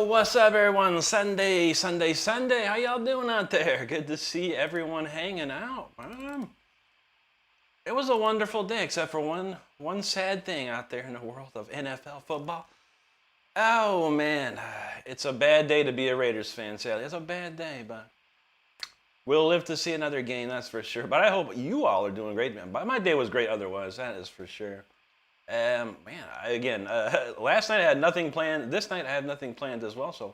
What's up, everyone? Sunday. How y'all doing out there? Good to see everyone hanging out. It was a wonderful day, except for one sad thing out there in the world of NFL football. Oh, man. It's a bad day to be a Raiders fan, Sally. It's a bad day, but we'll live to see another game, that's for sure. But I hope you all are doing great, man. But my day was great otherwise, that is for sure. Last night I had nothing planned. This night I have nothing planned as well, so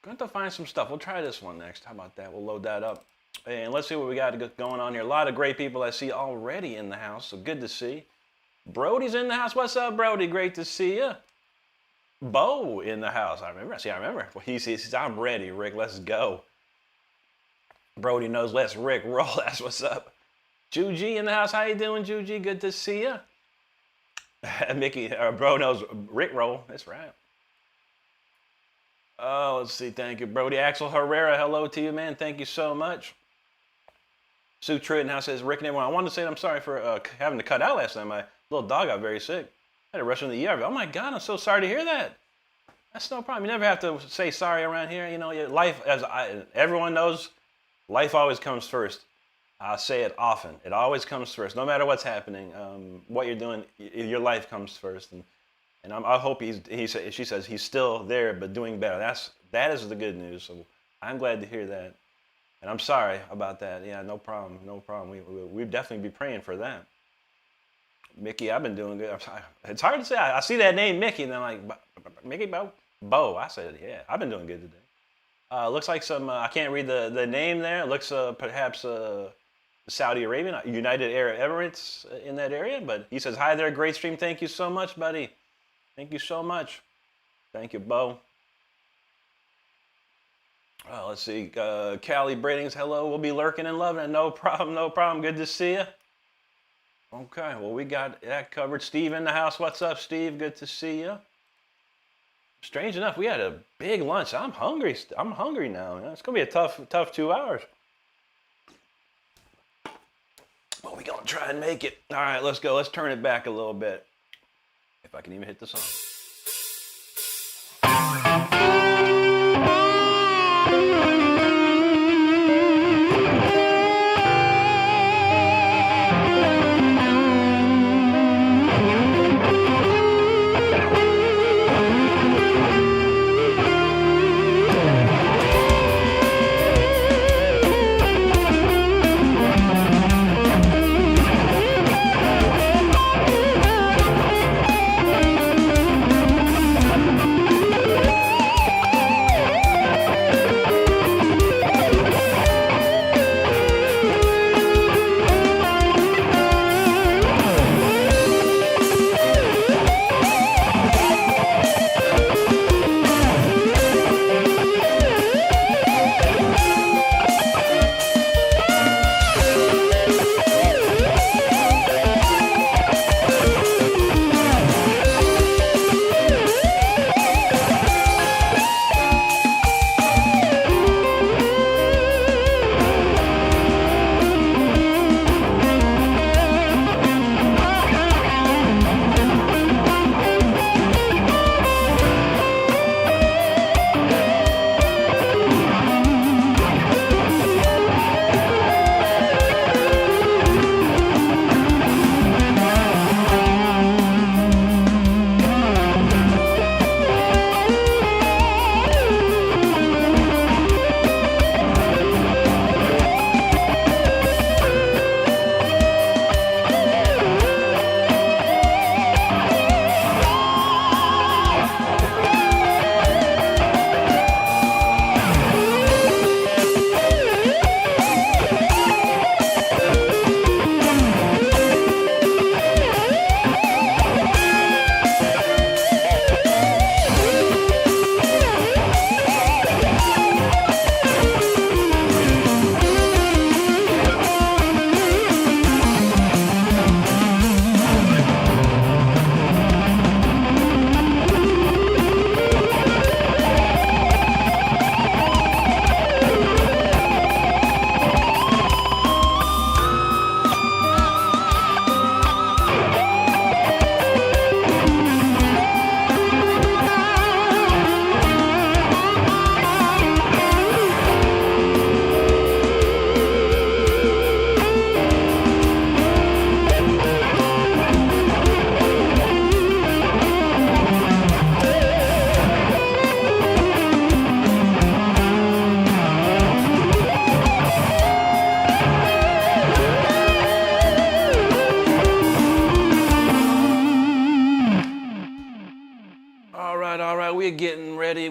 going to find some stuff. We'll try this one next. How about that? We'll load that up. And let's see what we got going on here. A lot of great people I see already in the house, so good to see. Brody's in the house. What's up, Brody? Great to see you. Bo in the house. I remember. Well, he says, I'm ready, Rick. Let's go. Brody knows let's Rick roll. That's what's up. Juji in the house. How you doing, Juji? Good to see you. Mickey, bro knows Rick roll. That's right. Oh, let's see. Thank you, Brody. Axel Herrera, hello to you, man. Thank you so much. Sue Trittenhouse says, Rick and everyone, I wanted to say I'm sorry for having to cut out last night. My little dog got very sick. I had to rush him to the ER. Oh, my God, I'm so sorry to hear that. That's no problem. You never have to say sorry around here. You know, life, everyone knows, life always comes first. I say it often. It always comes first. No matter what's happening, what you're doing, your life comes first. And I hope she says he's still there, but doing better. That is the good news. So I'm glad to hear that. And I'm sorry about that. Yeah, no problem, no problem. We'd definitely be praying for that. Mickey, I've been doing good. It's hard to say. I see that name Mickey, and I'm like, Mickey Bo. I said, yeah, I've been doing good today. Looks like some, I can't read the name there. It looks perhaps Saudi Arabian, United Arab Emirates in that area. But he says, hi there, great stream. Thank you so much, buddy. Thank you so much. Thank you, Bo. Let's see. Callie Bradings, hello. We'll be lurking and loving it. No problem, no problem. Good to see you. Okay, well, we got that covered. Steve in the house. What's up, Steve? Good to see you. Strange enough, we had a big lunch. I'm hungry. I'm hungry now. It's going to be a tough 2 hours. But we're going to try and make it. All right, let's go. Let's turn it back a little bit. If I can even hit the song.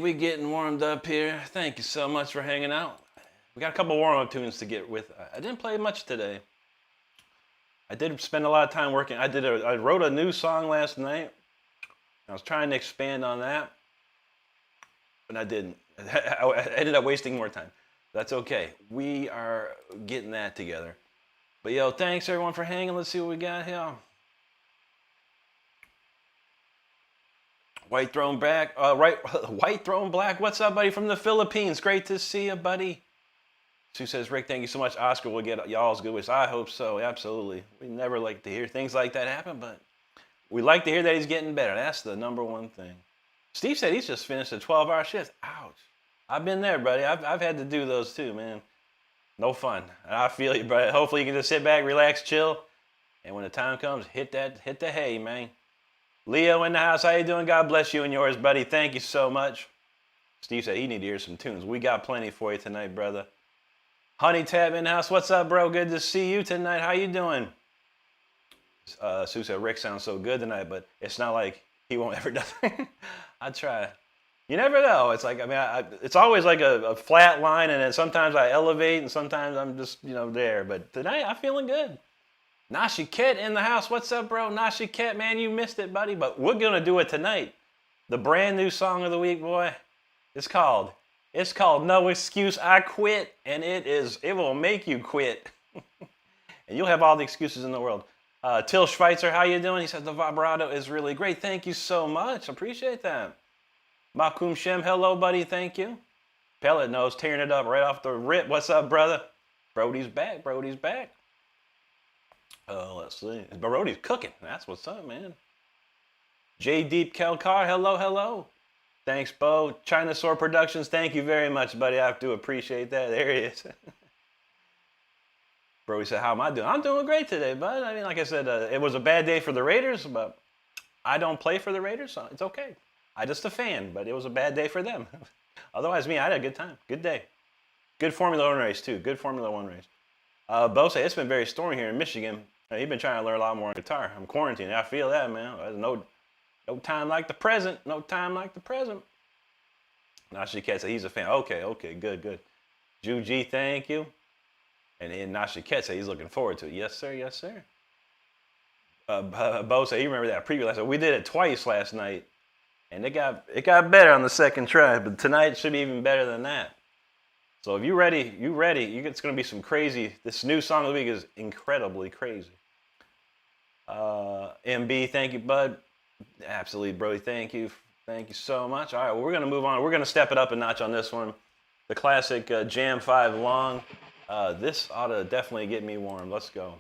We're getting warmed up here. Thank you so much for hanging out. We got a couple warm-up tunes to get with. I didn't play much today. I did spend a lot of time working. I wrote a new song last night. I was trying to expand on that, but I didn't. I ended up wasting more time. That's okay. We are getting that together. But yo, thanks everyone for hanging. Let's see what we got here. White Throne Black, White Throne Black. What's up, buddy, from the Philippines? Great to see you, buddy. Sue says, Rick, thank you so much. Oscar will get y'all's good wishes. I hope so, absolutely. We never like to hear things like that happen, but we like to hear that he's getting better. That's the number one thing. Steve said he's just finished a 12-hour shift. Ouch. I've been there, buddy. I've had to do those too, man. No fun. I feel you, buddy. Hopefully you can just sit back, relax, chill, and when the time comes, hit the hay, man. Leo in the house, how you doing? God bless you and yours, buddy. Thank you so much. Steve said he need to hear some tunes. We got plenty for you tonight, brother. Honey Tab in the house. What's up, bro? Good to see you tonight. How you doing? Sue said Rick sounds so good tonight, but it's not like he won't ever do it. I try. You never know. It's like, I mean, it's always like a flat line, and then sometimes I elevate, and sometimes I'm just, there. But tonight, I'm feeling good. Nashi Ket in the house. What's up, bro? Nashi Ket, man, you missed it, buddy. But we're going to do it tonight. The brand new song of the week, boy. It's called No Excuse, I Quit. And it will make you quit. And you'll have all the excuses in the world. Till Schweitzer, how you doing? He says the vibrato is really great. Thank you so much. Appreciate that. Makum Shem, hello, buddy. Thank you. Pellet Nose, tearing it up right off the rip. What's up, brother? Brody's back. Brody's back. Let's see. Brody's cooking. That's what's up, man. J Deep Kelkar, hello, hello. Thanks, Bo. Chinasaur Productions, thank you very much, buddy. I do appreciate that. There he is. Brody said, how am I doing? I'm doing great today, bud. I mean, like I said, it was a bad day for the Raiders, but I don't play for the Raiders, so it's okay. I'm just a fan, but it was a bad day for them. Otherwise, I had a good time. Good day. Good Formula One race, too. Good Formula One race. Bo said, it's been very stormy here in Michigan. He's been trying to learn a lot more on guitar. I'm quarantined. I feel that, man. There's no time like the present. No time like the present. Nashi Ket said he's a fan. Okay, good. Juji, thank you. And then Nashi Ket said he's looking forward to it. Yes, sir. Bo said he remember that preview last night. We did it twice last night. And it got better on the second try, but tonight should be even better than that. So if you're ready. It's going to be some crazy. This new song of the week is incredibly crazy. MB, thank you, bud. Absolutely, bro. Thank you so much. All right, well, we're going to move on. We're going to step it up a notch on this one. The classic Jam 5 Long. This ought to definitely get me warm. Let's go.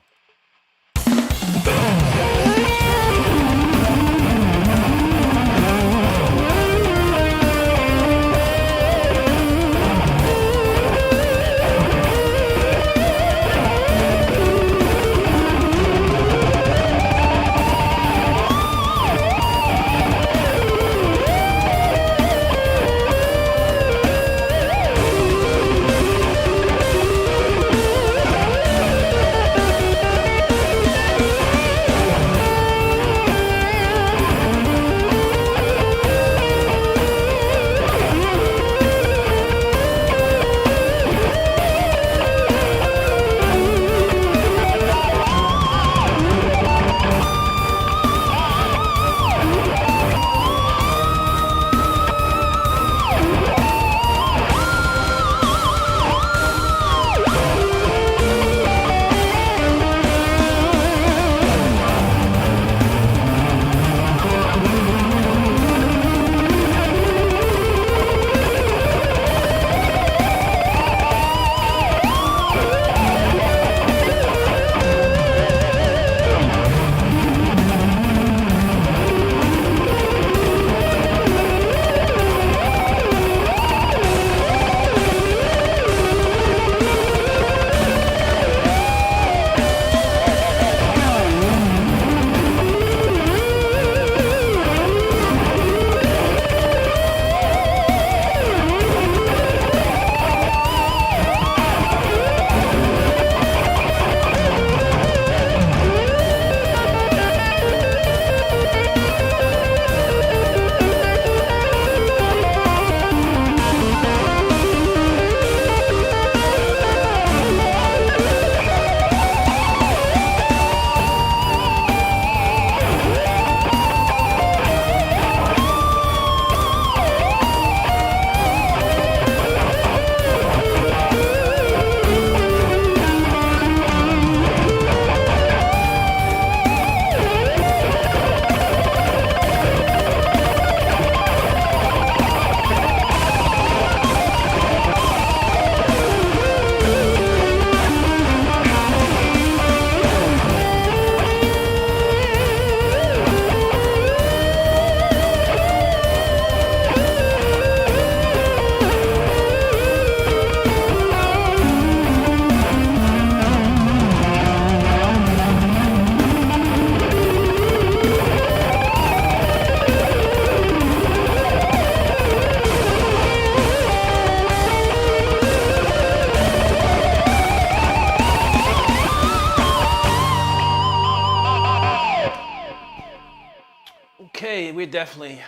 we definitely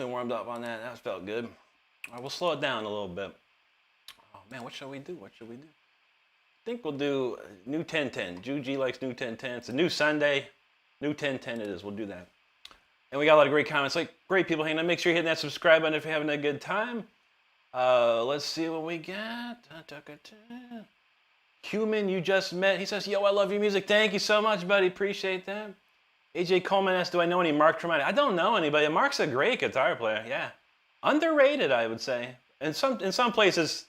warmed up on that. That felt good. All right, we'll slow it down a little bit. Oh man, what should we do? I think we'll do new 1010. Juji likes new 1010. It's a new Sunday. New 1010 it is. We'll do that. And we got a lot of great comments. Like, great people hanging out. Make sure you're hitting that subscribe button if you're having a good time. Let's see what we got. Human you just met. He says, yo, I love your music. Thank you so much, buddy. Appreciate that. AJ Coleman asks, do I know any Mark Tremonti? I don't know anybody. Mark's a great guitar player. Yeah. Underrated, I would say. In some places,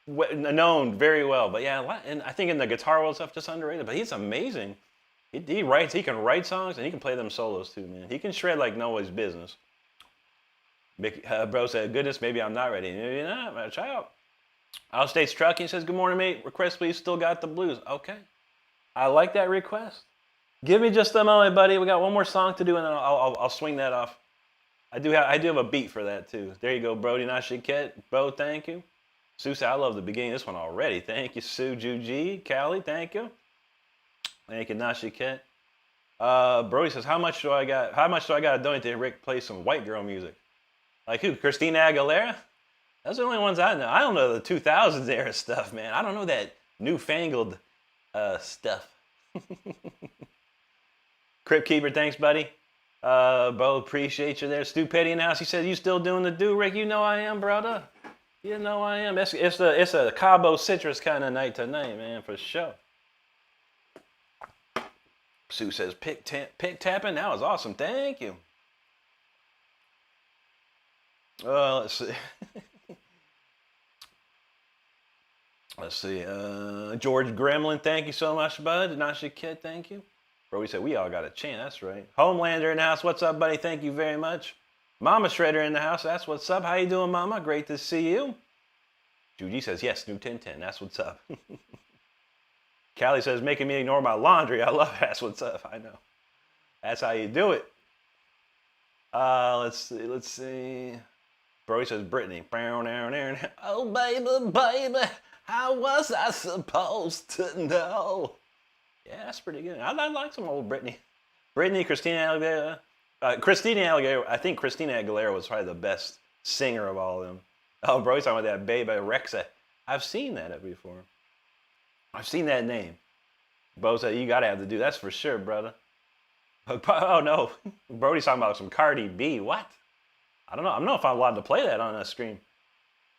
known very well. But yeah, and I think in the guitar world stuff, just underrated. But he's amazing. He can write songs, and he can play them solos too, man. He can shred like nobody's business. Bro said, goodness, maybe I'm not ready. Maybe not. Try out. Outstate's Trucking says, good morning, mate. Request, please. Still got the blues. Okay. I like that request. Give me just a moment, buddy. We got one more song to do, and then I'll swing that off. I do have a beat for that, too. There you go, Brody Nashiket. Bro, thank you. Sue said, I love the beginning of this one already. Thank you, Sue Juji. Callie, thank you. Thank you, Nashiket. Brody says, how much do I got to donate to Rick play some white girl music? Like who? Christina Aguilera? Those are the only ones I know. I don't know the 2000s era stuff, man. I don't know that newfangled stuff. Crypt Keeper, thanks, buddy. Bro, appreciate you there. Stu Petty in the house. He said, you still doing the do, Rick? You know I am, brother. You know I am. It's a Cabo Citrus kind of night tonight, man, for sure. Sue says, pick tapping. That was awesome. Thank you. Let's see. Let's see. George Gremlin, thank you so much, bud. Nasha Kid, thank you. Brody said, we all got a chant. That's right. Homelander in the house. What's up, buddy? Thank you very much. Mama Shredder in the house. That's what's up. How you doing, Mama? Great to see you. Juji says, yes, new 1010. That's what's up. Callie says, making me ignore my laundry. I love it. That's what's up. I know. That's how you do it. Let's see. Brody says, Brittany. Oh, baby, how was I supposed to know? Yeah, that's pretty good. I like some old Brittany. Brittany, Christina Aguilera. I think Christina Aguilera was probably the best singer of all of them. Oh, Brody's talking about that Baby Rexa. I've seen that before. I've seen that name. Bo said, you got to have to do that's for sure, brother. Oh, no. Brody's talking about some Cardi B. What? I don't know. I don't know if I'm allowed to play that on a stream.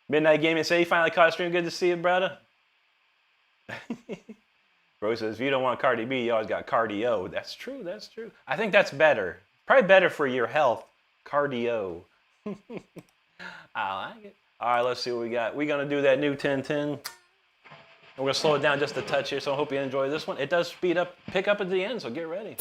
Midnight Gaming say, you finally caught a stream. Good to see you, brother. Brody says, if you don't want Cardi B, you always got cardio. That's true. That's true. I think that's better. Probably better for your health. Cardio. I like it. All right, let's see what we got. We're going to do that new 1010. We're going to slow it down just a touch here, so I hope you enjoy this one. It does pick up at the end, so get ready.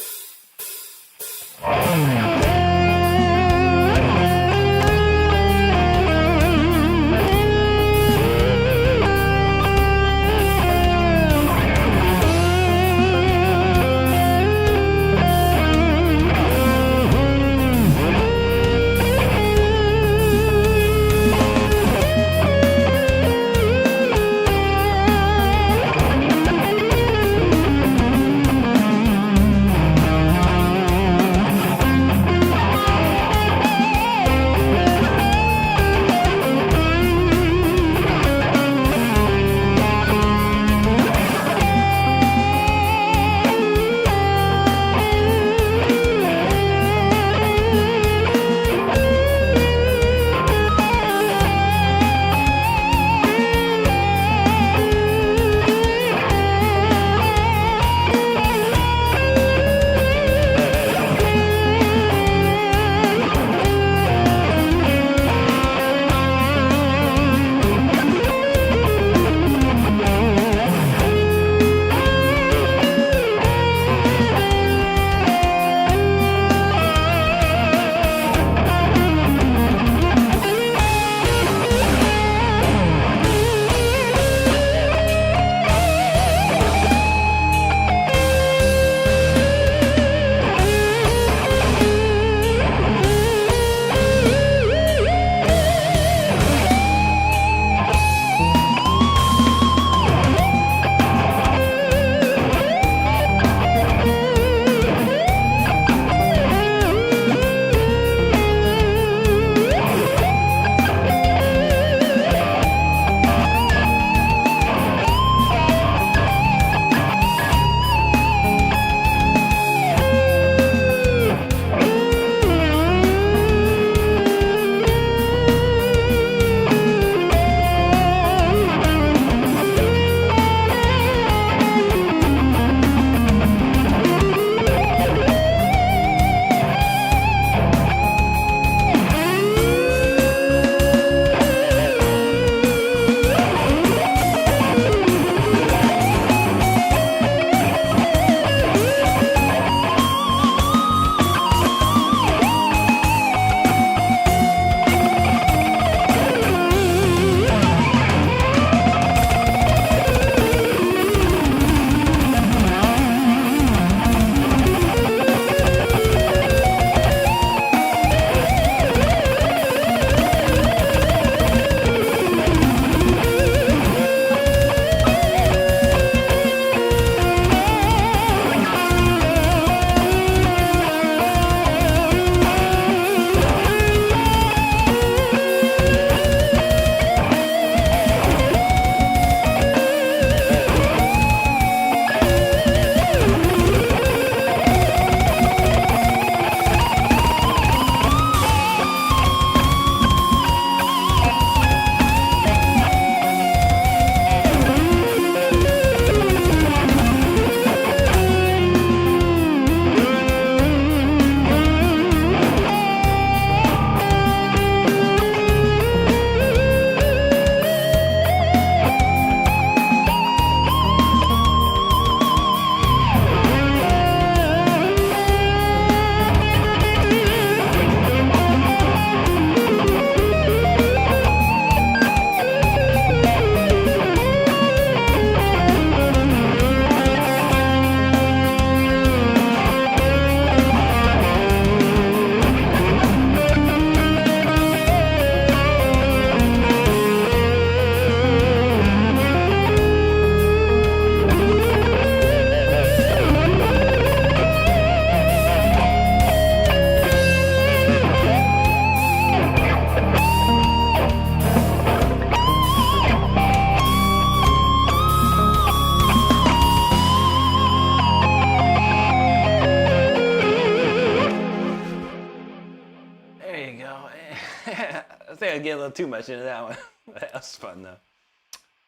get a little too much into that one. That was fun though.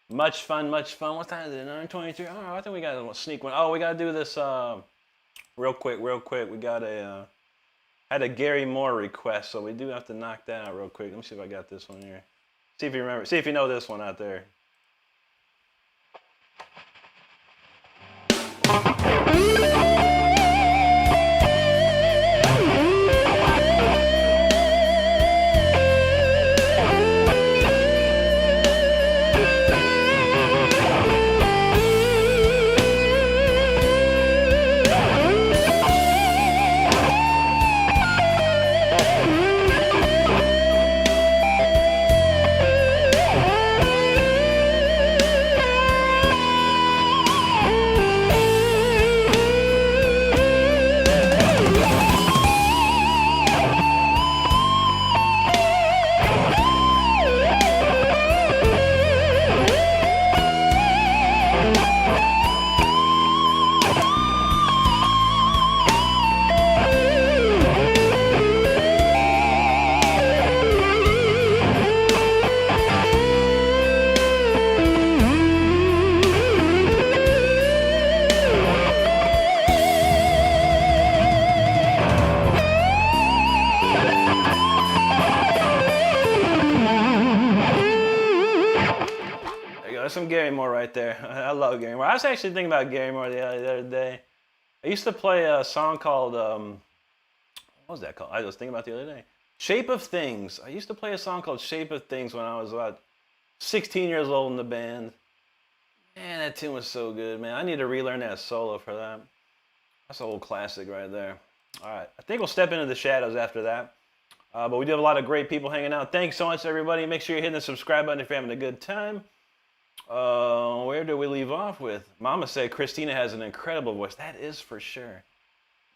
Much fun, much fun. What time is it? 9:23. Oh, I think we got to sneak one. Oh, we got to do this real quick. We got had a Gary Moore request, so we do have to knock that out real quick. Let me see if I got this one here. See if you remember. See if you know this one out there. Some Gary Moore right there. I love Gary Moore. I was actually thinking about Gary Moore the other day. I used to play a song called, what was that called? I was thinking about it the other day. Shape of Things. I used to play a song called Shape of Things when I was about 16 years old in the band. Man, that tune was so good, man. I need to relearn that solo for that. That's an old classic right there. All right, I think we'll step into the shadows after that. But we do have a lot of great people hanging out. Thanks so much, everybody. Make sure you're hitting the subscribe button if you're having a good time. Where do we leave off with? Mama said Christina has an incredible voice. That is for sure.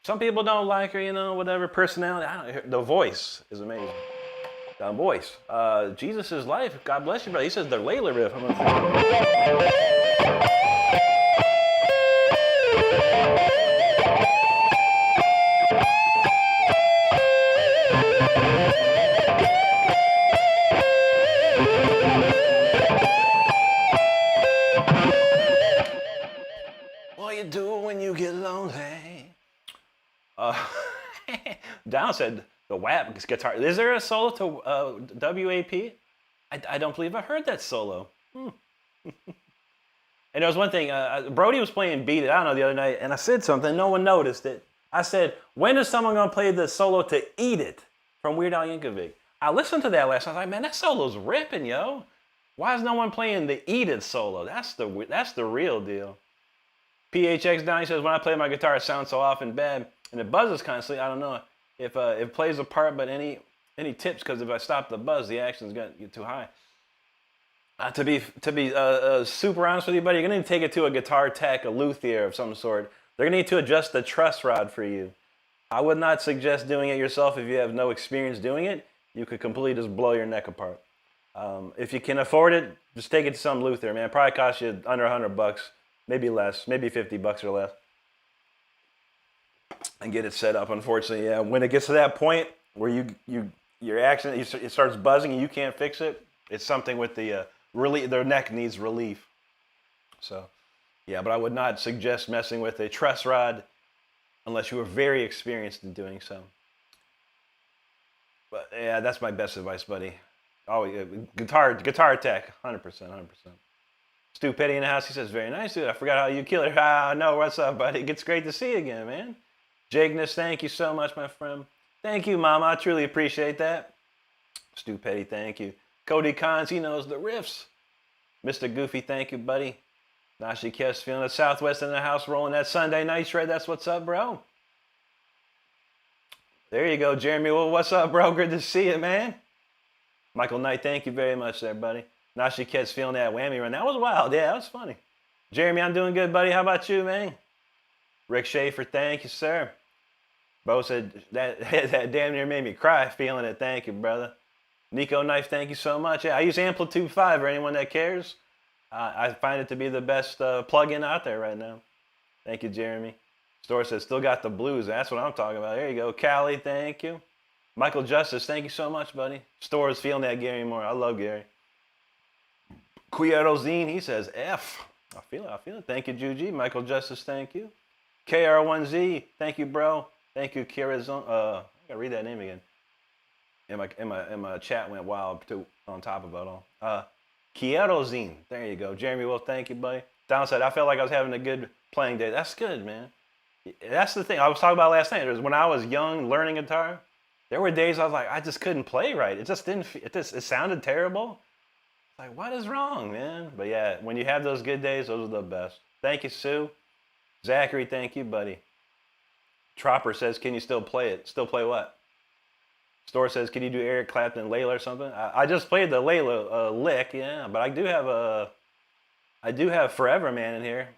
Some people don't like her, you know, whatever personality. The voice is amazing. The voice. Jesus' life. God bless you, brother. He says the Layla riff. What you do when you get lonely? Down said the WAP guitar. Is there a solo to WAP? I don't believe I heard that solo. And there was one thing. Brody was playing Beat It, I don't know, the other night, and I said something. No one noticed it. I said, when is someone going to play the solo to Eat It from Weird Al Yankovic? I listened to that last night. I was like, man, that solo's ripping, yo. Why is no one playing the Eat It solo? That's the real deal. PHX Down, he says, when I play my guitar, it sounds so off and bad, and it buzzes constantly. I don't know if it plays a part, but any tips? Because if I stop the buzz, the action's going to get too high. To be super honest with you, buddy, you're going to need to take it to a guitar tech, a luthier of some sort. They're going to need to adjust the truss rod for you. I would not suggest doing it yourself if you have no experience doing it. You could completely just blow your neck apart. If you can afford it, just take it to some luthier, man. It probably costs you under $100. Maybe less, maybe $50 or less, and get it set up. Unfortunately, yeah, when it gets to that point where your action it starts buzzing and you can't fix it, it's something with the their neck needs relief. So, yeah, but I would not suggest messing with a truss rod unless you are very experienced in doing so. But yeah, that's my best advice, buddy. Oh, yeah, guitar tech, 100%. Stu Petty in the house, he says, very nice, dude. I forgot how you kill it. No, what's up, buddy? It's great to see you again, man. Jagness, thank you so much, my friend. Thank you, Mama. I truly appreciate that. Stu Petty, thank you. Cody Cons, he knows the riffs. Mr. Goofy, thank you, buddy. Nashi Kes, feeling the Southwest in the house, rolling that Sunday night shred. That's what's up, bro. There you go, Jeremy. Well, what's up, bro? Good to see you, man. Michael Knight, thank you very much there, buddy. Nashi Ket's feeling that whammy run. That was wild. Yeah, that was funny. Jeremy, I'm doing good, buddy. How about you, man? Rick Schaefer, thank you, sir. Bo said, that damn near made me cry feeling it. Thank you, brother. Nico Knife, thank you so much. Yeah, I use Amplitude 5 for anyone that cares. I find it to be the best plug-in out there right now. Thank you, Jeremy. Store says, still got the blues. That's what I'm talking about. There you go. Callie, thank you. Michael Justice, thank you so much, buddy. Store is feeling that Gary Moore. I love Gary. Quiero Zine, he says F. I feel it. Thank you, Juji. Michael Justice, thank you. KR1Z, thank you, bro. Thank you, Kirazon. I gotta read that name again. And my chat went wild too, on top of it all. Quiero Zine, there you go. Jeremy Wolf, thank you, buddy. Downside, I felt like I was having a good playing day. That's good, man. That's the thing I was talking about last night. It was when I was young, learning guitar. There were days I was like, I just couldn't play right. It just didn't. It sounded terrible. Like, what is wrong, man? But yeah, when you have those good days, those are the best. Thank you, Sue. Zachary, thank you, buddy. Tropper says, can you still play it? Still play what? Store says, can you do Eric Clapton, Layla or something? I just played the Layla lick, yeah, but I do have Forever Man in here.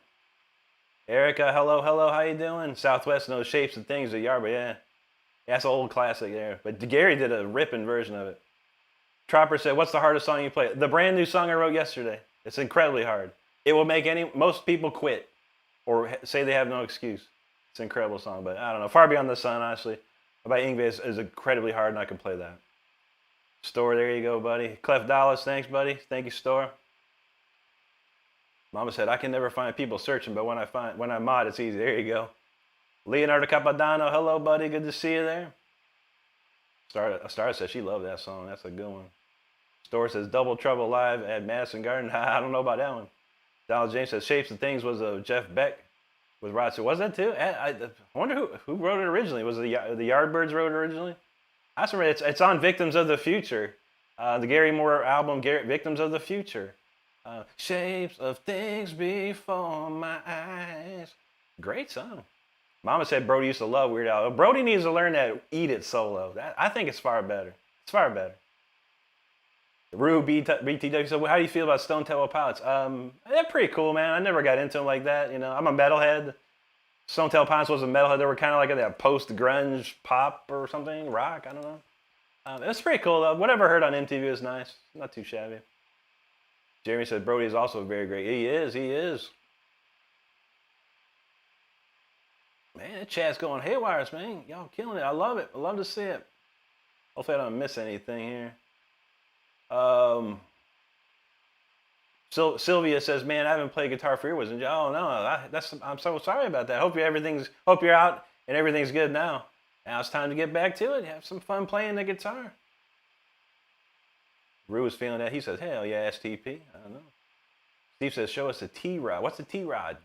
Erica, hello, how you doing? Southwest knows Shapes and Things of Yarba, yeah. That's an old classic there. But Gary did a ripping version of it. Tropper said, what's the hardest song you played? The brand new song I wrote yesterday. It's incredibly hard. It will make most people quit or say they have no excuse. It's an incredible song, but I don't know. Far Beyond the Sun, honestly, by Yngwie is incredibly hard, and I can play that. Store, there you go, buddy. Clef Dallas, thanks, buddy. Thank you, Store. Mama said, I can never find people searching, but when I mod, it's easy. There you go. Leonardo Capadano, hello, buddy. Good to see you there. Star says she loved that song. That's a good one. Store says, Double Trouble Live at Madison Garden. I don't know about that one. Donald James says, Shapes and Things was Jeff Beck with Rod. Was that too? I wonder who wrote it originally. Was it the Yardbirds wrote it originally? I remember it's on Victims of the Future. The Gary Moore album, Victims of the Future. Shapes of things before my eyes. Great song. Mama said Brody used to love Weird Al. Brody needs to learn that Eat It solo. I think it's far better. It's far better. Rue BTW said, well, how do you feel about Stone Temple Pilots? They're pretty cool, man. I never got into them like that. You know, I'm a metalhead. Stone Temple Pilots was a metalhead. They were kind of like that post-grunge pop or something, rock. I don't know. It's pretty cool, though. Whatever I heard on MTV was nice. Not too shabby. Jeremy said Brody is also very great. He is. Man, that chat's going haywire, man. Y'all killing it. I love it. I love to see it. Hopefully I don't miss anything here. Sylvia says, man, I haven't played guitar for years. Oh, no, I'm so sorry about that. Hope you're out and everything's good now. Now it's time to get back to it. Have some fun playing the guitar. Rue is feeling that. He says, hell yeah, STP. I don't know. Steve says, show us the T-Rod. What's the T-Rod?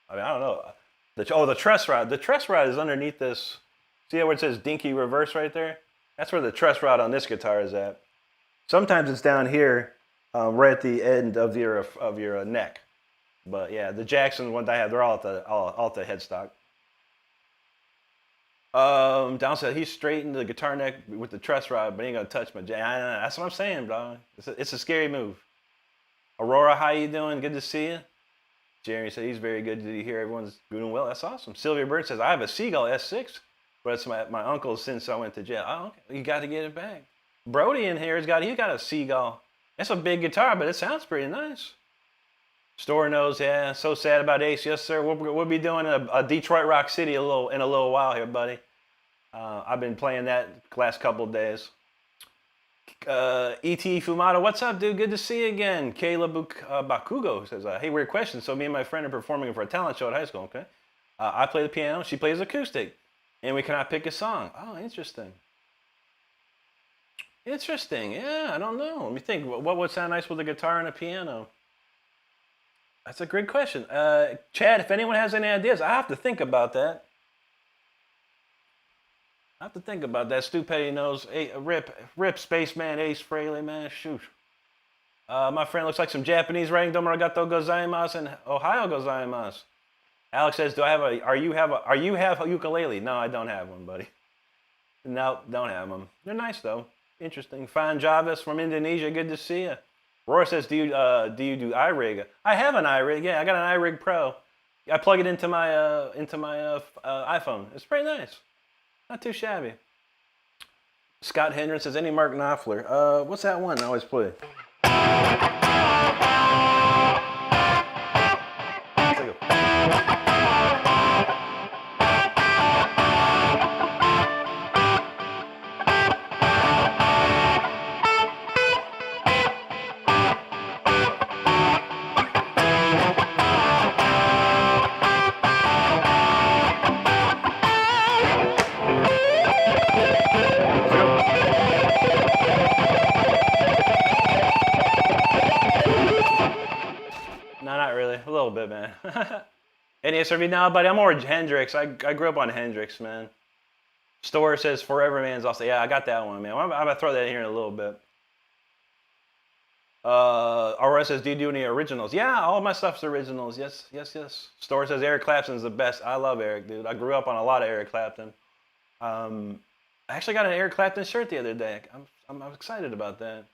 I mean, I don't know. The truss rod. The truss rod is underneath this. See where it says dinky reverse right there? That's where the truss rod on this guitar is at. Sometimes it's down here, right at the end of your neck. But yeah, the Jackson ones I have, they're all at the headstock. Down said he straightened the guitar neck with the truss rod, but he ain't gonna touch my jack. That's what I'm saying, dog. It's a scary move. Aurora, how you doing? Good to see you. Jeremy said he's very good. Did you hear everyone's doing well? That's awesome. Sylvia Bird says I have a Seagull S6, but it's my uncle's since I went to jail. Oh, okay. You got to get it back. Brody in here he got a Seagull. That's a big guitar, but it sounds pretty nice. Store knows, yeah. So sad about Ace. Yes, sir. We'll be doing a Detroit Rock City in a little while here, buddy. I've been playing that last couple of days. E.T. Fumado, what's up, dude? Good to see you again. Kayla Bakugo says, hey, weird question. So me and my friend are performing for a talent show at high school, okay? I play the piano, she plays acoustic, and we cannot pick a song. Oh, interesting. Interesting, yeah, I don't know. Let me think. What would sound nice with a guitar and a piano? That's a great question. Chad, if anyone has any ideas, I have to think about that. I have to think about that. Stu Petty knows. Rip Spaceman, Ace Frehley, man. Shoot. My friend looks like some Japanese writing. Domo arigato gozaimasu and Ohio gozaimasu. Alex says, are you have a ukulele? No, I don't have one, buddy. No, don't have them. They're nice though. Interesting. Fine Javis from Indonesia. Good to see you. Roy says, do you do iRig? I have an iRig. Yeah, I got an iRig Pro. I plug it into my iPhone. It's pretty nice. Not too shabby. Scott Hendren says, any Mark Knopfler? What's that one I always play? NASRV, no, buddy, I'm more Hendrix. I grew up on Hendrix, man. Store says Forever Man's also. Yeah, I got that one, man. I'm going to throw that in here in a little bit. RS says, do you do any originals? Yeah, all my stuff's originals. Yes, yes, yes. Store says Eric Clapton's the best. I love Eric, dude. I grew up on a lot of Eric Clapton. I actually got an Eric Clapton shirt the other day. I'm excited about that.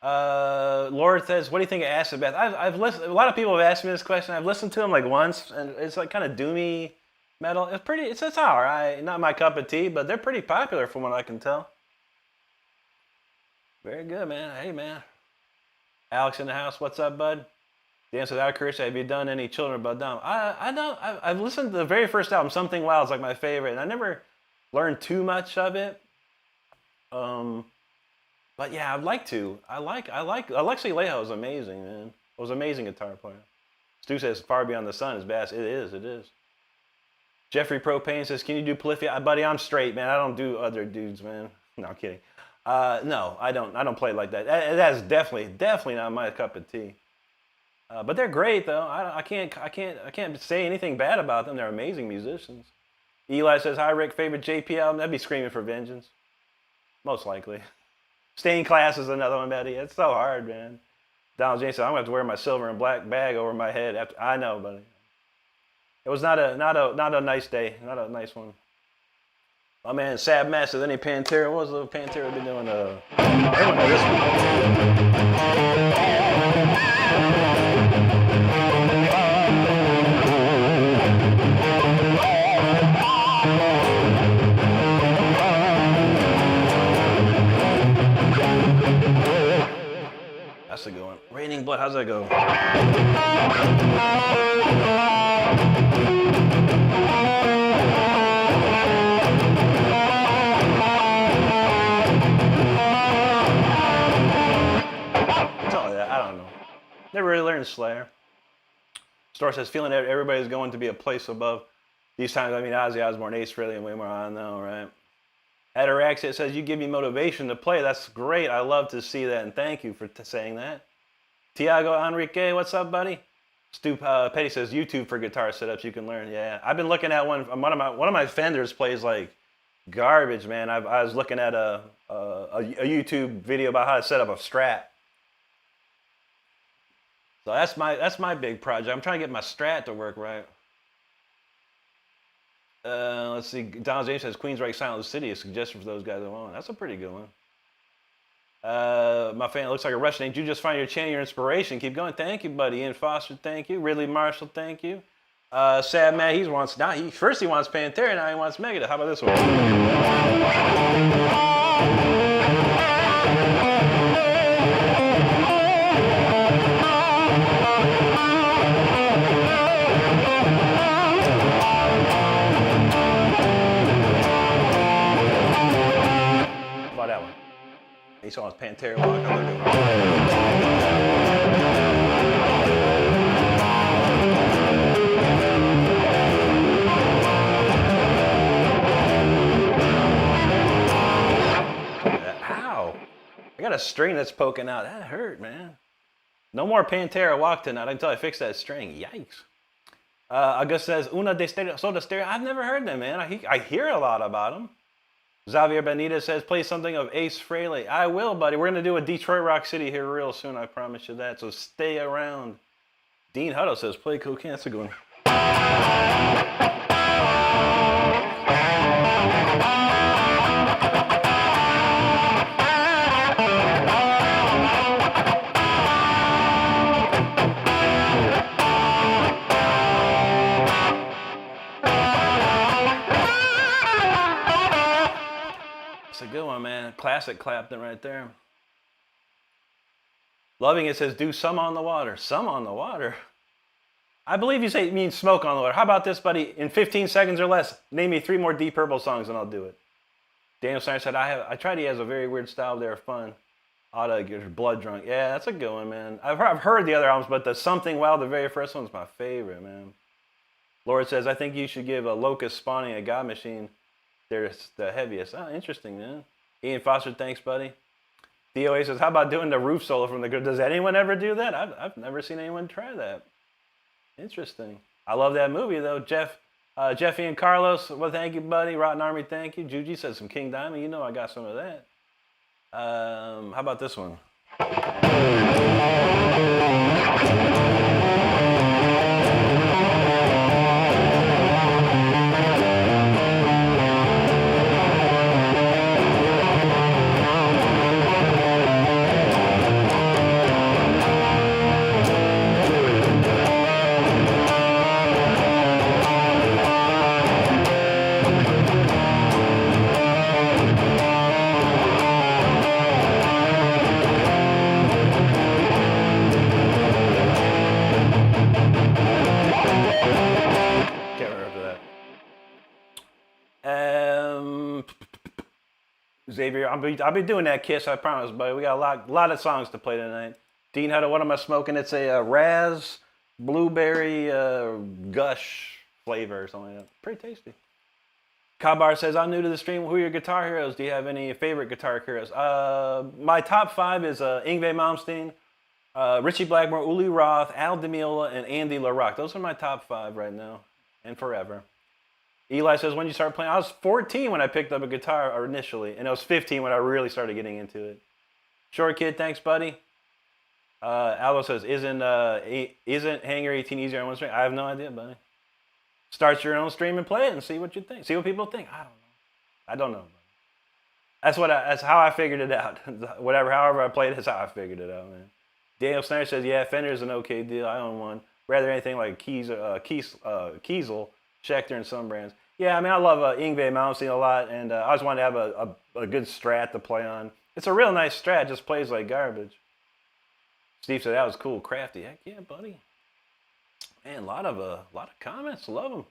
Laura says, what do you think of Acid Bath? I've listened. A lot of people have asked me this question. I've listened to them like once, and it's like kind of doomy metal. It's pretty. It's all right. Not my cup of tea, but they're pretty popular from what I can tell. Very good, man. Hey, man. Alex in the house. What's up, bud? Dan says, out of curiosity, have you done any Children of Bodom? I don't. I've listened to the very first album, Something Wild, is like my favorite, and I never learned too much of it. But yeah, I'd like to. I like Alexi Laiho is amazing, man. Was an amazing guitar player. Stu says Far Beyond the Sun is best. It is. Jeffrey Propane says, can you do Polyphia? Buddy, I'm straight, man. I don't do other dudes, man. No, I'm kidding. No, I don't play like that. That's definitely not my cup of tea. But they're great though. I can't say anything bad about them. They're amazing musicians. Eli says, hi Rick, favorite JP album? That'd be Screaming for Vengeance. Most likely. Stained Class is another one, buddy. It's so hard, man. Donald James said, I'm gonna have to wear my silver and black bag over my head after. I know, buddy. It was not a nice day, not a nice one. Oh man, Sad Matt says, any Pantera? What was the Pantera been doing? Everyone knows this That's a good one. Raining Blood, how's that go? I don't know. Never really learned Slayer. Store says, feeling that everybody's going to be a place above. These times, I mean, Ozzy Osbourne, Ace Frehley, and way more. I know, right? Atarax, it says, you give me motivation to play. That's great. I love to see that, and thank you for saying that. Tiago Enrique, what's up, buddy? Stu Petty says, YouTube for guitar setups you can learn. Yeah, I've been looking at one of my Fenders plays like garbage, man. I was looking at a YouTube video about how to set up a Strat. So that's my big project. I'm trying to get my Strat to work right. Let's see. Donald James says Queensryche Silent City, a suggestion for those guys alone. That's a pretty good one. My fan, it looks like a Russian name. You just find your channel, your inspiration. Keep going. Thank you, buddy. Ian Foster, thank you. Ridley Marshall, thank you. Sad Matt, he wants Pantera, now he wants Megadeth. How about this one? That one. He saw his Pantera walk. Ow! I got a string that's poking out. That hurt, man. No more Pantera walk tonight until I fix that string. Yikes. August says, Una de Soda Stereo. I've never heard them, man. I hear a lot about them. Xavier Benitez says, play something of Ace Frehley. I will, buddy. We're going to do a Detroit Rock City here real soon. I promise you that. So stay around. Dean Hutto says, play Cocaine. That's a good one. That's a good one, man. Classic Clapton right there. Loving It says, do Some on the Water. Some on the Water? I believe you mean Smoke on the Water. How about this, buddy? In 15 seconds or less, name me 3 more Deep Purple songs and I'll do it. Daniel Steiner said, I tried. He has a very weird style. They're fun. Oughta Get Blood Drunk. Yeah, that's a good one, man. I've heard the other albums, but the Something Wild, the very first one's my favorite, man. Lord says, I think you should give a Locust Spawning a God Machine. They're the heaviest. Oh, interesting, man. Ian Foster, thanks, buddy. Theo says, how about doing the roof solo from the good? Does anyone ever do that? I've never seen anyone try that. Interesting. I love that movie though. Jeffy and Carlos, well, thank you, buddy. Rotten Army, thank you. Juji said some King Diamond. You know I got some of that. How about this one? Xavier, I'll be doing that Kiss, I promise, buddy. We got a lot of songs to play tonight. Dean Huddle, what am I smoking? It's a Raz blueberry gush flavor or something like that. Pretty tasty. Kabar says, I'm new to the stream. Who are your guitar heroes? Do you have any favorite guitar heroes? My top 5 is Yngwie Malmsteen, Richie Blackmore, Uli Roth, Al DiMeola, and Andy LaRocque. Those are my top 5 right now and forever. Eli says, when did you start playing? I was 14 when I picked up a guitar initially, and I was 15 when I really started getting into it. Short Kid, thanks, buddy. Aldo says, isn't Hangar 18 easier on one string? I have no idea, buddy. Start your own stream and play it and see what you think. See what people think. I don't know. That's how I figured it out. However I played it, that's how I figured it out, man. Daniel Snyder says, yeah, Fender's an okay deal. I own one. Rather anything like Kiesel, Schecter, and some brands. Yeah, I mean, I love Yngwie Malmsteen a lot, and I always wanted to have a good Strat to play on. It's a real nice Strat, just plays like garbage. Steve said, that was cool, crafty. Heck yeah, buddy. Man, a lot of comments, love them.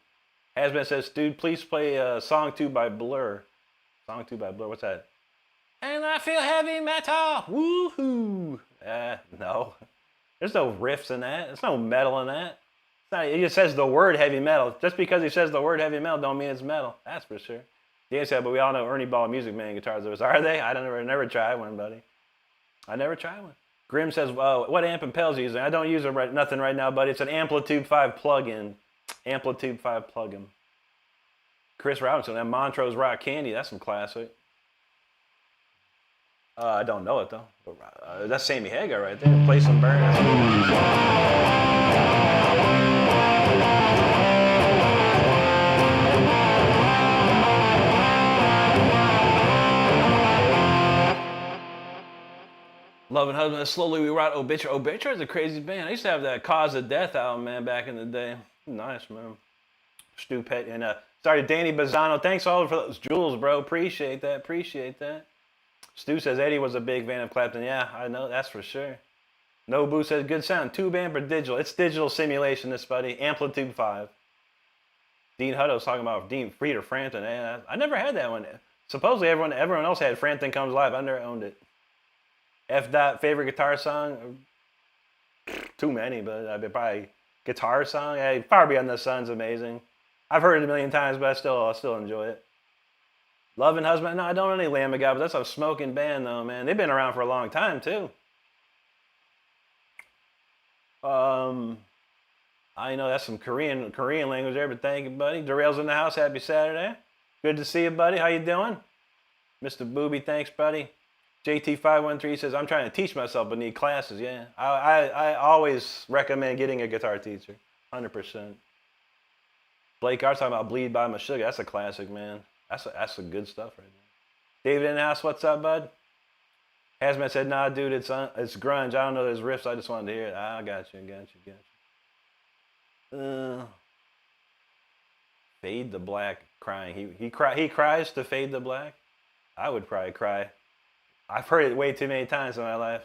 Hasbeen says, dude, please play Song 2 by Blur. Song 2 by Blur, what's that? And I feel heavy metal, woohoo. No. There's no riffs in that. There's no metal in that. It just says the word heavy metal. Just because he says the word heavy metal don't mean it's metal. That's for sure. Dan said, but we all know Ernie Ball Music Man guitars. Are they? I never tried one, buddy. I never tried one. Grim says, what amp and pedals are you using? I don't use nothing right now, buddy. It's an Amplitude 5 plug-in. Amplitude 5 plug-in. Chris Robinson, that Montrose Rock Candy. That's some classic. I don't know it, though. That's Sammy Hagar right there. Play some burn. Love and Husband, Slowly We Rot, Obituary. Obituary is a crazy band. I used to have that Cause of Death album, man, back in the day. Nice, man. Stu Pett and sorry, Danny Bazzano. Thanks all for those jewels, bro. Appreciate that. Stu says Eddie was a big fan of Clapton. Yeah, I know, that's for sure. Nobu says good sound. Tube amp or digital? It's digital simulation, this buddy. Amplitude 5. Dean Hutto's talking about Frieder Frampton. I never had that one. Supposedly everyone else had Frampton Comes Live. I never owned it. F. Dot, favorite guitar song? Too many, but I'd be probably guitar song. Hey, Far Beyond the Sun's amazing. I've heard it a million times, but I still enjoy it. Love and Husband? No, I don't know any Lamb of God, but that's a smoking band, though, man. They've been around for a long time, too. I know that's some Korean language there, but thank you, buddy. Darrell's in the house. Happy Saturday. Good to see you, buddy. How you doing? Mr. Booby, thanks, buddy. JT513 says, I'm trying to teach myself, but need classes. Yeah, I always recommend getting a guitar teacher, 100%. Blake Art's talking about Bleed by Meshuggah. That's a classic, man. That's some good stuff right there. David in the house, what's up, bud? Hazmat said, nah, dude, it's grunge. I don't know those riffs. I just wanted to hear it. I got you. Fade to Black, crying. He cries to Fade to Black. I would probably cry. I've heard it way too many times in my life.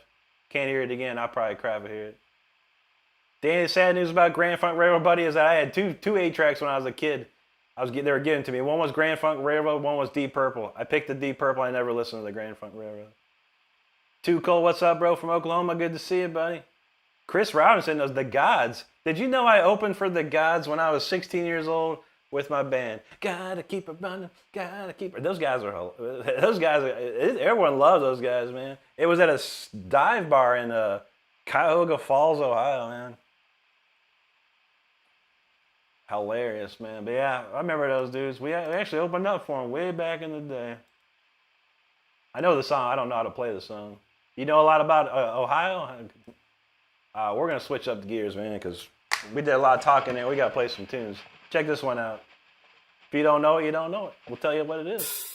Can't hear it again. I'll probably cry if I hear it. Danny, sad news about Grand Funk Railroad, buddy, is that I had two 8-tracks when I was a kid. They were given to me. One was Grand Funk Railroad, one was Deep Purple. I picked the Deep Purple. I never listened to the Grand Funk Railroad. Too Cold, what's up, bro, from Oklahoma? Good to see you, buddy. Chris Robinson knows The Gods. Did you know I opened for The Gods when I was 16 years old with my band? Gotta keep it running, gotta keep it. Those guys, everyone loves those guys, man. It was at a dive bar in Cuyahoga Falls, Ohio, man. Hilarious, man. But yeah, I remember those dudes. We actually opened up for them way back in the day. I know the song. I don't know how to play the song. You know a lot about Ohio? We're going to switch up the gears, man, because we did a lot of talking there. We got to play some tunes. Check this one out. If you don't know it, you don't know it. We'll tell you what it is.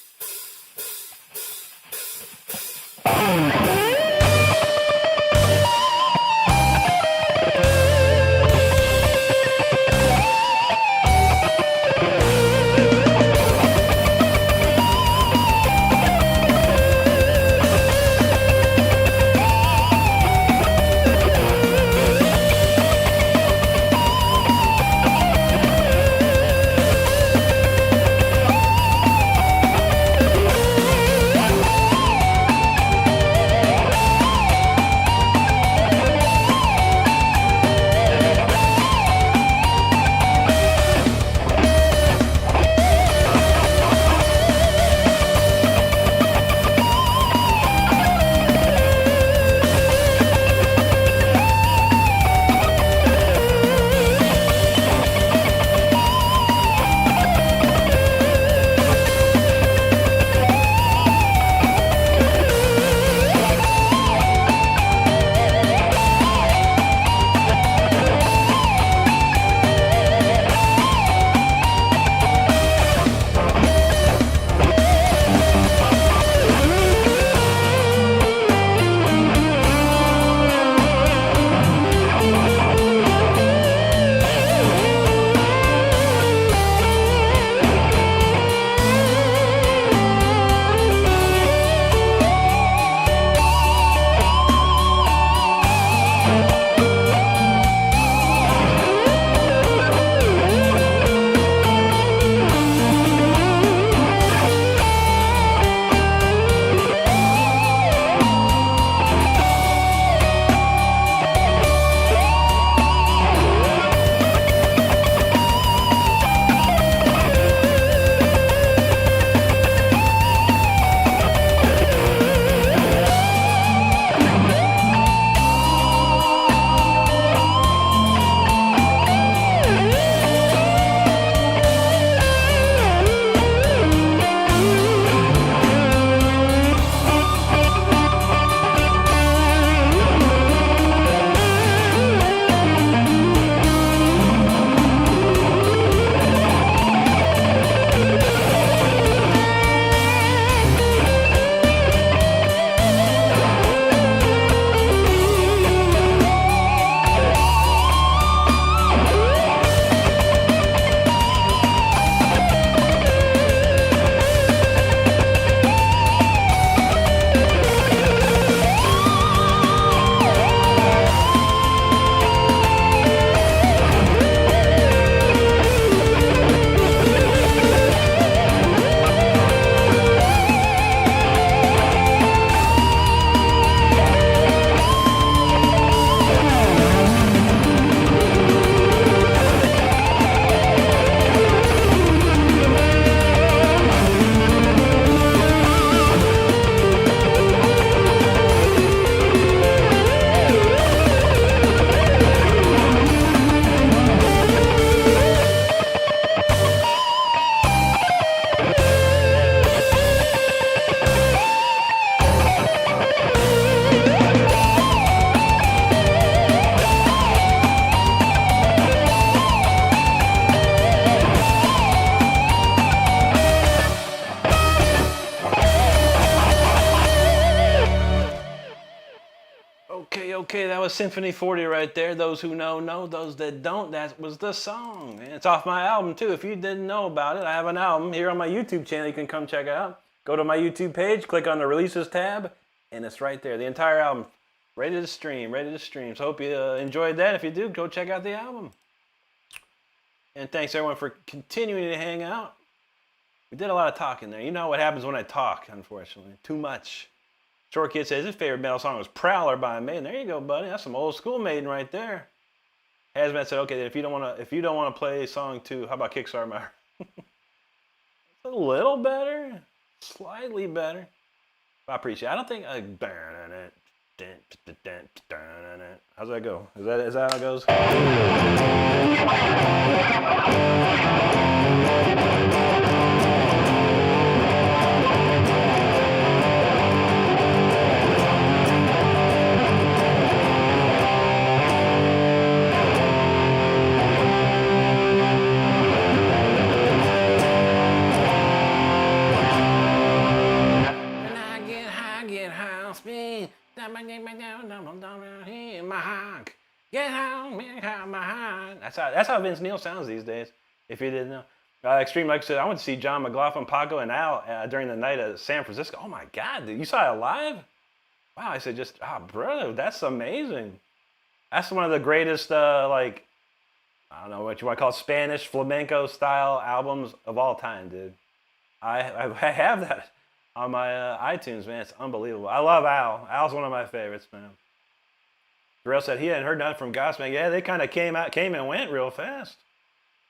Okay, that was Symphony 40 right there. Those who know. Those that don't, that was the song. And it's off my album too. If you didn't know about it, I have an album here on my YouTube channel. You can come check it out. Go to my YouTube page, click on the releases tab, and it's right there. The entire album, ready to stream, ready to stream. So I hope you enjoyed that. If you do, go check out the album. And thanks everyone for continuing to hang out. We did a lot of talking there. You know what happens when I talk, unfortunately. Too much. Short Kid says his favorite metal song was Prowler by Maiden. There you go, buddy. That's some old school Maiden right there. Hazmat said, okay, if you don't want to play song 2, how about Kickstart My Heart? A little better, slightly better. I appreciate it. I don't think how's that go? Is that how it goes? Get out my heart. That's how Vince Neil sounds these days. If you didn't know. Extreme Like said, I went to see John McLaughlin, Paco, and Al during the night at San Francisco. Oh my God, dude, you saw it live? Wow, I said, brother, that's amazing. That's one of the greatest, I don't know what you want to call it, Spanish flamenco style albums of all time, dude. I have that on my iTunes, man. It's unbelievable. I love Al. Al's one of my favorites, man. Darrell said he hadn't heard nothing from Gospel. Yeah, they kind of came and went real fast.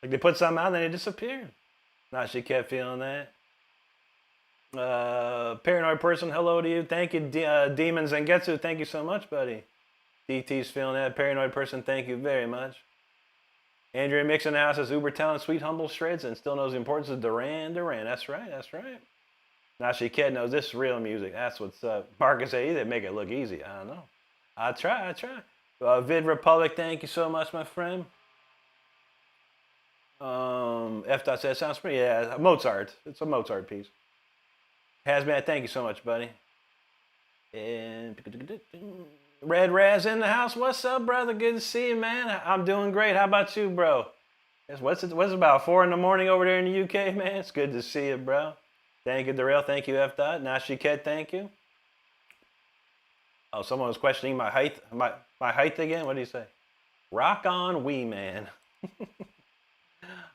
Like they put something out and then they disappeared. Now she kept feeling that. Paranoid Person, hello to you. Thank you, Demons and Getsu. Thank you so much, buddy. DT's feeling that. Paranoid Person, thank you very much. Andrea Mixon House says Uber Talent, Sweet Humble Shreds, and still knows the importance of Duran Duran. That's right, that's right. Now she kid knows this is real music. That's what's up. Marcus said, they make it look easy. I don't know. I try. Vid Republic, thank you so much, my friend. F. Dot says, sounds pretty, yeah, Mozart. It's a Mozart piece. Hazmat, thank you so much, buddy. And Red Raz in the house. What's up, brother? Good to see you, man. I'm doing great. How about you, bro? What's it about 4 in the morning over there in the UK, man? It's good to see you, bro. Thank you, Darrell. Thank you, F. Dot. Nashiket, thank you. Oh, someone was questioning my height. My height again? What do you say? Rock on, wee man.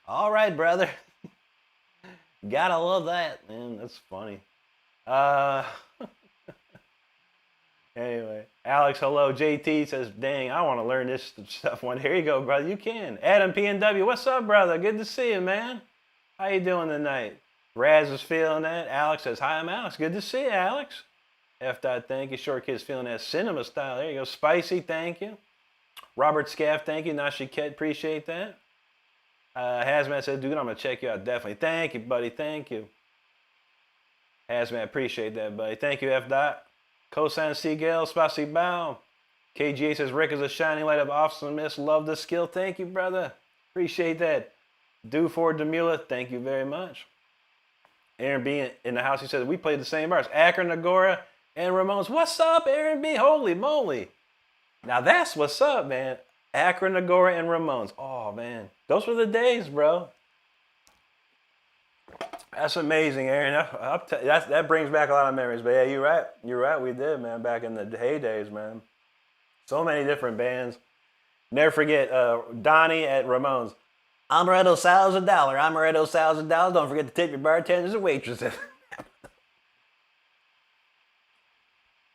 All right, brother. Gotta love that, man. That's funny. Anyway, Alex, hello. JT says, dang, I want to learn this stuff. Here you go, brother. You can. Adam PNW, what's up, brother? Good to see you, man. How you doing tonight? Raz is feeling that. Alex says, hi, I'm Alex. Good to see you, Alex. F. Dot, thank you. Short Kid's feeling that cinema style. There you go. Spicy, thank you. Robert Scaff, thank you. Nashiket, appreciate that. Hazmat said, dude, I'm going to check you out, definitely. Thank you, buddy. Thank you. Hazmat, appreciate that, buddy. Thank you, F. Dot. Cosign Seagull, Spicy Bow. KGA says, Rick is a shining light of awesomeness. Love the skill. Thank you, brother. Appreciate that. Do for Demula, thank you very much. Aaron B in the house, he says, we played the same bars. Akron, Agora, and Ramones. What's up, Aaron B? Holy moly. Now that's what's up, man. Akron, Agora, and Ramones. Oh, man. Those were the days, bro. That's amazing, Aaron. That brings back a lot of memories. But yeah, you're right. You're right. We did, man, back in the heydays, man. So many different bands. Never forget Donnie at Ramones. Amaretto sal's $1. Amaretto sal's $1. Don't forget to tip your bartenders and waitresses.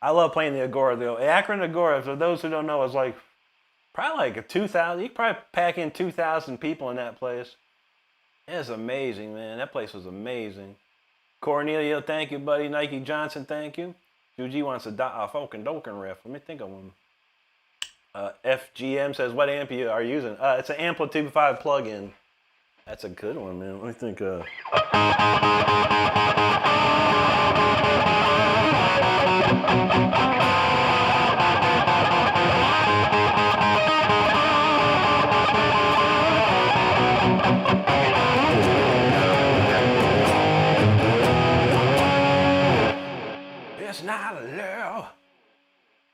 I love playing the Agora, though. Akron Agora, for those who don't know, is like probably like 2,000. You could probably pack in 2,000 people in that place. It's amazing, man. That place was amazing. Cornelio, thank you, buddy. Nike Johnson, thank you. Juji wants a fucking Dolken riff. Let me think of one. FGM says, what amp are you using? It's an Amplitude 5 plug-in. That's a good one, man. Let me think. It's not a love.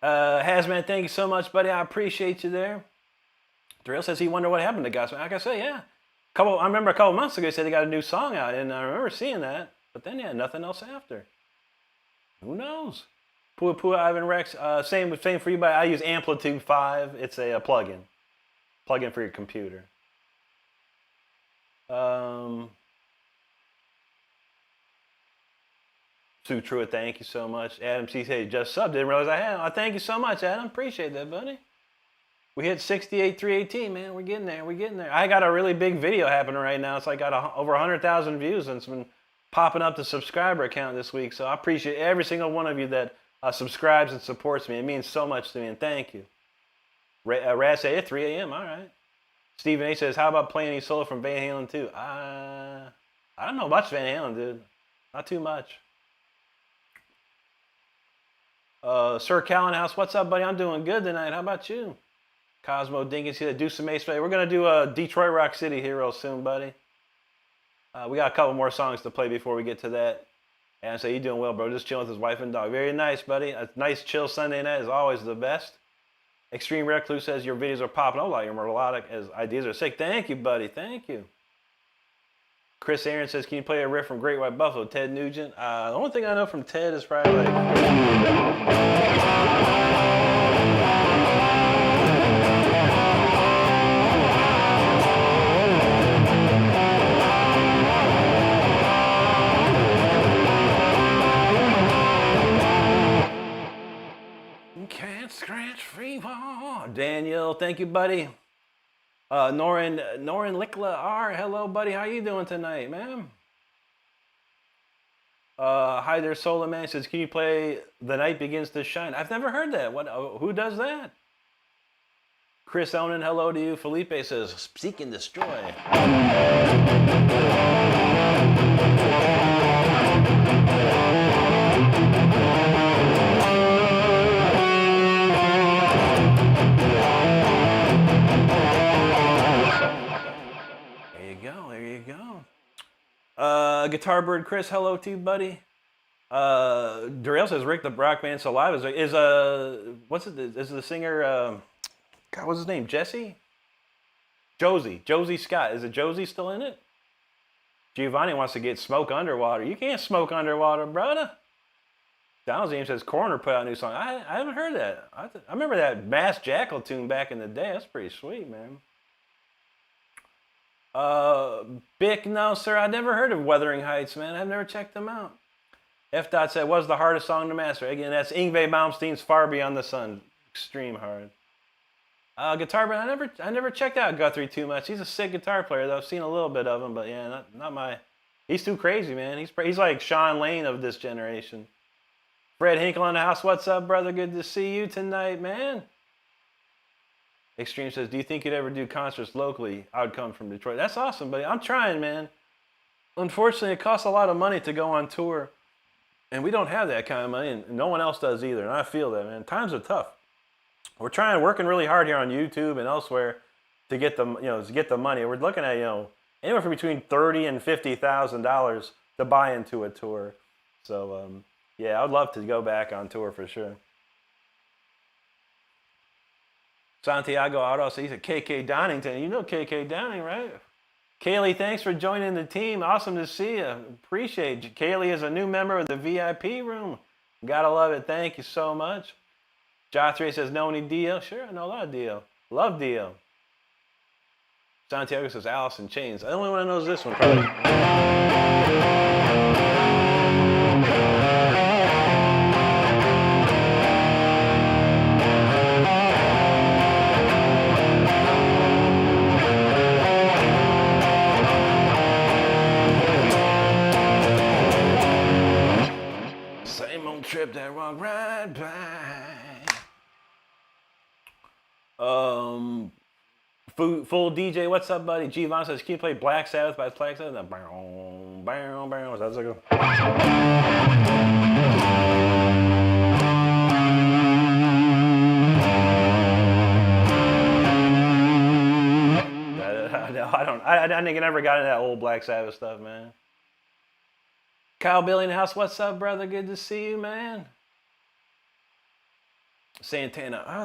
Hazman, thank you so much, buddy. I appreciate you there. Darrell says he wondered what happened to Gospel. Like I say, yeah. I remember a couple months ago, he said they got a new song out, and I remember seeing that. But then, yeah, nothing else after. Who knows? Pua Pua, Ivan Rex. Same for you, but I use Amplitude 5. It's a plug-in. Plug-in for your computer. Sue Truitt, thank you so much. Adam C. said, just subbed. Didn't realize I had. Thank you so much, Adam. Appreciate that, buddy. We hit 68,318, man. We're getting there. We're getting there. I got a really big video happening right now. It's like got over 100,000 views, and it's been popping up the subscriber account this week. So I appreciate every single one of you that subscribes and supports me. It means so much to me, and thank you. Raz A at 3 a.m. All right. Stephen A. says, how about playing any solo from Van Halen too? I don't know much Van Halen, dude. Not too much. Sir Callenhouse, what's up, buddy? I'm doing good tonight. How about you? Cosmo Dinkins here, do some Ace play. We're going to do Detroit Rock City here real soon, buddy. We got a couple more songs to play before we get to that. And so you doing well, bro? Just chilling with his wife and dog. Very nice, buddy. A nice chill Sunday night is always the best. Extreme Recluse says your videos are popping up like your melodic as ideas are sick. Thank you, buddy. Thank you. Chris Aaron says, can you play a riff from Great White Buffalo, Ted Nugent? The only thing I know from Ted is probably like... Can't scratch free wall. Daniel, thank you, buddy. Norin Likla R, hello, buddy. How you doing tonight, man? Hi there, Solar Man says, can you play The Night Begins to Shine? I've never heard that. What? Who does that? Chris Onan, hello to you. Felipe says, seek and destroy. There you go. Guitar Bird Chris, hello to you, buddy. Darrell says Rick the Rock Band Saliva is what's it? Is the singer? God, what's his name? Jesse? Josie Scott. Is it Josie still in it? Giovanni wants to get Smoke Underwater. You can't smoke underwater, brother. Donald James says Coroner put out a new song. I haven't heard that. I remember that Mass Jackal tune back in the day. That's pretty sweet, man. Bick, no, sir. I never heard of Wuthering Heights, man. I've never checked them out. F. Dot said, what's the hardest song to master? Again, that's Yngwie Malmsteen's Far Beyond the Sun. Extreme hard. Guitar Band, I never checked out Guthrie too much. He's a sick guitar player, though. I've seen a little bit of him, but yeah, not my... He's too crazy, man. He's like Sean Lane of this generation. Fred Hinkle in the house. What's up, brother? Good to see you tonight, man. Extreme says, do you think you'd ever do concerts locally? I would come from Detroit. That's awesome, buddy. I'm trying, man. Unfortunately, it costs a lot of money to go on tour, and we don't have that kind of money, and no one else does either, and I feel that, man. Times are tough. We're working really hard here on YouTube and elsewhere to get the money. We're looking at, anywhere from between $30,000 and $50,000 to buy into a tour. So, yeah, I'd love to go back on tour for sure. Santiago Auto, so he's at KK Donington. You know KK Downing, right? Kaylee, thanks for joining the team. Awesome to see you. Appreciate you. Kaylee is a new member of the VIP room. Gotta love it. Thank you so much. Jothray says, know any Dio? Sure, I know a lot of Dio. Love Dio. Santiago says, Alice in Chains. The only one that knows this one, probably. Trip that walk right by. Full DJ, what's up, buddy? G-Von says, can you play Black Sabbath by Black Sabbath? Bow, bow, bow. Is that so good? I think I never got into that old Black Sabbath stuff, man. Kyle Billy in the house, what's up, brother? Good to see you, man. Santana. Well,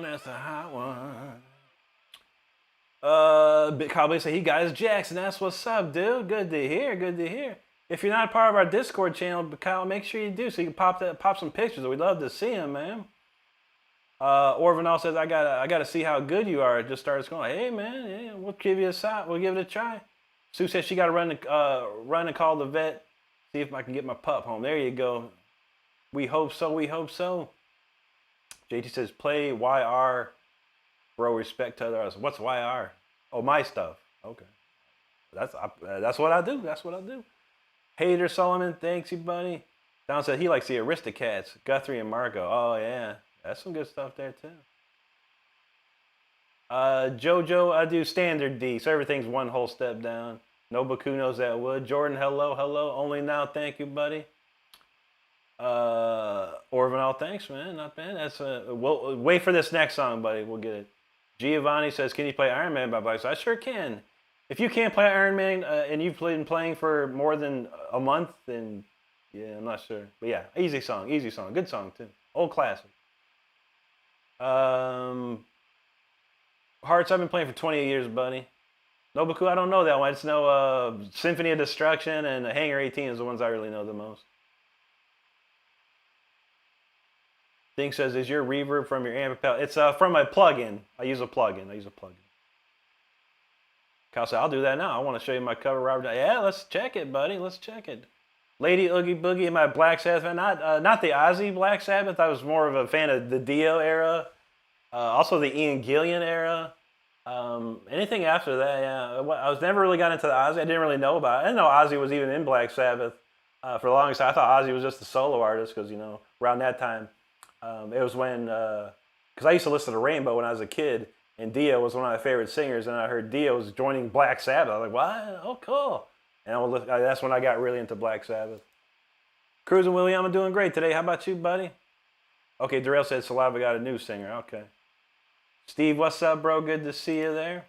that's a hot one. Cowboy say he got his Jackson. That's what's up, dude. Good to hear. Good to hear. If you're not part of our Discord channel, Kyle, make sure you do so you can pop some pictures. We'd love to see them, man. Orvanal says I gotta see how good you are. It just started going. Hey, man, yeah, we'll give you a shot. We'll give it a try. Sue says she got to run and call the vet. See if I can get my pup home. There you go. We hope so. We hope so. JT says play YR. Bro, respect to others. What's YR? Oh, my stuff. Okay. That's what I do. That's what I do. Hater Solomon, thanks you, buddy. Don said he likes the Aristocats, Guthrie and Marco. Oh, yeah. That's some good stuff there, too. Jojo, I do standard D, so everything's one whole step down. Nobuku knows that would. Jordan, hello, hello. Only now, thank you, buddy. Orvanel, thanks, man. Not bad. That's we'll wait for this next song, buddy. We'll get it. Giovanni says, "Can you play Iron Man by Black?" I sure can. If you can't play Iron Man and you've been playing for more than a month, then yeah, I'm not sure. But yeah, easy song, good song too, old classic. Hearts, I've been playing for 28 years, buddy. Nobuku, I don't know that one. I just know Symphony of Destruction and Hangar 18 is the ones I really know the most. Thing says, is your reverb from your amp? It's from my plugin. I use a plugin. Kyle said, I'll do that now. I want to show you my cover, Robert. Yeah, let's check it, buddy. Let's check it. Lady Oogie Boogie and my Black Sabbath fan. Not the Ozzy Black Sabbath. I was more of a fan of the Dio era. Also the Ian Gillan era. Anything after that, yeah. I was never really got into the Ozzy. I didn't really know about it. I didn't know Ozzy was even in Black Sabbath for the longest time. I thought Ozzy was just a solo artist because, you know, around that time, it was when, because I used to listen to Rainbow when I was a kid, and Dio was one of my favorite singers, and I heard Dio was joining Black Sabbath. I was like, what? Oh, cool. And that's when I got really into Black Sabbath. Cruising Willie, I'm doing great today. How about you, buddy? Okay, Darrell said Saliva got a new singer. Okay. Steve, what's up, bro? Good to see you there.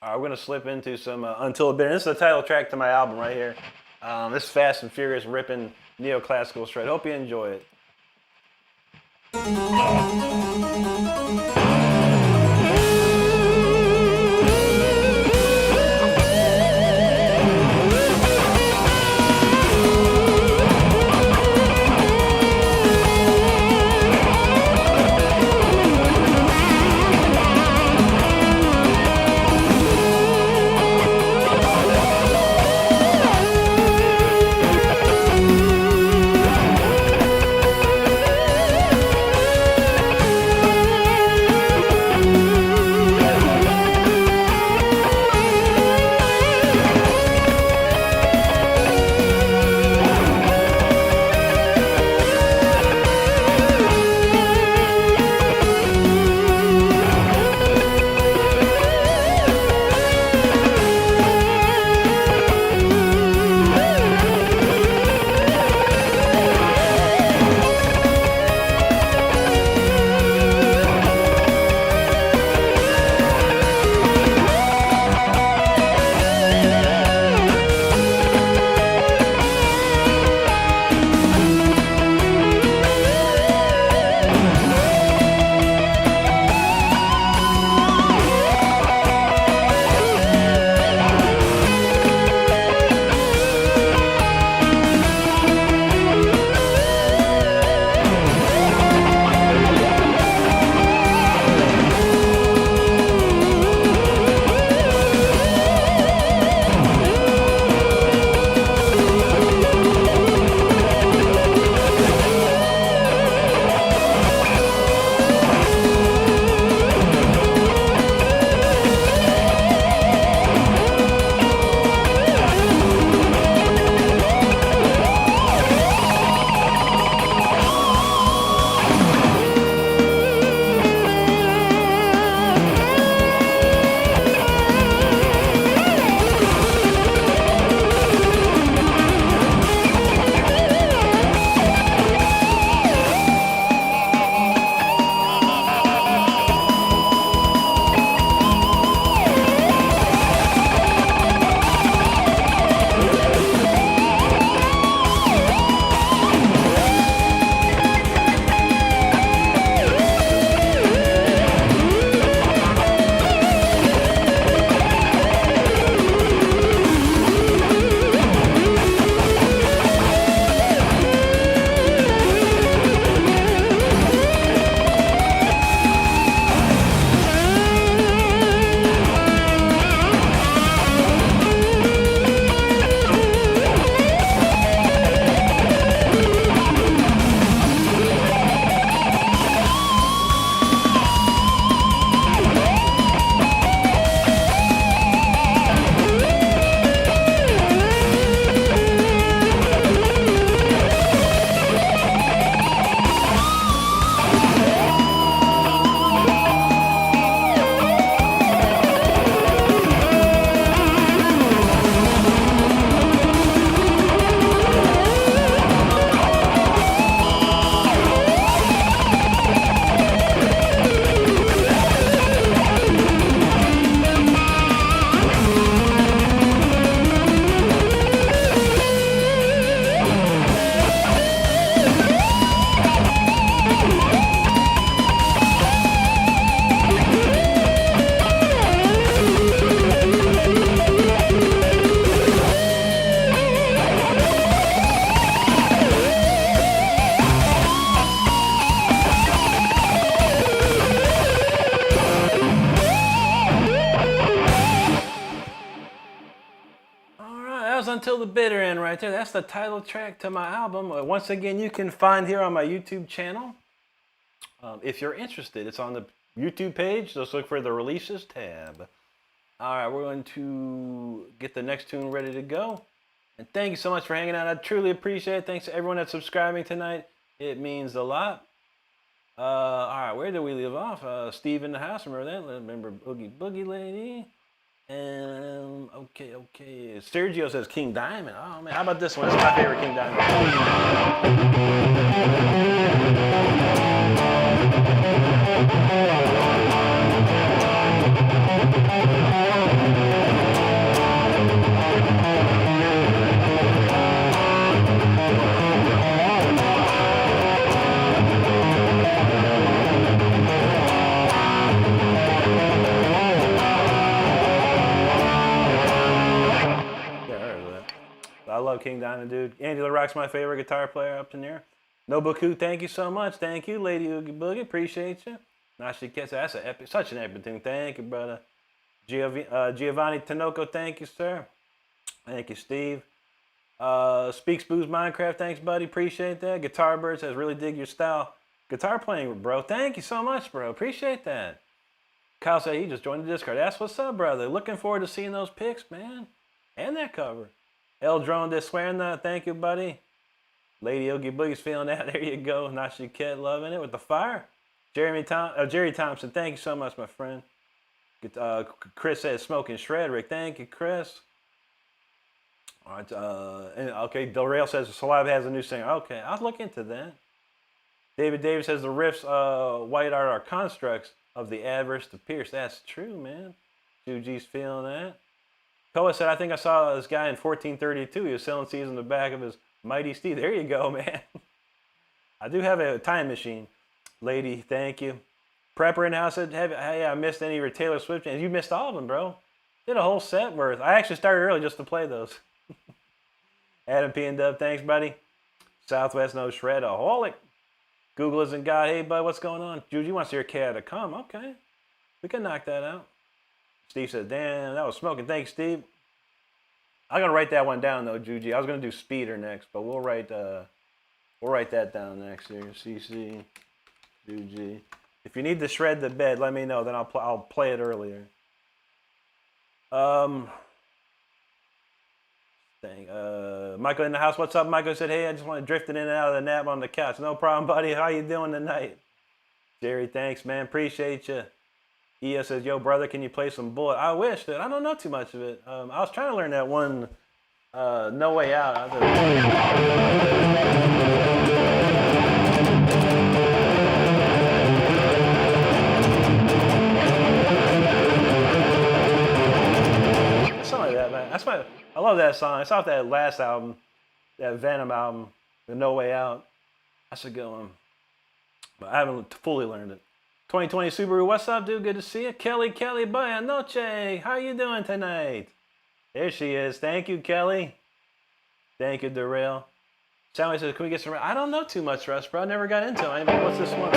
All right, we're going to slip into some Until a Bitter. This is the title track to my album right here. This Fast and Furious ripping neoclassical shred. Hope you enjoy it. Until the Bitter End right there. That's the title track to my album. Once again, you can find here on my YouTube channel. If you're interested, it's on the YouTube page. Just look for the Releases tab. All right, we're going to get the next tune ready to go. And thank you so much for hanging out. I truly appreciate it. Thanks to everyone that's subscribing tonight. It means a lot. All right, where did we leave off? Steve in the house, remember that? Remember Oogie Boogie Lady? And okay. Sergio says King Diamond. Oh man, how about this one? This is my favorite King Diamond. I love King Diamond, dude. Angela Rock's my favorite guitar player up in there. Nobuku, thank you so much. Thank you, Lady Oogie Boogie. Appreciate you. Nashiketsu, that's such an epic thing. Thank you, brother. Giovanni Tinoco, thank you, sir. Thank you, Steve. Speaks Booze Minecraft, thanks, buddy. Appreciate that. Guitar Bird says, really dig your style. Guitar playing, bro. Thank you so much, bro. Appreciate that. Kyle said he just joined the Discord. That's what's up, brother. Looking forward to seeing those pics, man. And that cover. El Drone de Swearna, thank you, buddy. Lady Oogie Boogie's feeling that. There you go. Nashiket loving it with the fire. Jerry Thompson, thank you so much, my friend. Chris says Smoking Shred, Rick. Thank you, Chris. All right. Okay, Del Real says Saliva has a new singer. Okay, I'll look into that. David Davis says the riffs, white art are constructs of the adverse to Pierce. That's true, man. Juji's feeling that. Koa said, I think I saw this guy in 1432. He was selling seeds in the back of his Mighty Steed. There you go, man. I do have a time machine. Lady, thank you. Prepper in house said, hey, I missed any of your Taylor Swift games. You missed all of them, bro. Did a whole set worth. I actually started early just to play those. Adam P. and Dub, thanks, buddy. Southwest No Shredaholic. Google isn't God. Hey, bud, what's going on? Juju wants your cat to come. Okay. We can knock that out. Steve said, damn, that was smoking. Thanks, Steve. I'm going to write that one down, though, Juji. I was going to do Speeder next, but we'll write that down next here. CC, Juji. If you need to shred the bed, let me know. Then I'll play it earlier. Michael in the house. What's up, Michael? Said, hey, I just want to drift in and out of the nap on the couch. No problem, buddy. How you doing tonight? Jerry, thanks, man. Appreciate you. Ia says, yo, brother, can you play some Bullet? I wish, dude. I don't know too much of it. I was trying to learn that one, No Way Out. Something like that, man. I love that song. It's off that last album, that Venom album, the No Way Out. That's a good one. But I haven't fully learned it. 2020 Subaru, what's up, dude? Good to see you. Kelly, buena noche. How you doing tonight? There she is. Thank you, Kelly. Thank you, Derail. Sally says, can we get some... I don't know too much, Russ, bro. I never got into it. What's this one?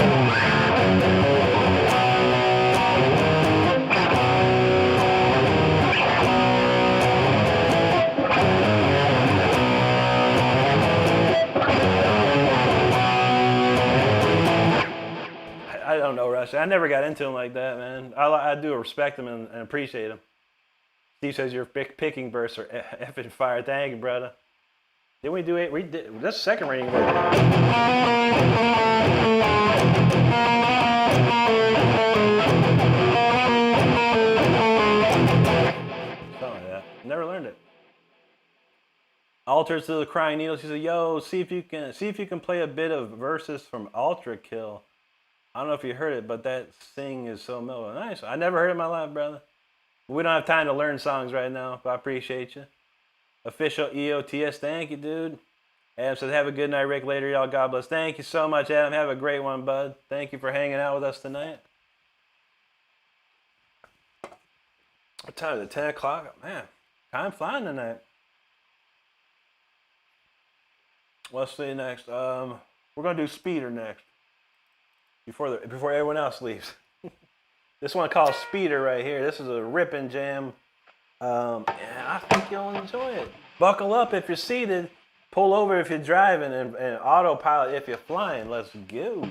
I don't know, Russ. I never got into him like that, man. I do respect him and appreciate him. Steve says your picking bursts are effing fire. Thank you, brother. Didn't we do it? We did. That's the second rating. Something like that. Never learned it. Altars to the Crying Needle. She said, "Yo, see if you can play a bit of verses from Ultra Kill. I don't know if you heard it, but that sing is so mellow. Nice. I never heard it in my life, brother. We don't have time to learn songs right now, but I appreciate you. Official EOTS, thank you, dude. Adam says, have a good night, Rick. Later, y'all. God bless. Thank you so much, Adam. Have a great one, bud. Thank you for hanging out with us tonight. What time is it? 10 o'clock? Man, time flying tonight. Let's see next. We're going to do Speeder next. Before everyone else leaves. This one called Speeder right here. This is a ripping jam. And I think you'll enjoy it. Buckle up if you're seated. Pull over if you're driving, and autopilot if you're flying. Let's go.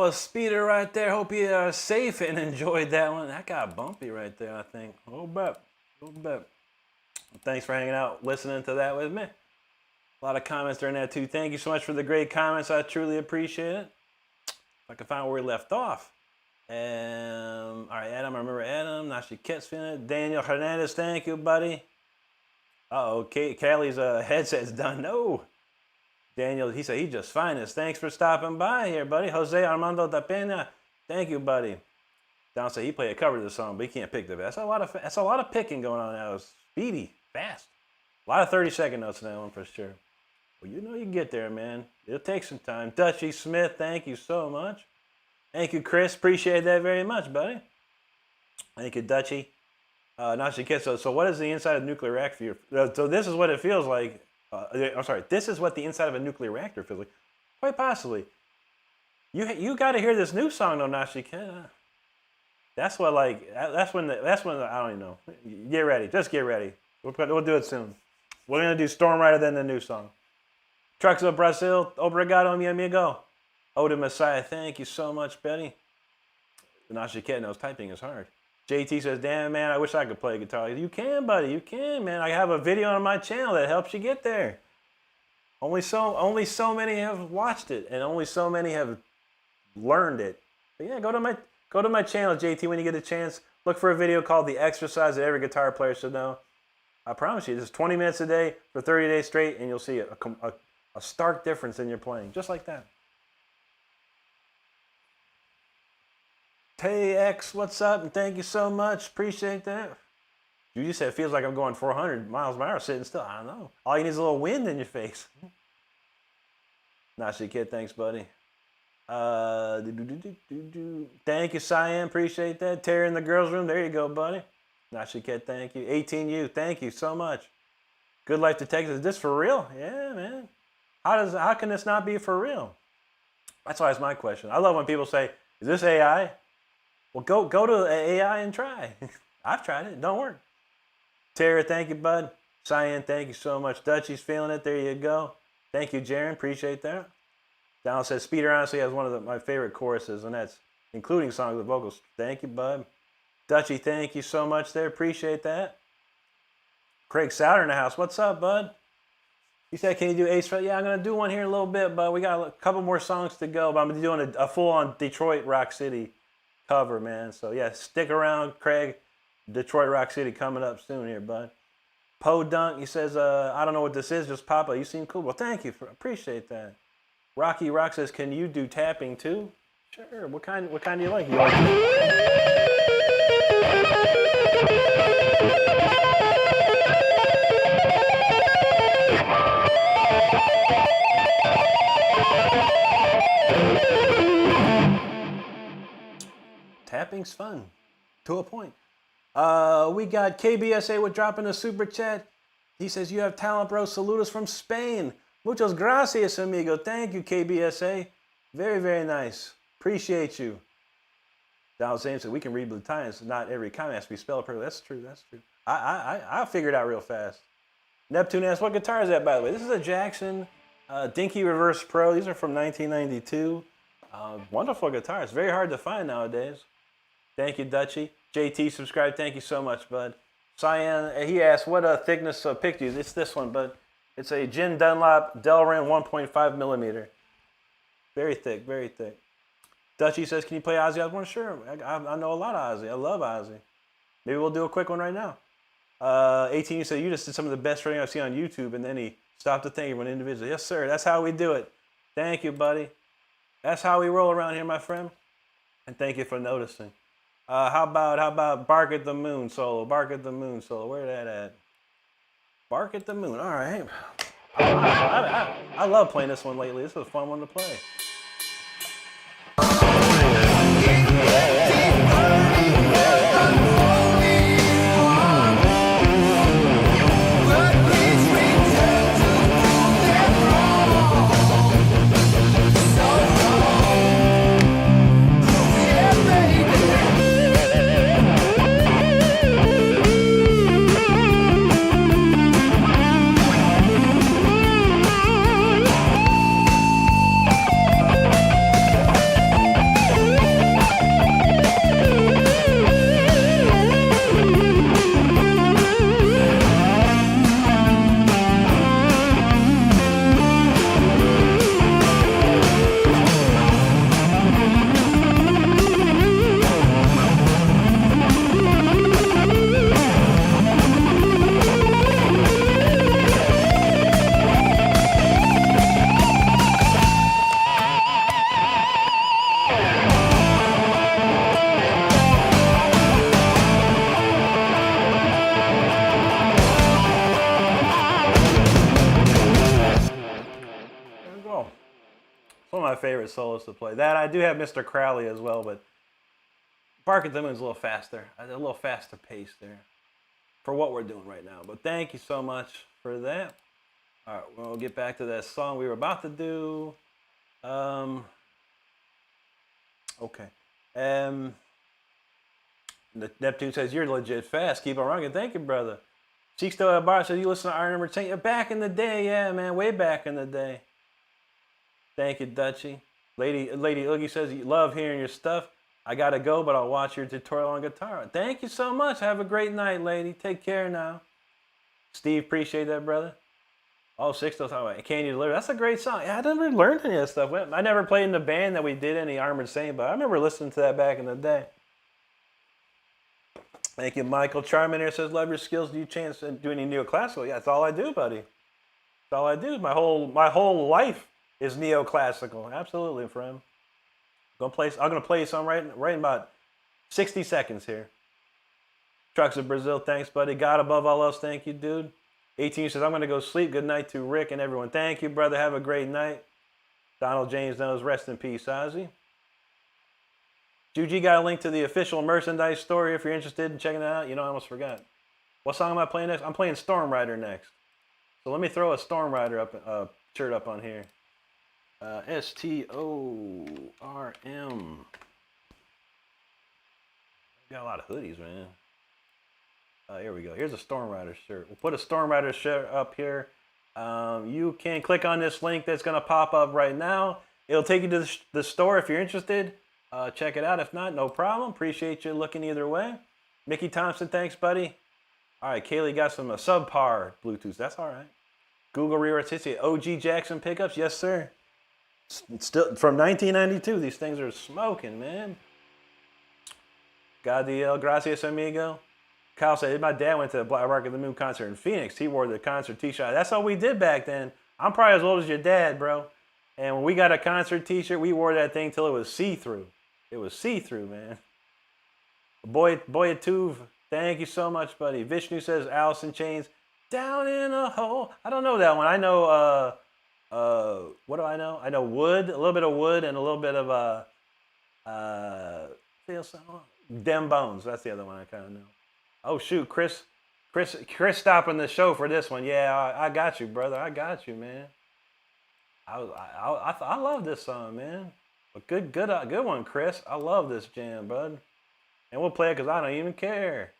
Speeder right there. Hope you are safe and enjoyed that one. That got bumpy right there, I think. A little bit. Thanks for hanging out, listening to that with me. A lot of comments during that too. Thank you so much for the great comments. I truly appreciate it. If I can find where we left off. All right, Adam. I remember Adam. Nashi Kit's feeling it. Daniel Hernandez. Thank you, buddy. Uh-oh. Callie's headset's done. No. Daniel, he said he just finest. Thanks for stopping by here, buddy. Jose Armando da Pena. Thank you, buddy. Don said he played a cover of the song, but he can't pick the best. That's a lot of picking going on now. It's speedy, fast. A lot of 30-second notes in that one for sure. Well, you know you can get there, man. It'll take some time. Dutchy Smith, thank you so much. Thank you, Chris. Appreciate that very much, buddy. Thank you, Dutchy. So what is the inside of a nuclear reactor? So this is what it feels like. I'm sorry. This is what the inside of a nuclear reactor feels like. Quite possibly. You got to hear this new song though, Nashiketa. That's what that's when I don't even know. Get ready. Just get ready. We'll do it soon. We're gonna do Storm Rider then the new song. Trucks of Brazil. Obrigado, mi amigo. Oda Messiah. Thank you so much, Betty. Nashiketa knows typing is hard. JT says, damn, man, I wish I could play guitar. You can, buddy. You can, man. I have a video on my channel that helps you get there. Only so many have watched it, and only so many have learned it. But yeah, go to my channel, JT, when you get a chance. Look for a video called The Exercise that every guitar player should know. I promise you, this is 20 minutes a day for 30 days straight, and you'll see a stark difference in your playing, just like that. Hey X, what's up? And thank you so much. Appreciate that. You just said it feels like I'm going 400 miles an hour sitting still. I don't know. All you need is a little wind in your face. Nashi Kid, thanks, buddy. Thank you, Cyan. Appreciate that. Terry in the girls' room. There you go, buddy. Nashi Kid, thank you. 18U, thank you so much. Good Life to Texas. Is this for real? Yeah, man. How can this not be for real? That's always my question. I love when people say, is this AI? Well, go to AI and try. I've tried it. It don't work. Tara, thank you, bud. Cyan, thank you so much. Dutchy's feeling it. There you go. Thank you, Jaron. Appreciate that. Donald says, Speeder honestly has one of my favorite choruses, and that's including songs with vocals. Thank you, bud. Dutchy, thank you so much there. Appreciate that. Craig Souter in the house. What's up, bud? He said, can you do Ace? Yeah, I'm going to do one here in a little bit, but we got a couple more songs to go. But I'm going to be doing a full-on Detroit Rock City cover, man. So, yeah, stick around, Craig. Detroit Rock City coming up soon here, bud. Poe Dunk, he says, I don't know what this is, just Papa. You seem cool. Well, thank you. Appreciate that. Rocky Rock says, can you do tapping too? Sure. What kind do you like? You like Tapping's fun, to a point. We got KBSA with dropping a super chat. He says, you have talent, bro. Saludos from Spain. Muchas gracias, amigo. Thank you, KBSA. Very, very nice. Appreciate you. Donald James said, we can read blue times. Not every comment has to be spelled perfectly. That's true. That's true. I'll figure it out real fast. Neptune asks, what guitar is that, by the way? This is a Jackson Dinky Reverse Pro. These are from 1992. Wonderful guitar. It's very hard to find nowadays. Thank you, Dutchy. JT, subscribe. Thank you so much, bud. Cyan, he asked, what thickness of pick do you use? It's this one, bud. It's a Gin Dunlop Delrin 1.5 millimeter. Very thick, very thick. Dutchy says, can you play Ozzy Osbourne? Sure. I know a lot of Ozzy. I love Ozzy. Maybe we'll do a quick one right now. 18, you said, you just did some of the best trading I've seen on YouTube, and then he stopped to thank everyone individually. Yes, sir. That's how we do it. Thank you, buddy. That's how we roll around here, my friend. And thank you for noticing. How about Bark at the Moon solo? Bark at the Moon solo. Where that at? Bark at the Moon. All right. I love playing this one lately. This is a fun one to play. favorite solos to play. That I do have Mr. Crowley as well, but Bark at the Moon's a little faster pace there for what we're doing right now. But thank you so much for that. All right, we'll get back to that song we were about to do. Okay. Neptune says, you're legit fast. Keep on rocking. Thank you, brother. Cheek still at bar says, you listen to our number 10. Back in the day, yeah, man. Way back in the day. Thank you, Dutchie. Lady Oogie says, you love hearing your stuff. I got to go, but I'll watch your tutorial on guitar. Thank you so much. Have a great night, lady. Take care now. Steve, appreciate that, brother. Oh, Six still talking about Can You Deliver? That's a great song. Yeah, I never learned any of that stuff. I never played in the band that we did any Armored Saint, but I remember listening to that back in the day. Thank you, Michael. Charmander says, love your skills. Do you chance to do any neoclassical? Yeah, that's all I do, buddy. That's all I do. My whole life is neoclassical. Absolutely, friend. I'm gonna play some right in about 60 seconds here. Trucks of Brazil, thanks, buddy. God above all else, thank you, dude. 18 says, I'm gonna go sleep. Good night to Rick and everyone. Thank you, brother. Have a great night. Donald James knows. Rest in peace, Ozzy. Juji got a link to the official merchandise store if you're interested in checking it out. You know, I almost forgot. What song am I playing next? I'm playing Storm Rider next. So let me throw a Storm Rider shirt up on here. S-T-O-R-M. Got a lot of hoodies, man. Here we go. Here's a Storm Rider shirt. We'll put a Storm Rider shirt up here. You can click on this link that's going to pop up right now. It'll take you to the store if you're interested. Check it out. If not, no problem. Appreciate you looking either way. Mickey Thompson, thanks, buddy. All right, Kaylee got some subpar Bluetooth. That's all right. Google Rewards hits you. OG Jackson pickups. Yes, sir. Still from 1992. These things are smoking, man. Gadiel, gracias, amigo. Kyle said, my dad went to the Black Rock of the Moon concert in Phoenix. He wore the concert t-shirt. That's all we did back then. I'm probably as old as your dad, bro. And when we got a concert t-shirt, we wore that thing till it was see-through. It was see-through, man. Boy Tuve, thank you so much, buddy. Vishnu says, Alice in Chains, down in a hole. I don't know that one. I know, what do I know? I know Wood, a little bit of Wood, and a little bit of, Dem Bones. That's the other one I kind of know. Oh, shoot, Chris stopping the show for this one. Yeah, I got you, brother. I got you, man. I love this song, man. But good one, Chris. I love this jam, bud. And we'll play it because I don't even care.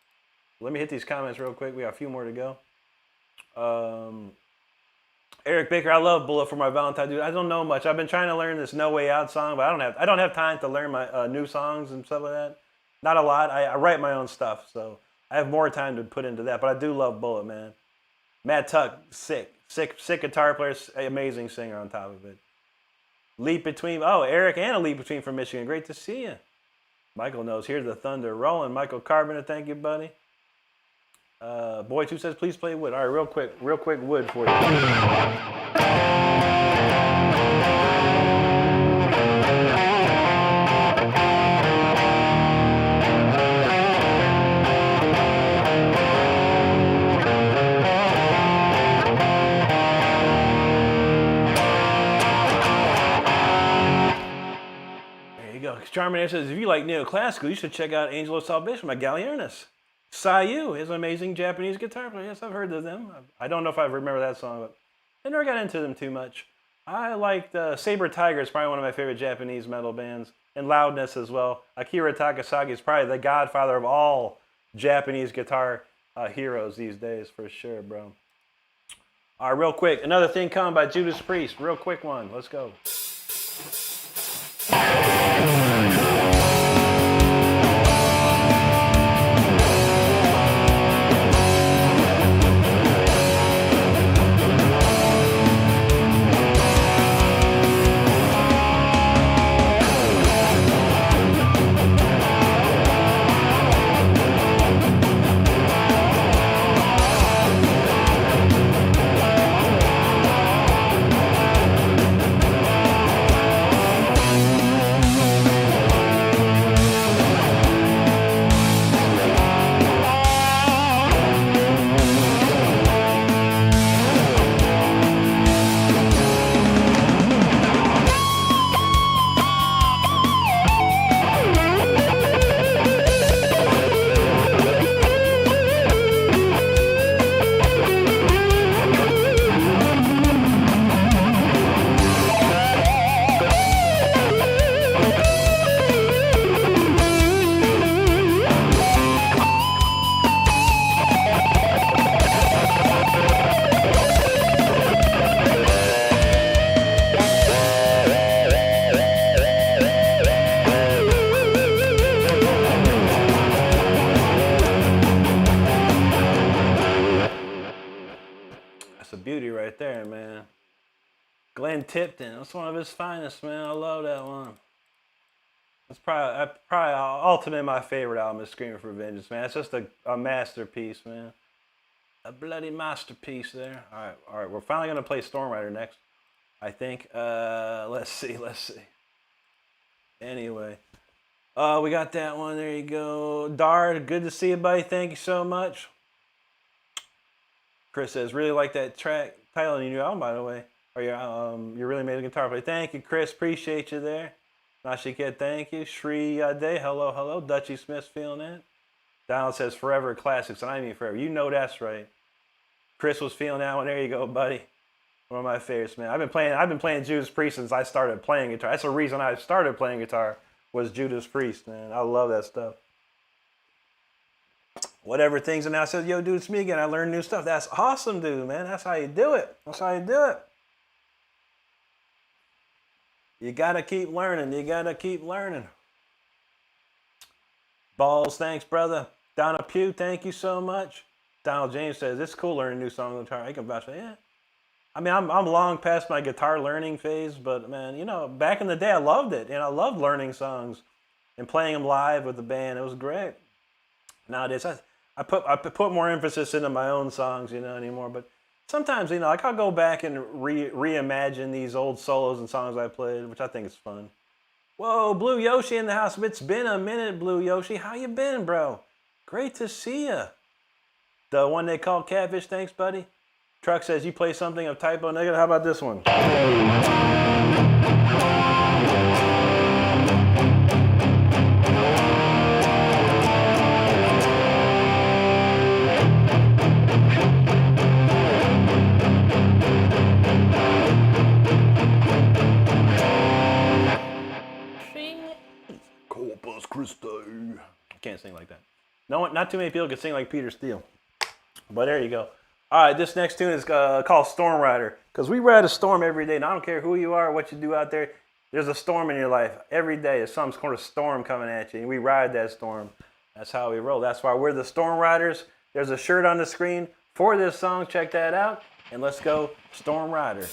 Let me hit these comments real quick. We got a few more to go. Eric Baker, I love Bullet for My Valentine, dude. I don't know much. I've been trying to learn this No Way Out song, but I don't have time to learn my new songs and stuff like that. Not a lot. I write my own stuff, so I have more time to put into that. But I do love Bullet, man. Matt Tuck, sick guitar player, amazing singer on top of it. Leap Between, Eric and a Leap Between from Michigan. Great to see you. Michael knows. Here's the thunder rolling. Michael Carpenter, thank you, buddy. Boy 2 says, please play Wood. All right, real quick Wood for you. Charmander says, if you like neoclassical, you should check out Angel of Salvation by Galliernus. Sayu is an amazing Japanese guitar player. Yes, I've heard of them. I don't know if I remember that song, but I never got into them too much. I liked Saber Tiger is probably one of my favorite Japanese metal bands, and Loudness as well. Akira Takasaki is probably the godfather of all Japanese guitar heroes these days, for sure, bro. All right, real quick, another thing coming by Judas Priest. Real quick one. Let's go. Dan Tipton. That's one of his finest, man. I love that one. It's probably ultimately my favorite album is Screaming for Vengeance, man. It's just a masterpiece, man. A bloody masterpiece there. All right. We're finally gonna play Storm Rider next, I think. Let's see. Anyway, we got that one. There you go. Dard, good to see you, buddy. Thank you so much. Chris says, really like that track title in your new album, by the way. Or you really made a guitar play. Thank you, Chris. Appreciate you there. Nashikid, thank you. Shri Day, hello. Dutchy Smith's feeling that. Donald says, forever classics, and I mean forever. You know that's right. Chris was feeling that one. There you go, buddy. One of my favorites, man. I've been playing Judas Priest since I started playing guitar. That's the reason I started playing guitar was Judas Priest, man. I love that stuff. Whatever things, and now says, yo, dude, it's me again. I learned new stuff. That's awesome, dude, man. That's how you do it. You gotta keep learning. Balls, thanks, brother. Donna Pugh, thank you so much. Donald James says, it's cool learning new songs on guitar. I can vouch for that. Yeah. I mean, I'm long past my guitar learning phase, but man, you know, back in the day, I loved it. And I loved learning songs and playing them live with the band. It was great. Nowadays, I put more emphasis into my own songs, you know, anymore. But sometimes, you know, like I'll go back and reimagine these old solos and songs I played, which I think is fun. Whoa, Blue Yoshi in the house. It's been a minute, Blue Yoshi. How you been, bro? Great to see you. The one they call Catfish, thanks, buddy. Truck says, you play something of typo negative. How about this one? Corpus Christi. Can't sing like that. No one, not too many people can sing like Peter Steele. But there you go. All right, this next tune is called Storm Rider. Because we ride a storm every day. And I don't care who you are, what you do out there. There's a storm in your life. Every day there's some sort of storm coming at you. And we ride that storm. That's how we roll. That's why we're the Storm Riders. There's a shirt on the screen for this song. Check that out. And let's go Storm Rider.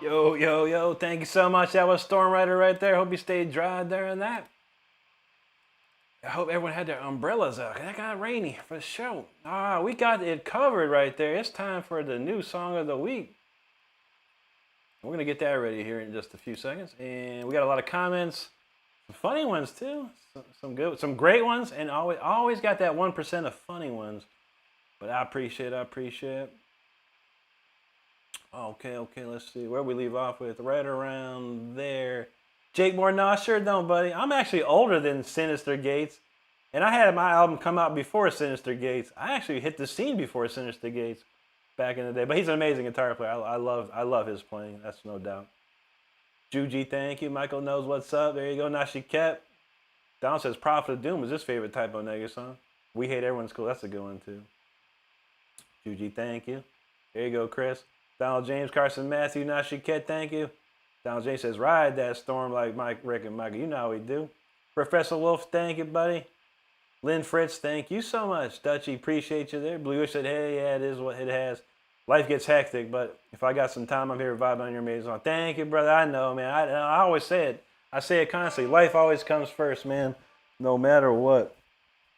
Yo, yo, yo, thank you so much. That was Storm Rider right there. Hope you stayed dry during that. I hope everyone had their umbrellas out. That got rainy for sure. We got it covered right there. It's time for the new song of the week. We're going to get that ready here in just a few seconds. And we got a lot of comments. Some funny ones too. Some good, some great ones. And always got that 1% of funny ones. But I appreciate it. Okay, let's see. Where we leave off with? Right around there. Jake Moore, no, I sure don't, buddy. I'm actually older than Sinister Gates. And I had my album come out before Sinister Gates. I actually hit the scene before Sinister Gates back in the day. But he's an amazing guitar player. I love his playing. That's no doubt. Juji, thank you. Michael knows what's up. There you go. Nashiket. Don says Prophet of Doom is his favorite type of Nega song. We Hate Everyone's Cool. That's a good one, too. Juji, thank you. There you go, Chris. Donald James, Carson Matthew, Nashiket, thank you. Donald James says, ride that storm like Mike, Rick, and Michael. You know how we do. Professor Wolf, thank you, buddy. Lynn Fritz, thank you so much. Dutchie, appreciate you there. Bluish said, hey, yeah, it is what it has. Life gets hectic, but if I got some time, I'm here vibing on your amazing song. Thank you, brother. I know, man. I always say it. I say it constantly. Life always comes first, man. No matter what.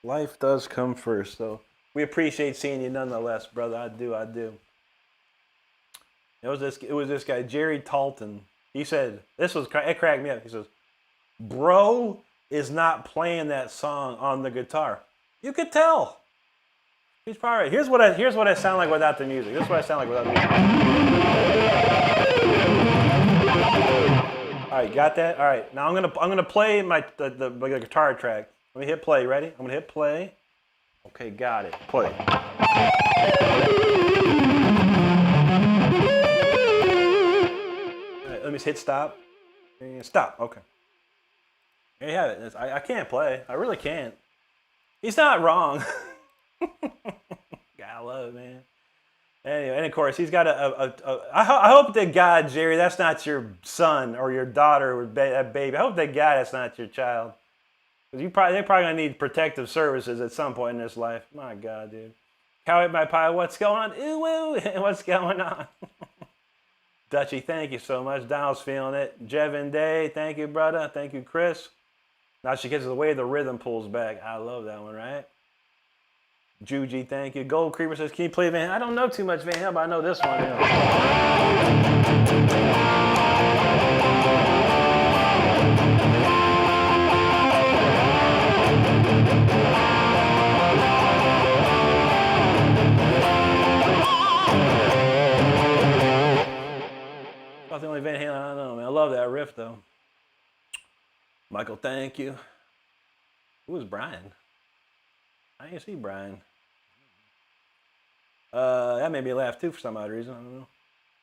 Life does come first. So we appreciate seeing you nonetheless, brother. I do. It was this guy, Jerry Talton. He said, it cracked me up. He says, bro is not playing that song on the guitar. You could tell. He's probably right. Here's what I sound like without the music. This is what I sound like without the music. All right, got that? All right. Now I'm gonna play the guitar track. Let me hit play. Ready? I'm gonna hit play. Okay, got it. Play. All right, let me hit stop. Stop. Okay. There you have it. I can't play. I really can't. He's not wrong. Gotta love it, man. Anyway, and of course, he's got I hope that God, Jerry, that's not your son or your daughter or that baby. I hope that God, that's not your child. Because they're probably going to need protective services at some point in this life. My God, dude. Cowboy My Pie, what's going on? Ooh, woo. What's going on? Dutchie, thank you so much. Donald's feeling it. Jevin Day, thank you, brother. Thank you, Chris. Now she gets the way the rhythm pulls back. I love that one, right? Juji, thank you. Gold Creeper says, can you play Van Halen? I don't know too much Van Halen, but I know this one. That's the only Van Halen I know, man. I love that riff, though. Michael, thank you. Who was Brian? I didn't see Brian. That made me laugh too for some odd reason. I don't know.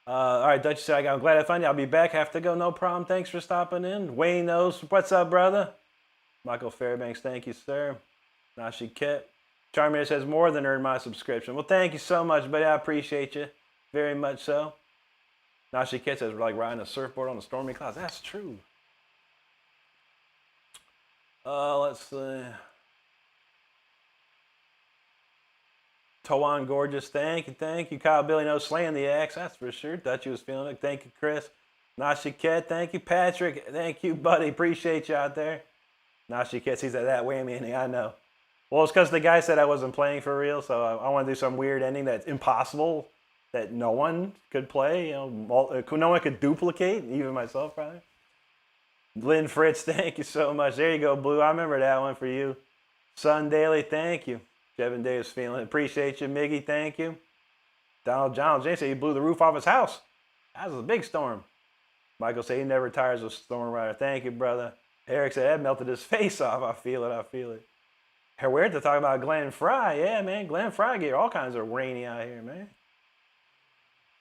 All right, Dutch said, I'm glad I found you. I'll be back. Have to go. No problem. Thanks for stopping in. Wayne knows. What's up, brother? Michael Fairbanks, thank you, sir. Nashi Kit. Charmier says, more than earned my subscription. Well, thank you so much, buddy. I appreciate you very much so. Nashi Kit says, we're like riding a surfboard on the stormy clouds. That's true. Let's see. Tawan Gorgeous, thank you. Kyle Billy knows slaying the axe, that's for sure. Dutchie was feeling it. Thank you, Chris. Nashiket, thank you, Patrick. Thank you, buddy. Appreciate you out there. Nashiket, he's at that whammy ending, I know. Well, it's because the guy said I wasn't playing for real, so I want to do some weird ending that's impossible, that no one could play, no one could duplicate, even myself probably. Lynn Fritz, thank you so much. There you go, Blue. I remember that one for you. Sun Daly, thank you. Kevin Day is feeling it. Appreciate you. Miggy, thank you. Donald James said he blew the roof off his house. That was a big storm. Michael said he never tires of storm rider. Thank you, brother. Eric said that melted his face off. I feel it. We're to talk about Glenn Fry. Yeah, man. Glenn Fry get all kinds of rainy out here,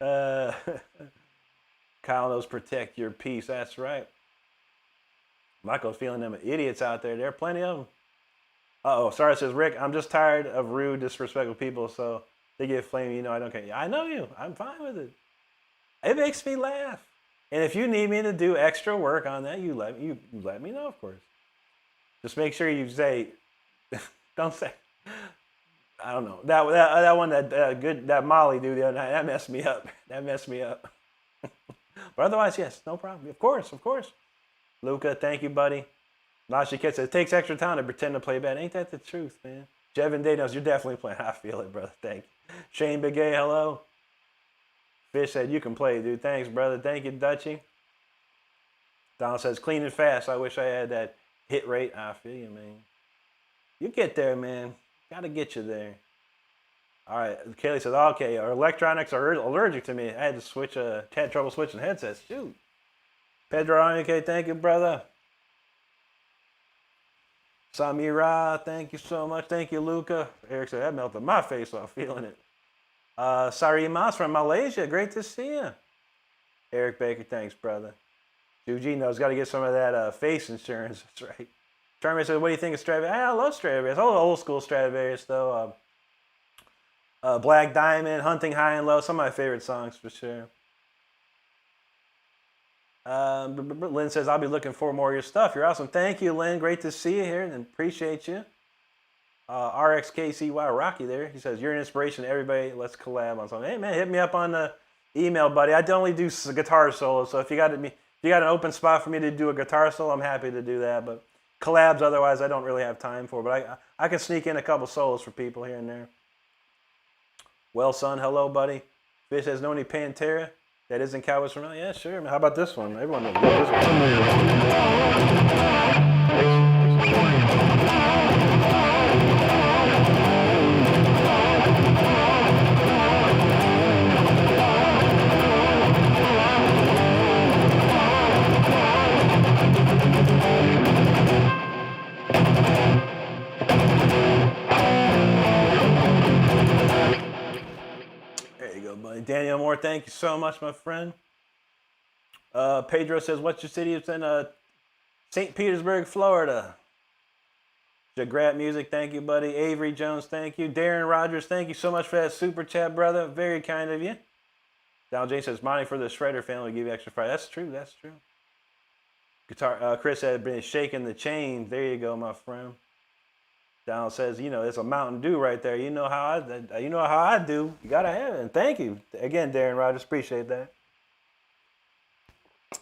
man. Kyle knows protect your peace. That's right. Michael's feeling them idiots out there. There are plenty of them. Uh-oh, Sarah says, Rick, I'm just tired of rude, disrespectful people, so they get flaming, I don't care. I know you. I'm fine with it. It makes me laugh. And if you need me to do extra work on that, you let me know, of course. Just make sure you say, don't say, I don't know. That one, that Molly dude the other night, that messed me up. But otherwise, yes, no problem. Of course, of course. Luca, thank you, buddy. Nashi Kid says, it takes extra time to pretend to play bad. Ain't that the truth, man? Jevin Day knows you're definitely playing. I feel it, brother. Thank you. Shane Begay, hello. Fish said, you can play, dude. Thanks, brother. Thank you, Dutchie. Donald says, clean and fast. I wish I had that hit rate. I feel you, man. You get there, man. Got to get you there. All right. Kaylee says, okay, our electronics are allergic to me. I had to switch, had trouble switching headsets. Shoot. Pedro, okay, thank you, brother. Samira, thank you so much. Thank you, Luca. Eric said, that melted my face off, feeling it. Sari Mas from Malaysia, great to see you. Eric Baker, thanks, brother. Juji knows, got to get some of that face insurance. That's right. Charmy said, what do you think of Stradivarius? I love Stradivarius. Old school Stradivarius, though. Black Diamond, Hunting High and Low, some of my favorite songs for sure. Lynn says, I'll be looking for more of your stuff. You're awesome. Thank you, Lynn. Great to see you here and appreciate you. RXKCY Rocky there. He says, you're an inspiration to everybody. Let's collab on something. Hey, man, hit me up on the email, buddy. I only do guitar solos, so if you got an open spot for me to do a guitar solo, I'm happy to do that. But collabs, otherwise, I don't really have time for. But I can sneak in a couple solos for people here and there. Well, son, hello, buddy. Fish says, know any Pantera that isn't Cowboys from L.A.? Yeah, sure. How about this one? Everyone knows this buddy. Daniel Moore, thank you so much, my friend. Pedro says, what's your city? It's in St. Petersburg, Florida. Jagrat Music, thank you, buddy. Avery Jones, thank you. Darren Rogers, thank you so much for that super chat, brother. Very kind of you. Donald James says, money for the Shredder family, give you extra fry. That's true, that's true. Guitar. Chris had been shaking the chain. There you go, my friend. Donald says, you know, it's a Mountain Dew right there. You know how I do. You gotta have it. And thank you again, Darren Rogers. Appreciate that.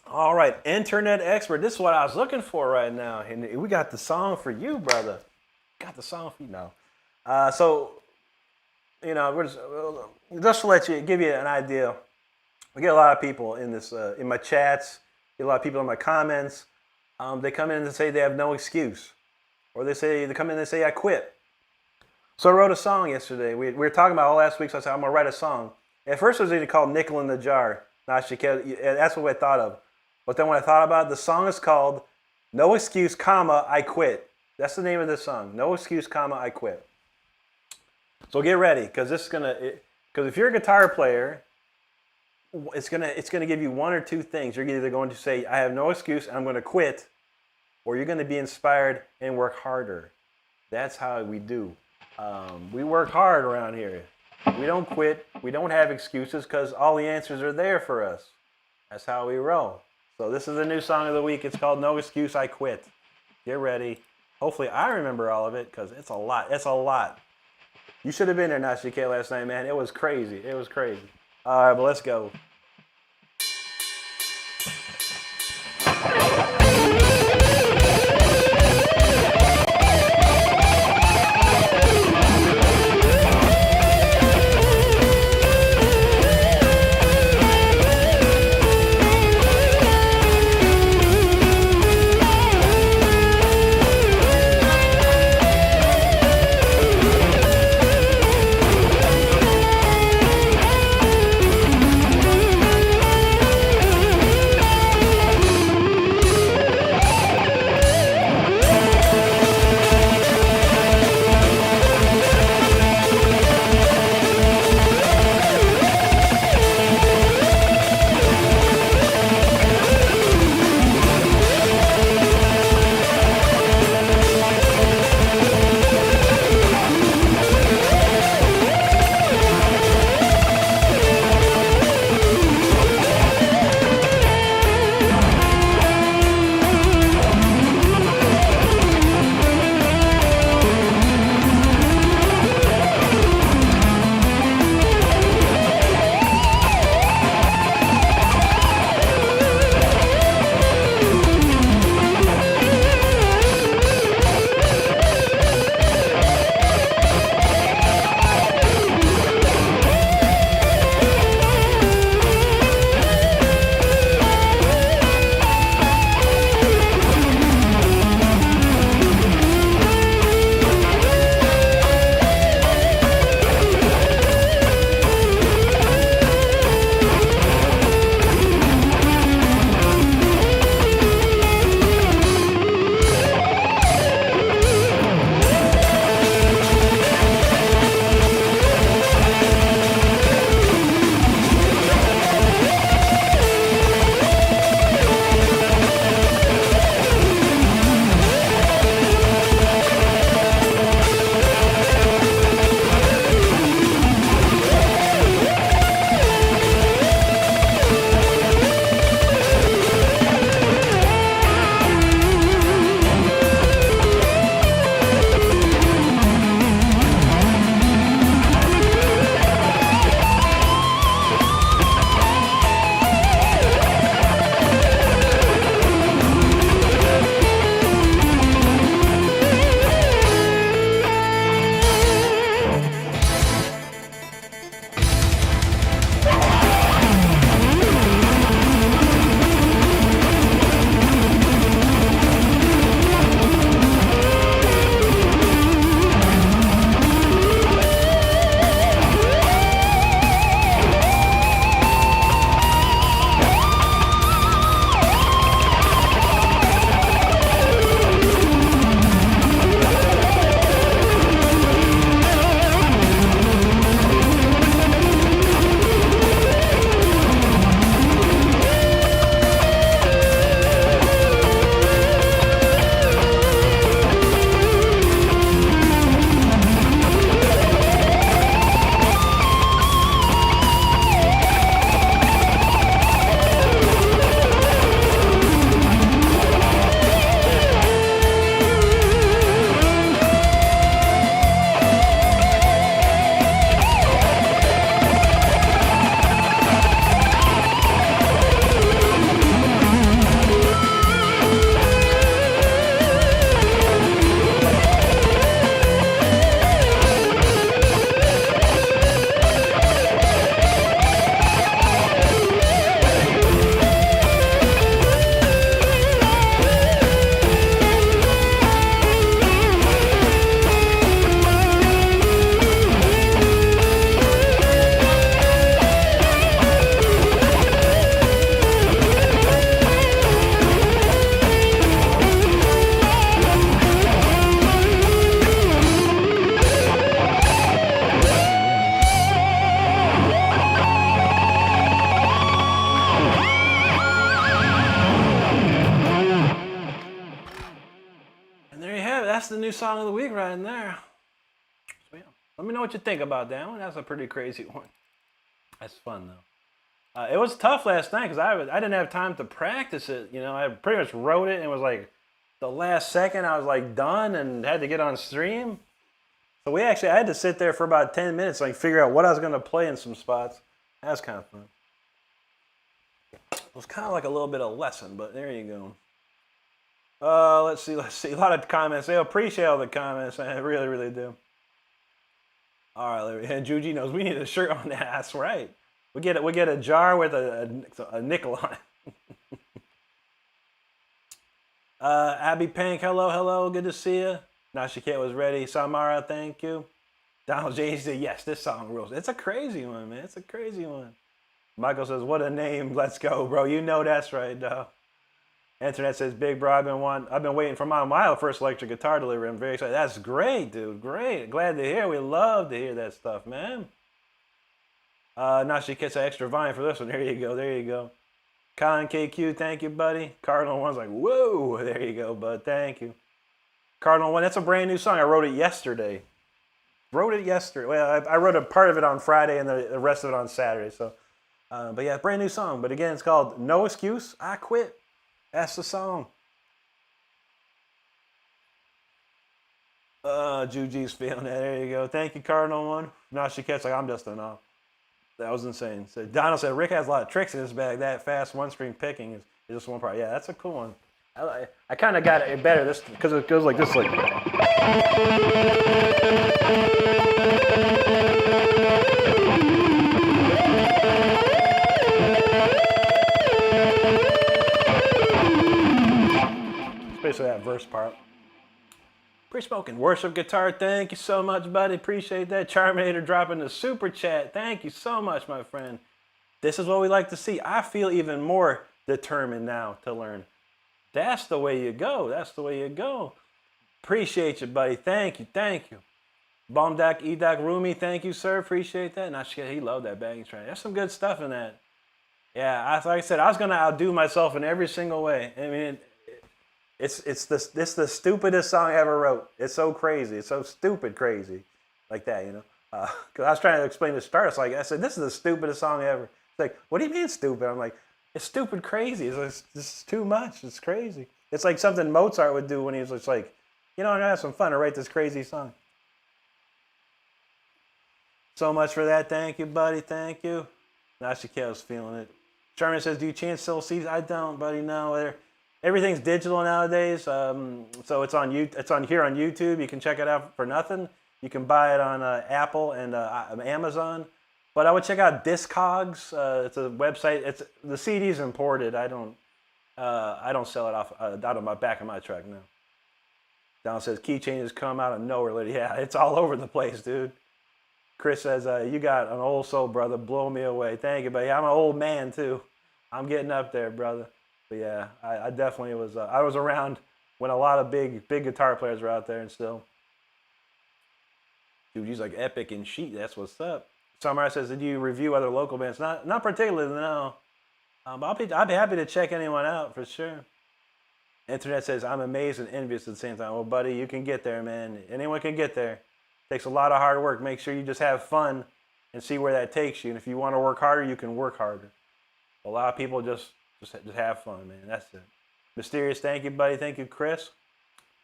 All right, internet expert. This is what I was looking for right now, and we got the song for you, brother. Got the song for you now. So, you know, we're just to let you give you an idea. We get a lot of people in this in my chats. Get a lot of people in my comments. They come in and say they have no excuse. Or they come in and say, I quit. So I wrote a song yesterday. We were talking about all last week, so I said, I'm going to write a song. At first, it was even called Nickel in the Jar. That's what I thought of. But then when I thought about it, the song is called No Excuse, comma, I Quit. That's the name of the song. No Excuse, comma, I Quit. So get ready, because if you're a guitar player, it's gonna give you one or two things. You're either going to say, I have no excuse, and I'm going to quit, or you're going to be inspired and work harder. That's how we do. We work hard around here. We don't quit. We don't have excuses because all the answers are there for us. That's how we roll. So this is the new song of the week. It's called No Excuse, I Quit. Get ready. Hopefully I remember all of it because it's a lot. It's a lot. You should have been there, Nashike, last night, man. It was crazy. It was crazy. All right, but let's go. That's the new song of the week right in there. So, yeah. Let me know what you think about that one. That's a pretty crazy one. That's fun, though. It was tough last night because I didn't have time to practice it. You know, I pretty much wrote it and it was like the last second I was like done and had to get on stream. So I had to sit there for about 10 minutes, like figure out what I was going to play in some spots. That was kind of fun. It was kind of like a little bit of lesson, but there you go. Let's see. A lot of comments. I appreciate all the comments. I really, really do. All right, Larry. And Juji knows we need a shirt on that. That's right. We get a jar with a nickel on it. Abby Pank, hello. Good to see you. Nashikette was ready. Samara, thank you. Donald J said, yes, this song rules. It's a crazy one, man. It's a crazy one. Michael says, what a name. Let's go, bro. You know that's right, though. Internet says, big bro, I've been waiting for my first electric guitar delivery. I'm very excited. That's great, dude. Great. Glad to hear. We love to hear that stuff, man. Nashikette said, extra vine for this one. There you go. Colin KQ, thank you, buddy. Cardinal One's like, whoa. There you go, bud. Thank you. Cardinal One, that's a brand new song. I wrote it yesterday. Well, I wrote a part of it on Friday and the rest of it on Saturday. So, but yeah, brand new song. But again, it's called No Excuse, I Quit. That's the song. Juji's feeling that. There you go. Thank you, Cardinal One. Now she gets like, I'm just in awe. That was insane. So Donald said, Rick has a lot of tricks in his bag. That fast one-string picking is just one part. Yeah, that's a cool one. I kind of got it better this because it goes like this, like. Especially that verse part. Pre-smoking worship guitar. Thank you so much, buddy. Appreciate that. Charminator dropping the super chat. Thank you so much, my friend. This is what we like to see. I feel even more determined now to learn. That's the way you go. Appreciate you, buddy. Thank you. Bomdak, Edak, Rumi, thank you, sir. Appreciate that. And he loved that banging track. There's some good stuff in that. Yeah, like I said, I was going to outdo myself in every single way. I mean, it's the stupidest song I ever wrote. It's so crazy. It's so stupid crazy. Like that, you know. Because I was trying to explain to start. It's like, I said, this is the stupidest song ever. It's like, what do you mean stupid? I'm like, it's stupid crazy. It's just too much. It's crazy. It's like something Mozart would do when he was just like, you know, I'm going to have some fun to write this crazy song. So much for that. Thank you, buddy. Thank you. Nashika's feeling it. Charmin says, do you chant still CDs? I don't, buddy. No. Everything's digital nowadays. So it's on here on YouTube. You can check it out for nothing. You can buy it on Apple and Amazon. But I would check out Discogs. It's a website. The CD's imported. I don't sell it off out of my back of my truck now. Don says key changes come out of nowhere. Yeah, it's all over the place, dude. Chris says you got an old soul, brother. Blow me away. Thank you, buddy. I'm an old man too. I'm getting up there, brother. But yeah, I definitely was. I was around when a lot of big guitar players were out there, and still. Dude, he's like Epic and Sheet. That's what's up. Samara says, did you review other local bands? Not particularly, no. But I'll be happy to check anyone out for sure. Internet says, I'm amazed and envious at the same time. Well, buddy, you can get there, man. Anyone can get there. Takes a lot of hard work. Make sure you just have fun and see where that takes you. And if you want to work harder, you can work harder. A lot of people just have fun, man. That's it. Mysterious, thank you, buddy. Thank you, Chris.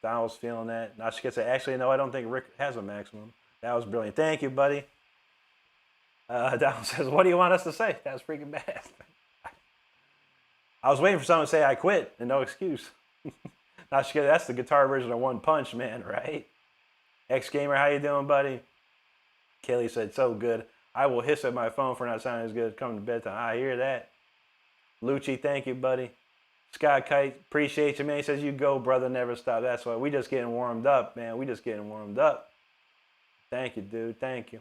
Donald's feeling that. Now she gets it. Actually, no, I don't think Rick has a maximum. That was brilliant. Thank you, buddy. Donald says, what do you want us to say? That was freaking bad. I was waiting for someone to say I quit and no excuse. Now she gets, that's the guitar version of One Punch Man, right? X-Gamer, how you doing, buddy? Kelly said, so good. I will hiss at my phone for not sounding as good coming to bedtime. I hear that. Lucci, thank you, buddy. Scott Kite, appreciate you, man. He says, you go, brother, never stop. That's why we just getting warmed up, man. We just getting warmed up. Thank you, dude. Thank you.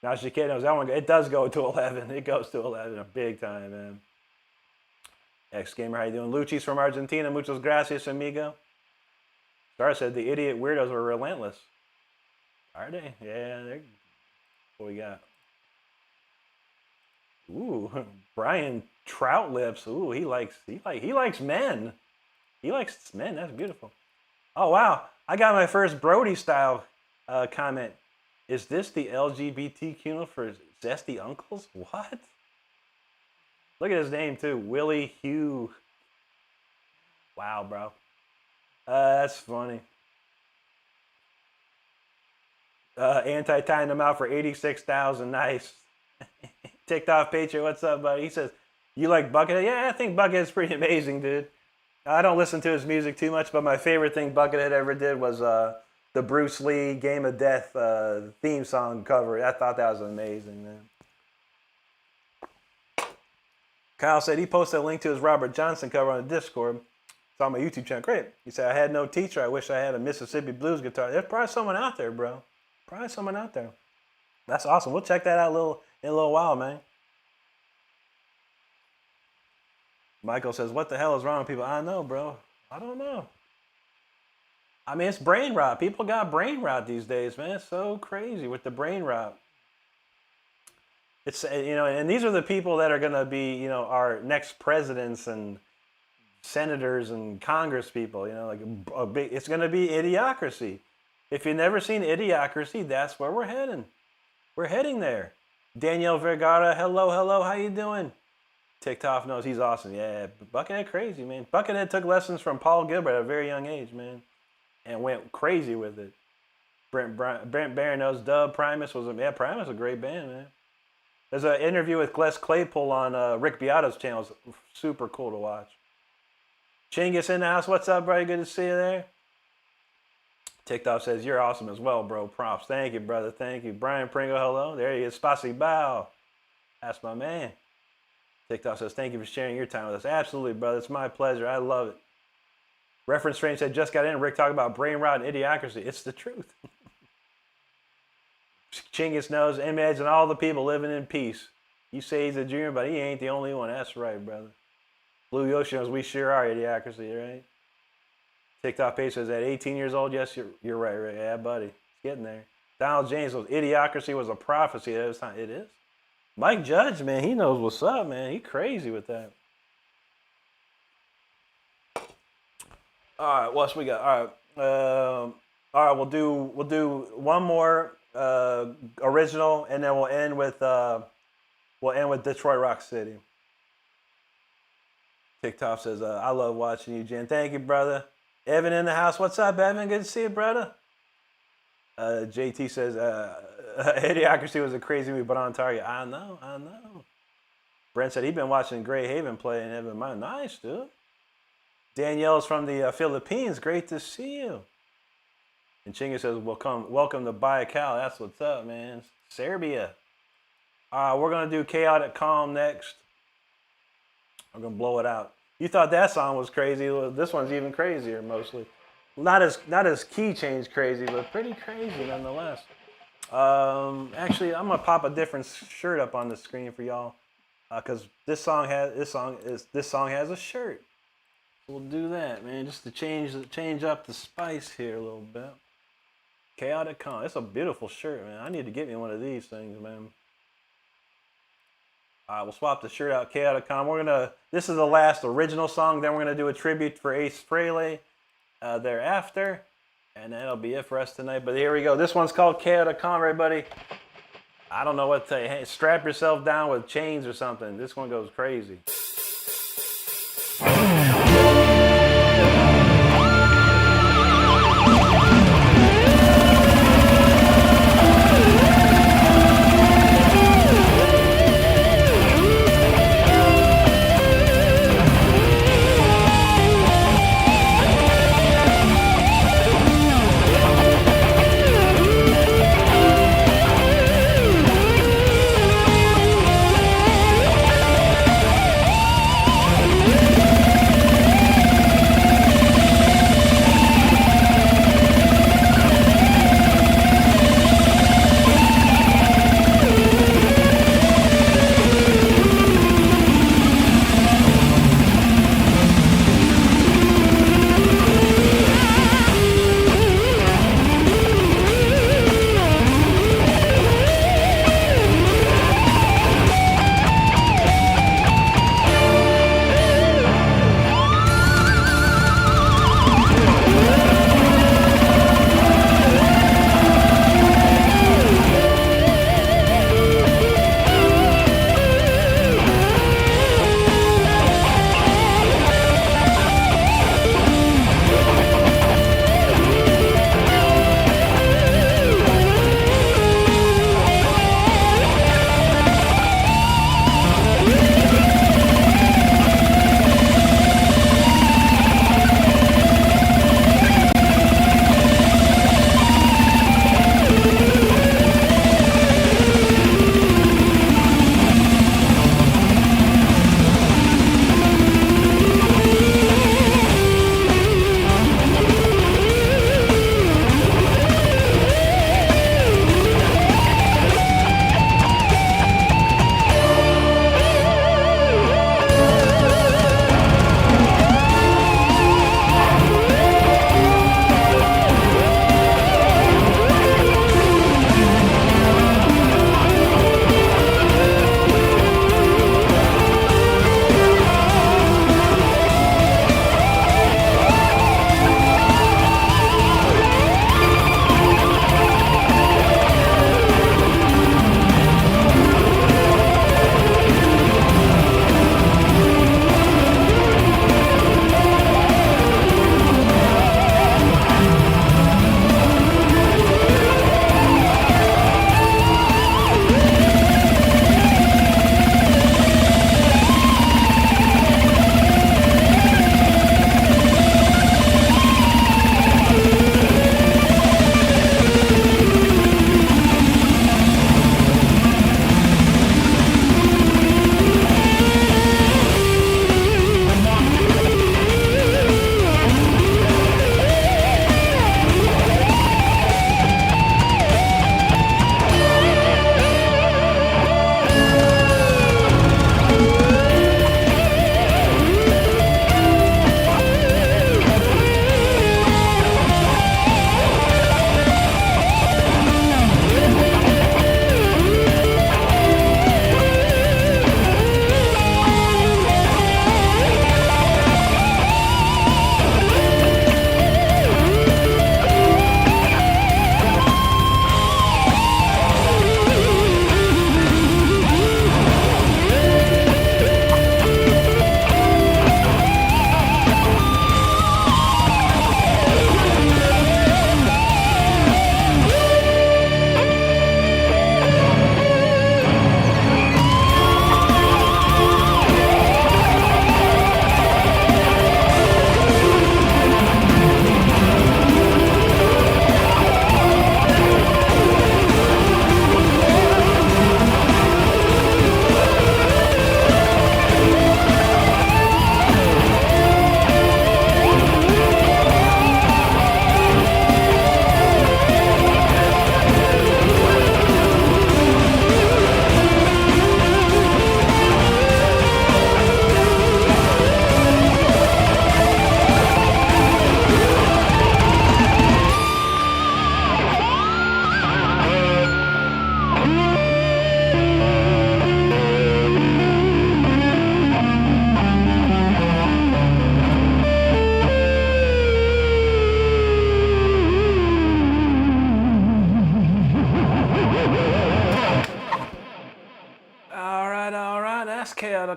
Now, she knows that one. It does go to 11. It goes to 11 a big time, man. X-Gamer, how you doing? Lucci's from Argentina. Muchas gracias, amigo. Star said the idiot weirdos were relentless. Are they? Yeah, they're... What we got? Ooh, Brian Trout Lips. Ooh, he likes men. He likes men. That's beautiful. Oh wow, I got my first Brody style comment. Is this the LGBTQ for Zesty Uncles? What? Look at his name too, Willie Hugh. Wow, bro. That's funny. Anti-tying them out for 86,000. Nice. TikTok Patriot, what's up, buddy? He says, you like Buckethead? Yeah, I think Buckethead's pretty amazing, dude. I don't listen to his music too much, but my favorite thing Buckethead ever did was the Bruce Lee Game of Death theme song cover. I thought that was amazing, man. Kyle said he posted a link to his Robert Johnson cover on the Discord. It's on my YouTube channel. Great. He said, I had no teacher. I wish I had a Mississippi blues guitar. There's probably someone out there, bro. Probably someone out there. That's awesome. We'll check that out in a little while, man. Michael says, what the hell is wrong with people? I know, bro. I don't know. I mean, it's brain rot. People got brain rot these days, man. It's so crazy with the brain rot. It's, and these are the people that are going to be, our next presidents and senators and Congress people, it's going to be idiocracy. If you've never seen Idiocracy, that's where we're heading. We're heading there. Danielle Vergara, hello, how you doing? TikTok knows he's awesome. Yeah, Buckethead crazy, man. Buckethead took lessons from Paul Gilbert at a very young age, man, and went crazy with it. Brent Barron knows Dub. Primus was a great band, man. There's an interview with Les Claypool on Rick Beato's channel. It's super cool to watch. Chinggis in the house. What's up, bro? Good to see you there. TikTok says, you're awesome as well, bro. Props. Thank you, brother. Thank you. Brian Pringle, hello. There he is. Spasi Bao. That's my man. TikTok says, thank you for sharing your time with us. Absolutely, brother. It's my pleasure. I love it. Reference Strange said, just got in. Rick talking about brain rot and idiocracy. It's the truth. Chinggis knows, imagine all the people living in peace. You say he's a junior, but he ain't the only one. That's right, brother. Blue Yoshi knows we sure are idiocracy, right? TikTok page says at 18 years old, yes, you're right, Rick. Yeah, buddy. It's getting there. Donald James was idiocracy was a prophecy at this time. It is. Mike Judge, man, he knows what's up, man. He crazy with that. All right, what else we got? All right, we'll do one more original, and then we'll end with Detroit Rock City. TikTok says, I love watching you, Jen. Thank you, brother. Evan in the house. What's up, Evan? Good to see you, brother. JT says, Idiocracy was a crazy movie, but on target. I know. Brent said he'd been watching Grey Haven play in Evan. Nice, dude. Danielle's from the Philippines. Great to see you. And Chinga says, welcome to Baikal. That's what's up, man. Serbia. We're going to do Chaotic Calm next. I'm going to blow it out. You thought that song was crazy. Well, this one's even crazier, mostly. Not as key change crazy, but pretty crazy nonetheless. Actually, I'm going to pop a different shirt up on the screen for y'all. Because this song has a shirt. We'll do that, man, just to change up the spice here a little bit. Chaotic Calm. It's a beautiful shirt, man. I need to get me one of these things, man. All right, we'll swap the shirt out. Chaotic Calm. This is the last original song. Then we're gonna do a tribute for Ace Frehley thereafter, and that'll be it for us tonight. But here we go. This one's called Chaotic Calm, everybody. I don't know what to say. Hey, strap yourself down with chains or something. This one goes crazy.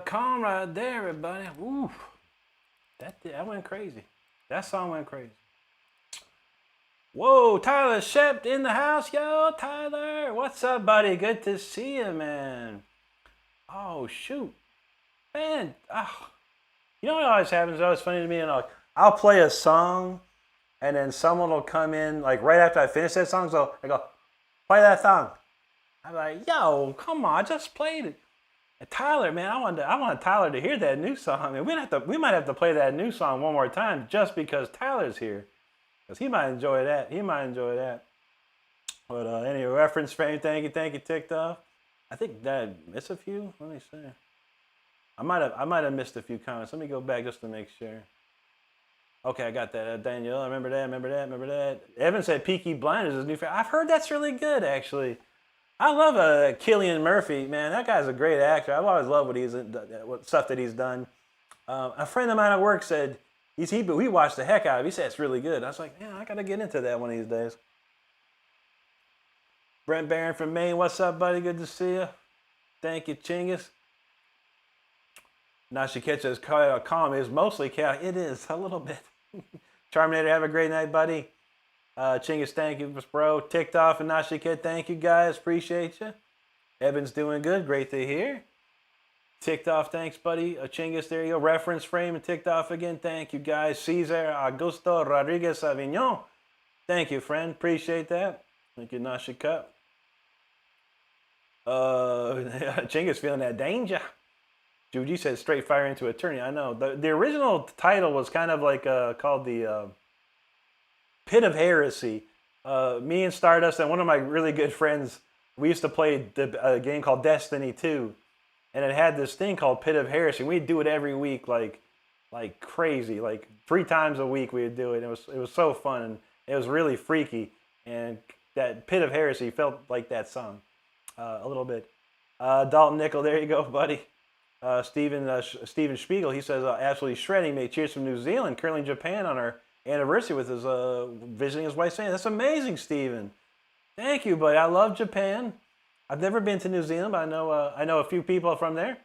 Calm right there, everybody. Ooh, that went crazy. That song went crazy. Whoa, Tyler Shept in the house, yo, Tyler. What's up, buddy? Good to see you, man. Oh, shoot. Man, you know what always happens, though? It's funny to me, and I'll play a song, and then someone will come in, like, right after I finish that song, so I go, play that song. I'm like, yo, come on, I just played it. And Tyler, man, I want Tyler to hear that new song. I mean, we might have to play that new song one more time just because Tyler's here. Because he might enjoy that. He might enjoy that. But any reference frame, thank you, ticked off. I think that missed a few. Let me see. I might have missed a few comments. Let me go back just to make sure. Okay, I got that. Daniel, I remember that. Evan said Peaky Blinders is new. I've heard that's really good, actually. I love Cillian Murphy, man. That guy's a great actor. I've always loved what stuff that he's done. A friend of mine at work said we watched the heck out of it. He said it's really good. I was like, yeah, I gotta get into that one of these days. Brent Barron from Maine, what's up, buddy? Good to see you. Thank you, Chinggis. Now she catches calm is mostly chaotic. It is a little bit. Charminator, have a great night, buddy. Chinggis, thank you, bro. Ticked off and Nashikit, thank you guys. Appreciate you. Evan's doing good. Great to hear. Ticked off, thanks, buddy. Chinggis, there you go. Reference frame and ticked off again. Thank you, guys. Cesar Augusto Rodriguez Avignon. Thank you, friend. Appreciate that. Thank you, Nashikit. Chinggis feeling that danger. Juji said straight fire into attorney. I know. The original title was kind of like called the Pit of Heresy. Me and Stardust and one of my really good friends, we used to play a game called Destiny 2. And it had this thing called Pit of Heresy. We'd do it every week like crazy. Like 3 times a week we would do it. It was so fun. And it was really freaky. And that Pit of Heresy felt like that song a little bit. Dalton Nickel, there you go, buddy. Steven Spiegel, he says, absolutely shredding, mate. Cheers from New Zealand, currently Japan on our anniversary with his visiting his wife's family. That's amazing, Steven. Thank you, buddy. I love Japan. I've never been to New Zealand, but I know a few people from there.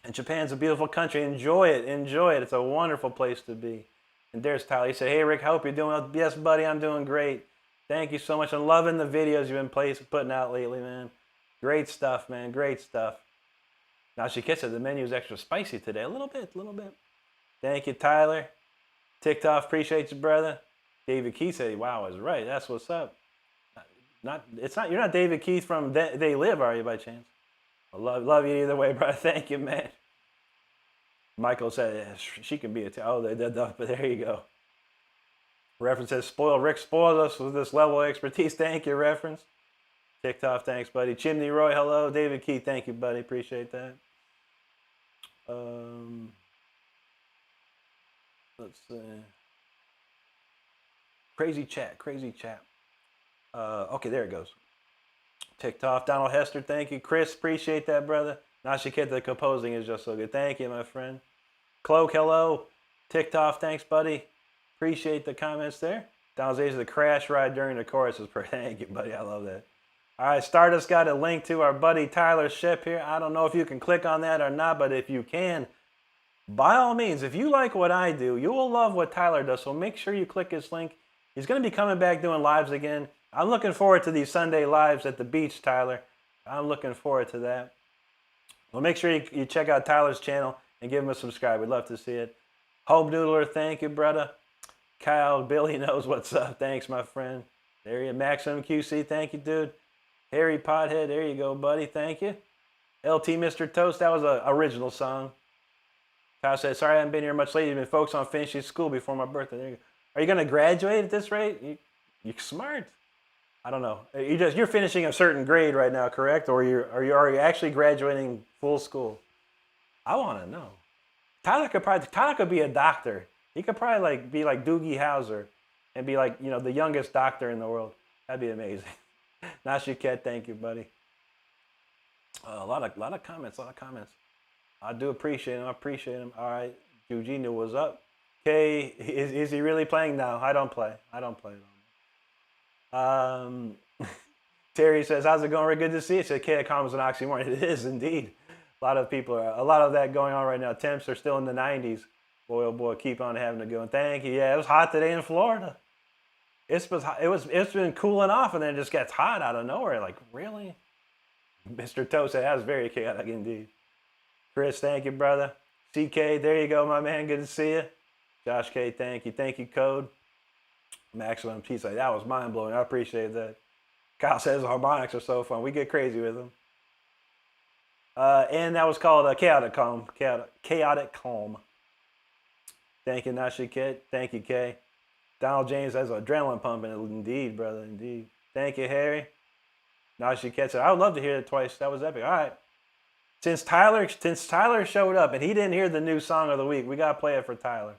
And Japan's a beautiful country. Enjoy it. It's a wonderful place to be. And there's Tyler. He said, hey, Rick, I hope you're doing well. Yes, buddy, I'm doing great. Thank you so much. I'm loving the videos you've been putting out lately, man. Great stuff, man. Great stuff. Now she said the menu is extra spicy today. A little bit. Thank you, Tyler. Ticked off, appreciate you, brother. David Keith said, wow, I was right. That's what's up. You're not David Keith from They Live, are you, by chance? I love you either way, brother. Thank you, man. Michael said, she can be but there you go. Reference says, Rick spoiled us with this level of expertise. Thank you, Reference. Ticked off, thanks, buddy. Chimney Roy, hello. David Keith, thank you, buddy. Appreciate that. Let's see. Crazy chat. Okay, there it goes. Ticked off. Donald Hester, thank you. Chris, appreciate that, brother. Nashikit, the composing is just so good. Thank you, my friend. Cloak, hello. Ticked off, thanks, buddy. Appreciate the comments there. Donald's age of the crash ride during the chorus is pretty. Thank you, buddy. I love that. All right, Stardust got a link to our buddy Tyler Shep here. I don't know if you can click on that or not, but if you can, by all means, if you like what I do, you will love what Tyler does. So make sure you click his link. He's going to be coming back doing lives again. I'm looking forward to these Sunday lives at the beach, Tyler. I'm looking forward to that. Well, make sure you check out Tyler's channel and give him a subscribe. We'd love to see it. Home Noodler, thank you, brother. Kyle, Billy knows what's up. Thanks, my friend. There you go. Maximum QC, thank you, dude. Harry Pothead, there you go, buddy. Thank you. LT Mr. Toast, that was an original song. Kyle said, sorry I haven't been here much lately. I've been focused on finishing school before my birthday. There you go. Are you going to graduate at this rate? You're smart. I don't know. You're finishing a certain grade right now, correct? Or are you actually graduating full school? I want to know. Tyler could be a doctor. He could probably be like Doogie Howser and be like, the youngest doctor in the world. That'd be amazing. Nashiket, thank you, buddy. A lot of comments. I do appreciate him. All right, Eugenia was up. Okay, is he really playing now? I don't play. Terry says, how's it going? Rick? Good to see you. Said, K.A. is an oxymoron. It is indeed. lot of people are, a lot of that going on right now. Temps are still in the 90s. Boy, oh boy, keep on having to go. And thank you. Yeah, it was hot today in Florida. It's been cooling off, and then it just gets hot out of nowhere. Like, really? Mr. Toe said that was very chaotic indeed. Chris, thank you, brother. CK, there you go, my man. Good to see you. Josh K, thank you. Thank you, Code. Maximum, he's like, that was mind blowing. I appreciate that. Kyle says harmonics are so fun. We get crazy with them. And that was called Chaotic Calm. Chaotic Calm. Thank you, Nashi Kid. Thank you, Kay. Donald James has adrenaline pumping. Indeed, brother. Indeed. Thank you, Harry. Nashi Kid said, I would love to hear it twice. That was epic. All right. Since Tyler showed up and he didn't hear the new song of the week, we got to play it for Tyler.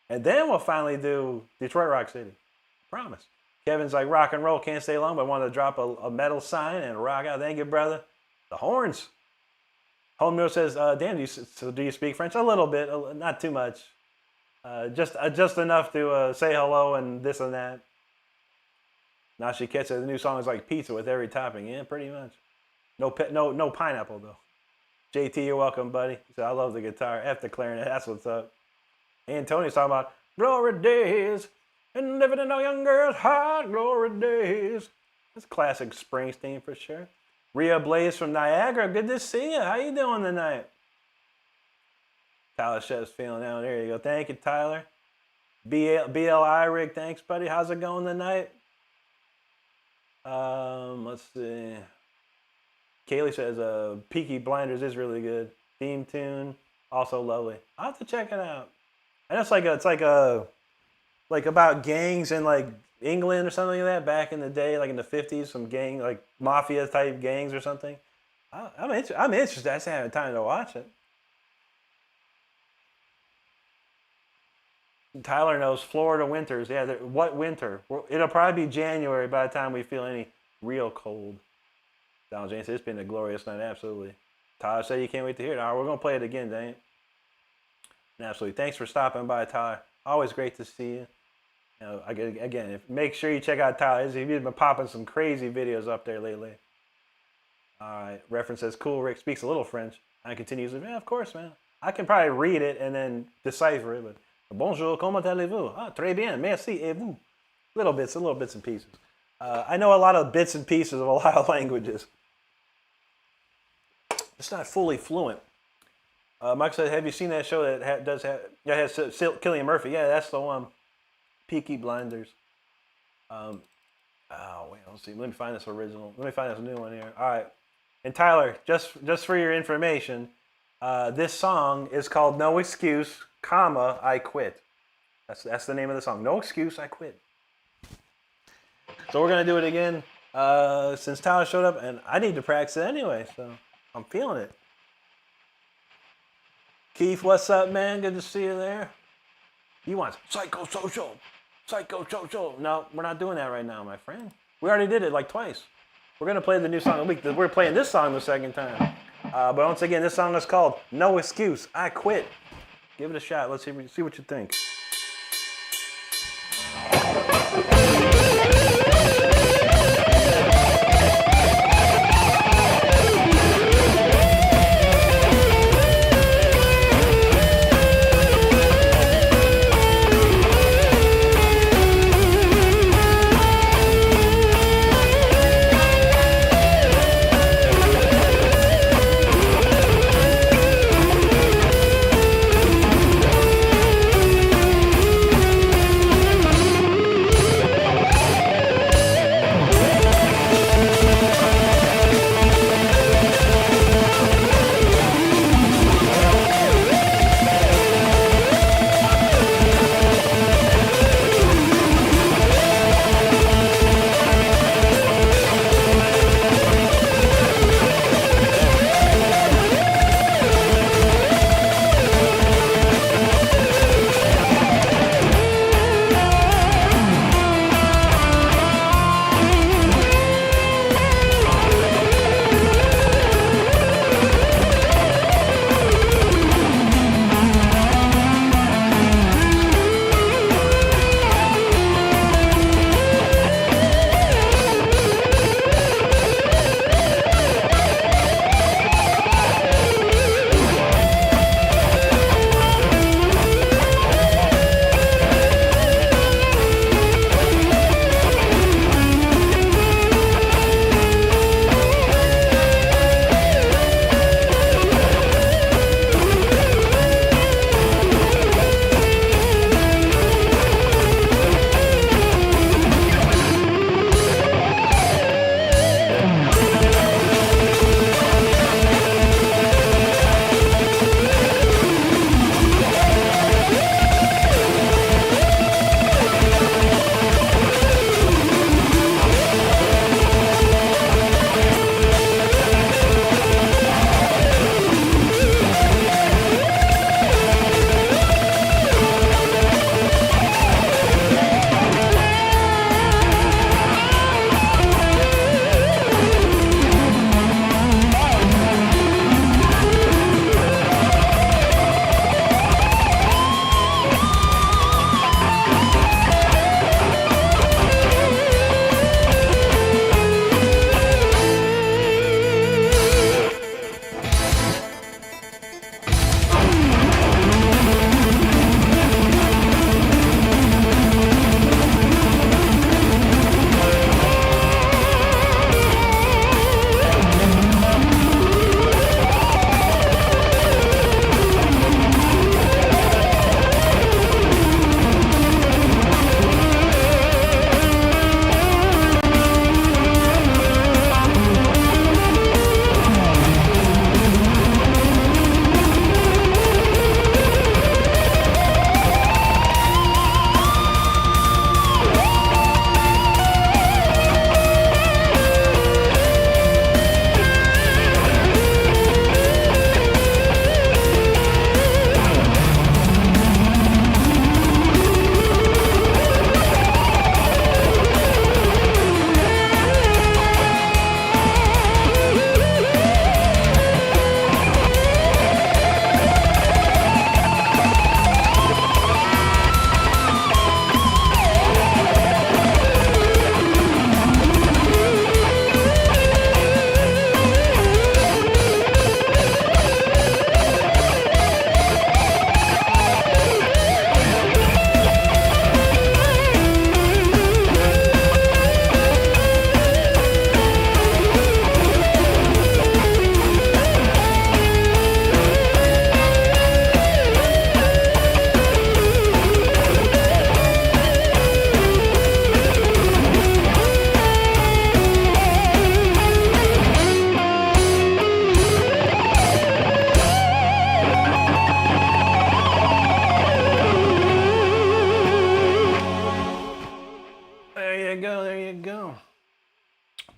And then we'll finally do Detroit Rock City. Promise. Kevin's like, rock and roll, can't stay long, but wanted to drop a metal sign and rock out. Thank you, brother. The horns. Home News says, Dan, do you speak French? A little bit, not too much. Just enough to say hello and this and that. Nashi Ketsa, the new song is like pizza with every topping. Yeah, pretty much. No pineapple, though. JT, you're welcome, buddy. He said, I love the guitar. F the clarinet. That's what's up. And Tony's talking about glory days and living in a young girl's heart. Glory days. That's classic Springsteen for sure. Rhea Blaze from Niagara. Good to see you. How you doing tonight? Tyler Sheff's feeling out. There you go. Thank you, Tyler. BLI Rig, thanks, buddy. How's it going tonight? Let's see. Kaylee says, Peaky Blinders is really good. Theme tune, also lovely. I'll have to check it out. And it's like about gangs in like England or something like that back in the day, like in the 50s, some gang, like mafia type gangs or something. I'm interested. I just haven't time to watch it. Tyler knows Florida winters. Yeah, what winter? It'll probably be January by the time we feel any real cold. Donald James said, it's been a glorious night, absolutely. Tyler said you can't wait to hear it. All right, we're going to play it again, Dane. Absolutely. Thanks for stopping by, Tyler. Always great to see you. You know, again, make sure you check out Tyler. He's been popping some crazy videos up there lately. All right. Reference says, cool, Rick speaks a little French. And continues, yeah, of course, man. I can probably read it and then decipher it, but bonjour, comment allez-vous? Ah, très bien, merci, et vous? Little bits and pieces. I know a lot of bits and pieces of a lot of languages. It's not fully fluent. Mike said, have you seen that show that has Cillian Murphy? Yeah, that's the one. Peaky Blinders. Wait, let's see. Let me find this original. Let me find this new one here. All right. And Tyler, just for your information, this song is called No Excuse, comma, I Quit. That's the name of the song. No Excuse, I Quit. So we're going to do it again since Tyler showed up, and I need to practice it anyway, so I'm feeling it. Keith, what's up, man? Good to see you there. He wants psychosocial. No, we're not doing that right now, my friend. We already did it like twice. We're going to play the new song of the week. We're playing this song the second time. But once again, this song is called No Excuse, I Quit. Give it a shot. Let's see what you think.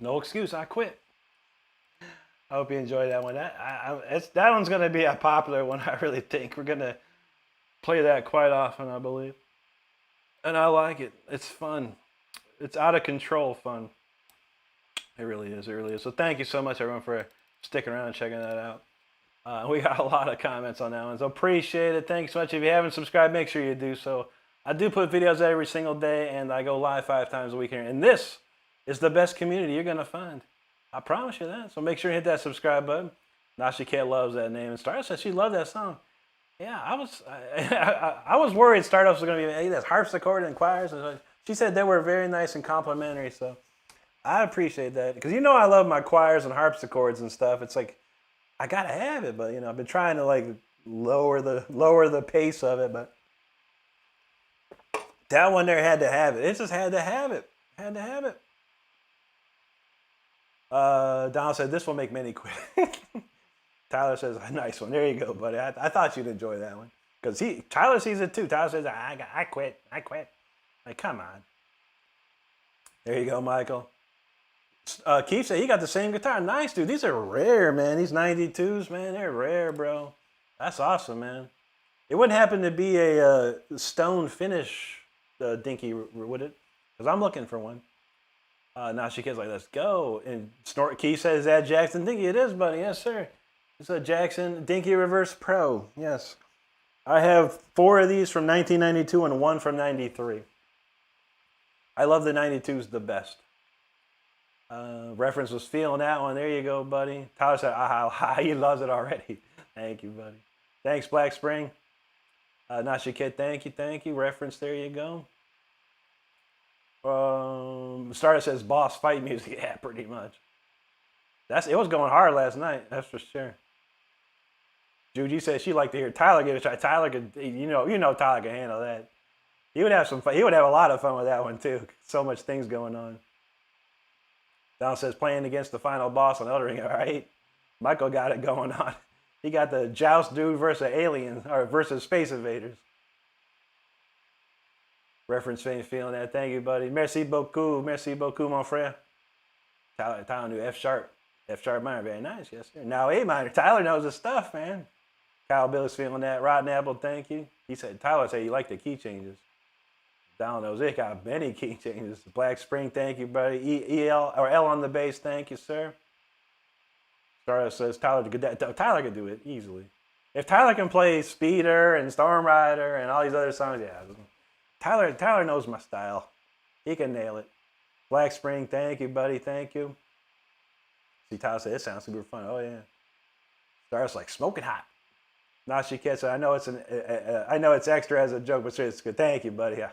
No excuse, I quit. I hope you enjoyed that one. That one's going to be a popular one, I really think. We're going to play that quite often, I believe. And I like it. It's fun. It's out of control fun. It really is. It really is. So thank you so much, everyone, for sticking around and checking that out. We got a lot of comments on that one, so appreciate it. Thanks so much. If you haven't subscribed, make sure you do so. I do put videos every single day, and I go live 5 times a week here. And this is the best community you're going to find. I promise you that. So make sure you hit that subscribe button. Nasha Cat loves that name. And Stardust said she loved that song. Yeah, I was worried Stardust was going to be, hey, that's harpsichord and choirs. She said they were very nice and complimentary, so I appreciate that. Because you know I love my choirs and harpsichords and stuff. It's like, I got to have it, but, you know, I've been trying to, like, lower the pace of it, but that one there had to have it. It just had to have it. Had to have it. Don said, this will make many quit. Tyler says, a nice one. There you go, buddy. I thought you'd enjoy that one. Because Tyler sees it too. Tyler says, I quit. I quit. Like, come on. There you go, Michael. Keith said he got the same guitar. Nice, dude. These are rare, man. These 92s, man, they're rare, bro. That's awesome, man. It wouldn't happen to be a stone finish dinky, would it? Because I'm looking for one. Now she gets like, let's go. And Keith says, is that Jackson Dinky? It is, buddy. Yes, sir. It's a Jackson Dinky Reverse Pro. Yes. I have 4 of these from 1992 and 1 from 93. I love the 92s the best. Reference was feeling that one. There you go, buddy. Tyler said, he loves it already. Thank you, buddy. Thanks, Black Spring. Nasha Kid, thank you. Reference, there you go. Starter says boss fight music. Yeah, pretty much. It was going hard last night, that's for sure. Juji says she liked to hear Tyler give it a try. Tyler could, you know Tyler can handle that. He would have some fun. He would have a lot of fun with that one too. So much things going on. Don says playing against the final boss on Elden Ring. All right, Michael got it going on. He got the joust dude versus aliens or versus space invaders. Reference feeling that. Thank you, buddy. Merci beaucoup, mon frère. Tyler knew F sharp minor, very nice. Yes, sir. Now A minor. Tyler knows his stuff, man. Kyle Billis feeling that. Rotten Apple, thank you. Tyler said he liked the key changes. Down knows it got many key changes. Black Spring, thank you, buddy. L on the bass, thank you, sir. Starter says Tyler could do it easily. If Tyler can play Speeder and Storm Rider and all these other songs, yeah. Tyler knows my style. He can nail it. Black Spring, thank you, buddy. Thank you. See, Tyler said it sounds super fun. Oh yeah. Star's like smoking hot. Now she gets it. I know it's extra as a joke, but it's good. Thank you, buddy. Yeah.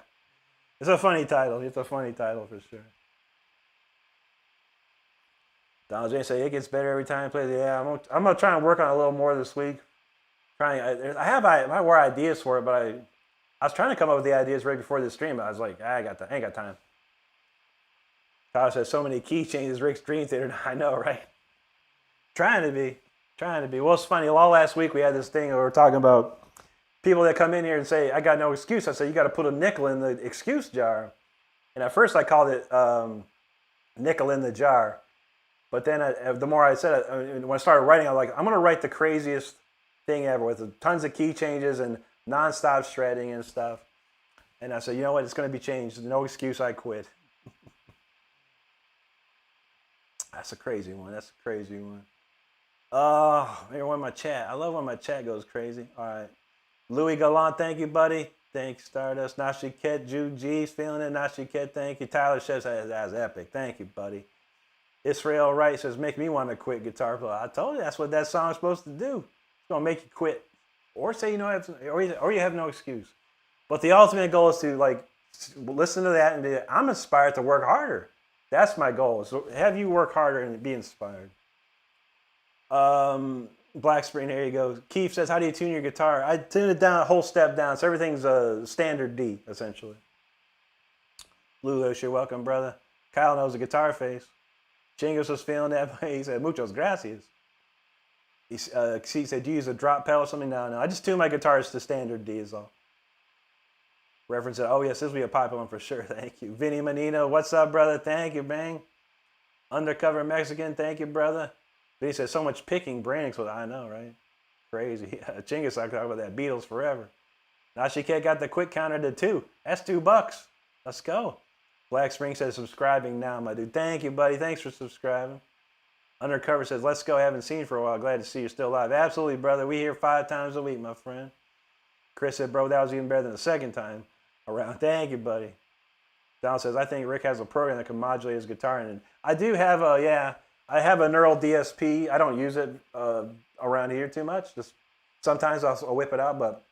It's a funny title. It's a funny title for sure. Donald J said it gets better every time he plays. Yeah, I'm gonna try and work on it a little more this week. I have more ideas for it, but I was trying to come up with the ideas right before this stream, but I was like, I ain't got time. Tyler says so many key changes, Rick's Dream Theater. I know, right? Trying to be. Well, it's funny. All last week we had this thing where we were talking about people that come in here and say, I got no excuse. I said, you got to put a nickel in the excuse jar. And at first I called it nickel in the jar. But then the more I said it, when I started writing, I was like, I'm going to write the craziest thing ever with tons of key changes and nonstop shredding and stuff. And I said, you know what? It's going to be changed. No excuse. I quit. That's a crazy one. Oh, everyone in my chat. I love when my chat goes crazy. All right. Louis Gallant, thank you, buddy. Thanks, Stardust. Nashiket, Jude G's feeling it. Nashiket, thank you. Tyler says that's epic. Thank you, buddy. Israel Wright says, make me want to quit guitar play. I told you that's what that song's supposed to do. It's going to make you quit. Or say or you have no excuse. But the ultimate goal is to listen to that and be, I'm inspired to work harder. That's my goal. So have you work harder and be inspired. Black Spring, there you go. Keith says, how do you tune your guitar? I tune it down a whole step down, so everything's a standard D, essentially. Lulos, you're welcome, brother. Kyle knows the guitar face. Chingos was feeling that way. He said, muchos gracias. He said, do you use a drop pedal or something? No. I just tune my guitars to standard D is all. Reference it. Oh, yes, this will be a popular one for sure. Thank you. Vinny Menino, what's up, brother? Thank you, bang. Undercover Mexican, thank you, brother. He said so much picking, branding. So I know, right? Crazy. Chinggis, I talk about that Beatles forever. Now she got the quick counter to 2. That's $2. Let's go. Black Spring says subscribing now, my dude. Thank you, buddy. Thanks for subscribing. Undercover says, let's go. Haven't seen you for a while. Glad to see you're still alive. Absolutely, brother. We here 5 times a week, my friend. Chris said, bro, that was even better than the second time around. Thank you, buddy. Donald says, I think Rick has a program that can modulate his guitar. And I do have I have a Neural DSP. I don't use it around here too much. Just sometimes I'll whip it out. But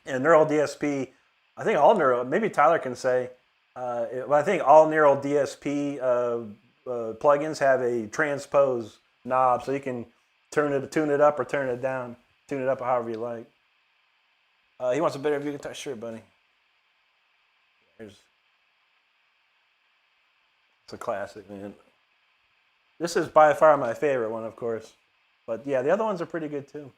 in Neural DSP, I think all Neural, maybe Tyler can say, I think all Neural DSP plugins have a transpose knob, so you can tune it up or turn it down, tune it up however you like. He wants a better view guitar. Sure, buddy. It's a classic, man. This is by far my favorite one, of course. But yeah, the other ones are pretty good too.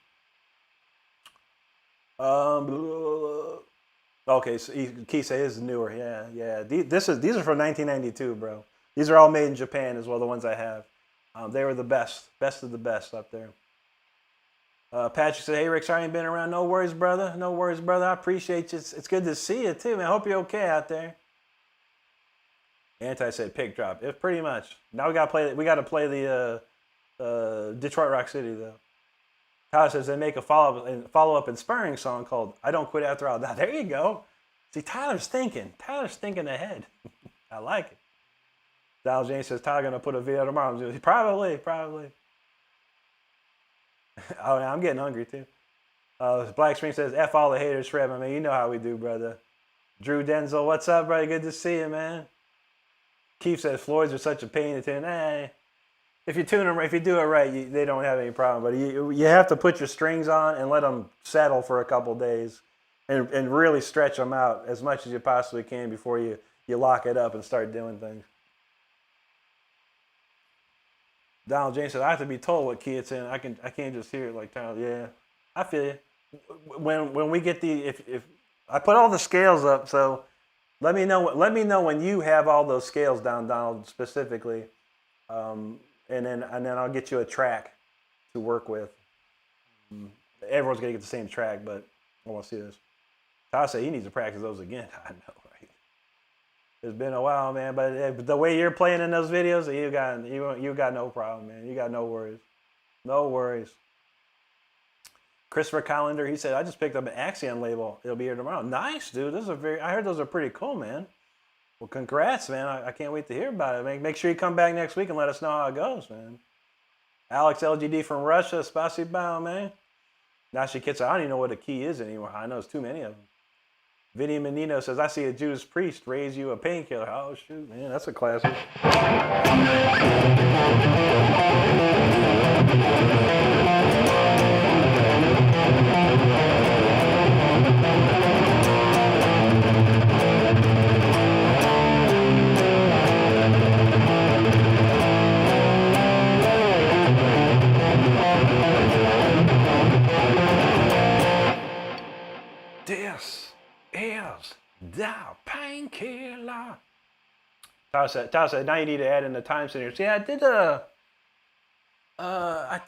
Okay, so Kise is newer. Yeah. These are from 1992, bro. These are all made in Japan as well. The ones I have, they were the best of the best up there. Patrick said, "Hey Rick, sorry I ain't been around. No worries, brother. No worries, brother. I appreciate you. It's good to see you too, man. I hope you're okay out there." Anti said pick drop. It's pretty much. Now we gotta play the Detroit Rock City though. Tyler says they make a follow-up inspiring song called "I Don't Quit After I'll Die." There you go. See, Tyler's thinking ahead. I like it. Donald James says Tyler gonna put a video tomorrow. Probably. Oh, I'm getting hungry too. Black Spring says F all the haters, Fred. I mean, you know how we do, brother. Drew Denzel, what's up, brother? Good to see you, man. Keith says Floyd's are such a pain to tune. If you tune them, if you do it right, they don't have any problem. But you have to put your strings on and let them settle for a couple days, and really stretch them out as much as you possibly can before you lock it up and start doing things. Donald James said, "I have to be told what key it's in. I can't just hear it like Tyler." Yeah, I feel you. When we get if I put all the scales up, so let me know when you have all those scales down, Donald, specifically. And then I'll get you a track to work with. Everyone's gonna get the same track, but I want to see this. Tyler said he needs to practice those again. I know, right? It's been a while, man, but the way you're playing in those videos, you got no problem, man. You got no worries, no worries. Christopher Collender, he said, I just picked up an Axion label. It'll be here tomorrow. Nice, dude. I heard those are pretty cool, man. Well, congrats, man. I can't wait to hear about it. Make sure you come back next week and let us know how it goes, man. Alex LGD from Russia, spasibo, man. Nashi Kitsa, I don't even know what a key is anymore. I know there's too many of them. Vinny Menino says, I see a Judas Priest raise you a painkiller. Oh, shoot, man. That's a classic. This is the painkiller. Tyler said, now you need to add in the time signatures. Yeah, I did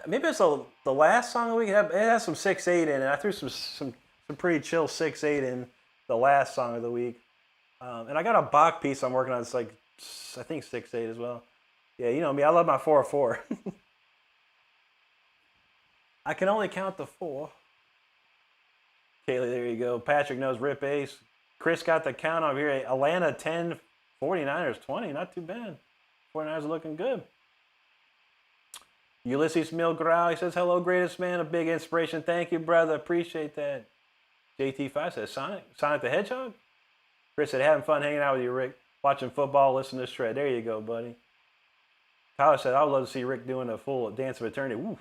maybe it's the last song of the week. It has some 6/8 in it. I threw some pretty chill 6/8 in the last song of the week. And I got a Bach piece I'm working on. It's like, I think 6/8 as well. Yeah, you know me. I love my 4/4. I can only count the 4. Kaylee, there you go. Patrick knows Rip Ace. Chris got the count over here. Atlanta 10, 49ers 20. Not too bad. 49ers are looking good. Ulysses Milgrau, he says, hello, greatest man. A big inspiration. Thank you, brother. Appreciate that. JT5 says, Sonic the Hedgehog? Chris said, having fun hanging out with you, Rick. Watching football, listening to Shred. There you go, buddy. Tyler said, I would love to see Rick doing a full Dance of Eternity. Woo.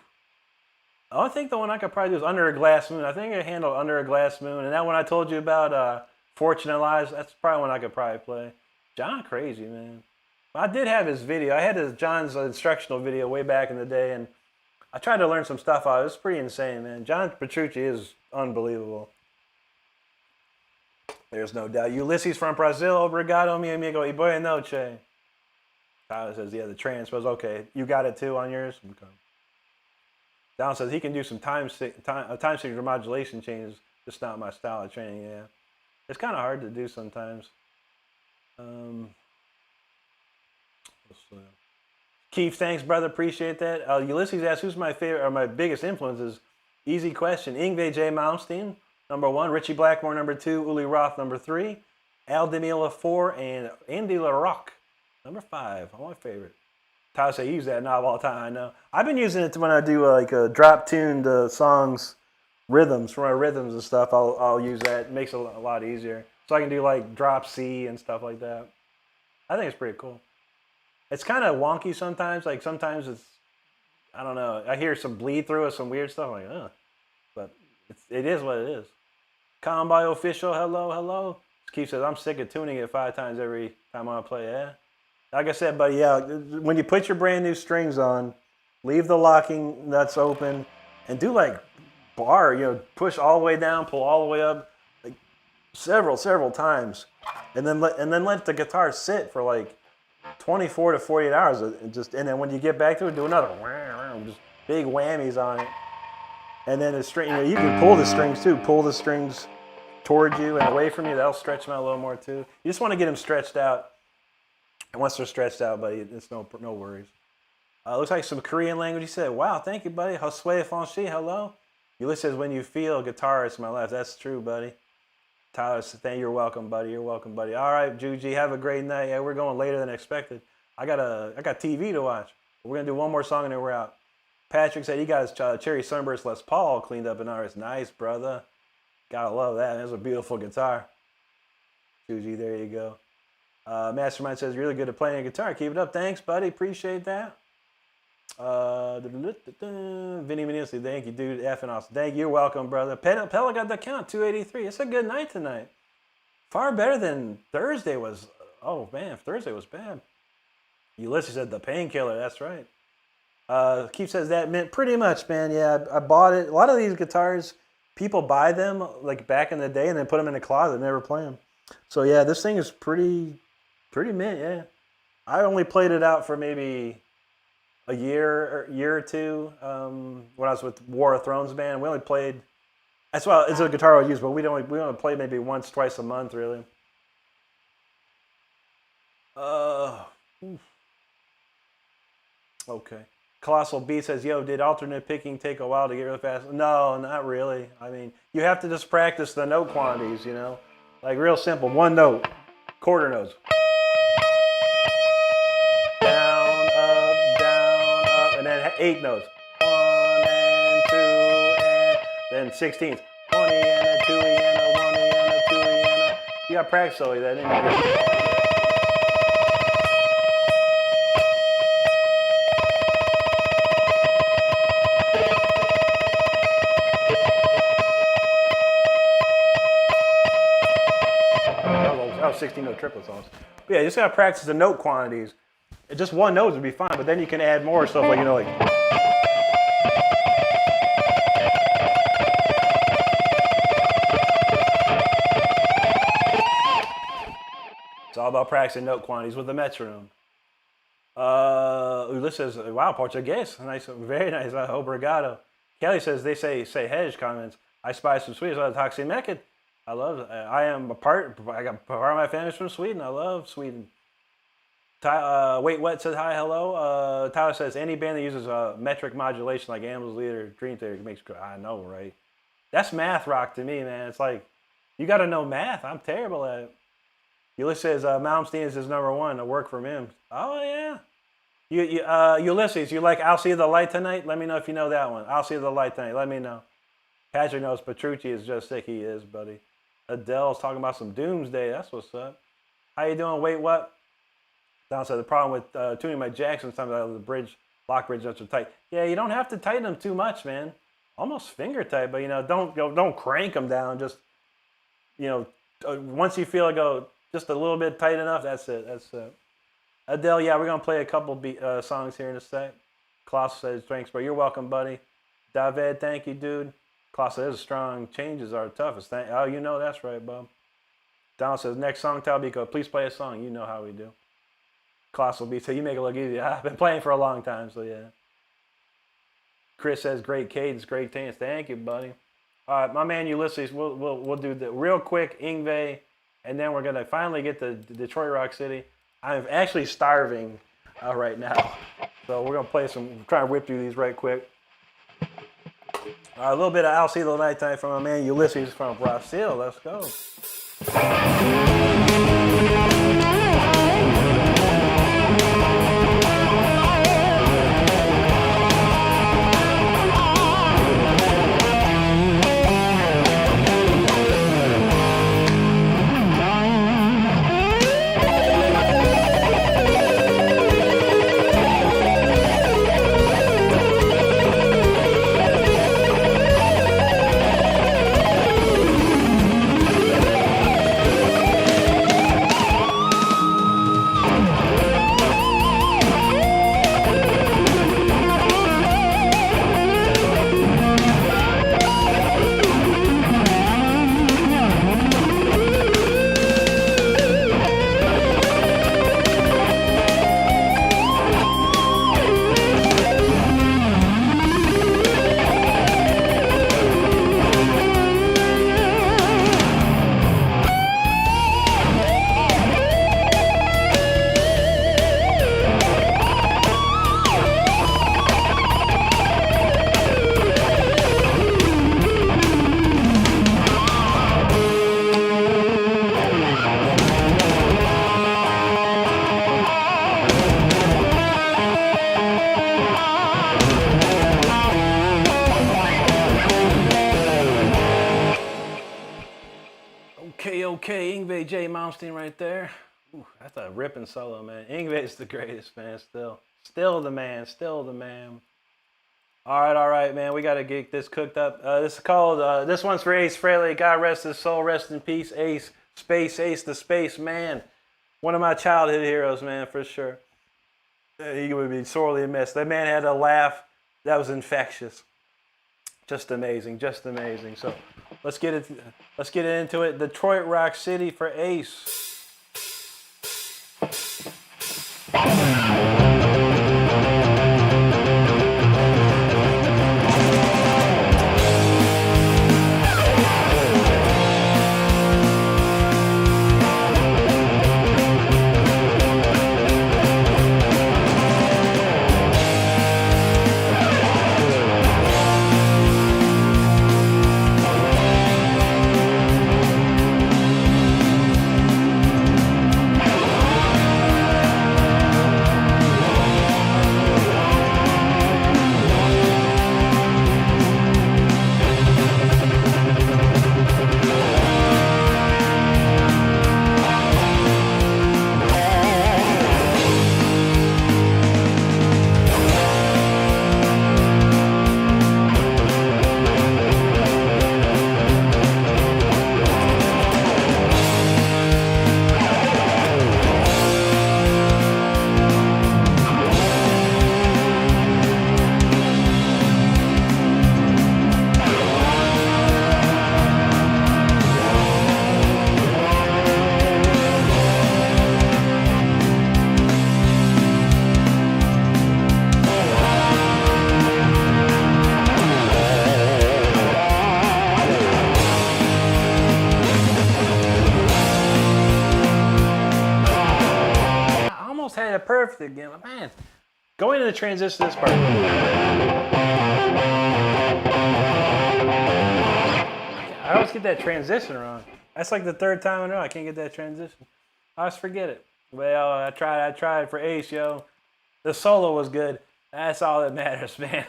I think the one I could probably do is Under a Glass Moon. I think I handled Under a Glass Moon. And that one I told you about, Fortunate Lives, that's probably one I could probably play. John crazy, man. I did have his video. I had John's instructional video way back in the day, and I tried to learn some stuff out. It was pretty insane, man. John Petrucci is unbelievable. There's no doubt. Ulysses from Brazil, obrigado, mi amigo, y buena noche. Tyler says, yeah, the transpose. Okay, you got it too on yours? Okay. Don says he can do some time signature modulation changes. Just not my style of training, yeah. It's kind of hard to do sometimes. Keith, thanks, brother. Appreciate that. Ulysses asks, who's my favorite or my biggest influences? Easy question. Yngwie Malmsteen, number 1. Richie Blackmore, number 2. Uli Roth, number 3. Al DiMilla, 4. And Andy LaRocque, number 5. All my favorite. Tyler said, use that knob all the time. I know. I've been using it when I do like drop tuned songs, rhythms, for my rhythms and stuff. I'll use that. It makes it a lot easier. So I can do like drop C and stuff like that. I think it's pretty cool. It's kind of wonky sometimes. Like sometimes it's, I don't know. I hear some bleed through or some weird stuff. I'm like, ugh. But it is what it is. Combi official, hello. Keith says, I'm sick of tuning it 5 times every time I play. Yeah. Like I said, buddy, yeah, when you put your brand new strings on, leave the locking nuts open and do like bar, push all the way down, pull all the way up, like several times. And then let the guitar sit for like 24 to 48 hours, and then when you get back to it, do another just big whammies on it. And then the string, you can pull the strings too. Pull the strings towards you and away from you. That'll stretch them out a little more too. You just want to get them stretched out. And once they're stretched out, buddy, it's no worries. Looks like some Korean language. He said, "Wow, thank you, buddy. Josue Fonshi, hello." Ulysses says, "When you feel guitarist to my left." That's true, buddy. Tyler said, "You're welcome, buddy. You're welcome, buddy." All right, Juji, have a great night. Yeah, we're going later than expected. I got TV to watch. We're gonna do one more song and then we're out. Patrick said he got his Cherry Sunburst Les Paul cleaned up and ours. Nice, brother. Gotta love that. That's a beautiful guitar. Juji, there you go. Mastermind says, really good at playing a guitar. Keep it up. Thanks, buddy. Appreciate that. Vinny Menilsey, thank you, dude. Effing awesome. Thank you. You're welcome, brother. Pella got the count, 283. It's a good night tonight. Far better than Thursday was. Oh, man, Thursday was bad. Ulysses said the painkiller. That's right. Keith says that meant pretty much, man. Yeah, I bought it. A lot of these guitars, people buy them like back in the day and then put them in the closet and never play them. So, yeah, this thing is pretty mint, yeah. I only played it out for maybe a year or two when I was with War of Thrones band. We only played, that's why it's a guitar I use, but we only play maybe once, twice a month, really. Okay. Colossal B says, yo, did alternate picking take a while to get really fast? No, not really. I mean, you have to just practice the note quantities, Like real simple, one note, quarter notes. And then 8 notes. 1 and 2 and then 16ths. 1 and a 2 and a 1 and a 2 and a. You got to practice all of that. That was 16 note triplets almost. But yeah, you just got to practice the note quantities. Just one note would be fine, but then you can add more stuff like, like. It's all about practicing note quantities with the metronome. Ulysses says, wow, Portuguese. Nice, very nice. Obrigado. Kelly says, they say hedge comments. I spy some Swedes. Taximäcket. I love it. I got part of my family's from Sweden. I love Sweden. Wait, what says hi, hello. Tyler says any band that uses metric modulation like Animals Leader, Dream Theater makes. I know, right? That's math rock to me, man. It's like you got to know math. I'm terrible at it. Ulysses says Malmsteen is his number 1. A work from him. Oh yeah. Ulysses, you like I'll See the Light Tonight? Let me know if you know that one. I'll See the Light Tonight. Let me know. Patrick knows Petrucci is just sick. He is, buddy. Adele's talking about some Doomsday. That's what's up. How you doing? Wait, what? Don said the problem with tuning my jacks sometimes the lock bridge nuts are tight. Yeah, you don't have to tighten them too much, man. Almost finger tight, but don't crank them down. Just once you feel it go just a little bit tight enough, that's it. That's it. Adele, yeah, we're gonna play a couple songs here in a sec. Klaus says thanks, bro. You're welcome, buddy. David, thank you, dude. Klaus says strong changes are toughest. That's right, Bob. Donald says next song, Talbico, please play a song. You know how we do. Colossal Beast, so you make it look easy. I've been playing for a long time, so yeah. Chris says great cadence, great cadence. Thank you, buddy. All right, my man Ulysses, we'll do the real quick Yngwie, and then we're gonna finally get to Detroit Rock City. I'm actually starving right now, so we're gonna play some. Try and whip through these right quick. A little bit of I'll See the Nighttime from my man Ulysses from Brazil. Let's go. Okay, Yngwie Malmsteen right there. Ooh, that's a ripping solo, man. Yngwie is the greatest, man. Still the man. All right, man. We gotta get this cooked up. This is called. This one's for Ace Frehley. God rest his soul. Rest in peace, Ace. Ace, the space man. One of my childhood heroes, man, for sure. He would be sorely missed. That man had a laugh that was infectious. Just amazing. So let's get into it. Detroit Rock City for Ace. Had it perfect again, but man, going into the transition this part. I always get that transition wrong. That's like the third time in a row I can't get that transition. I always forget it. Well, I tried for Ace, yo. The solo was good. That's all that matters, man.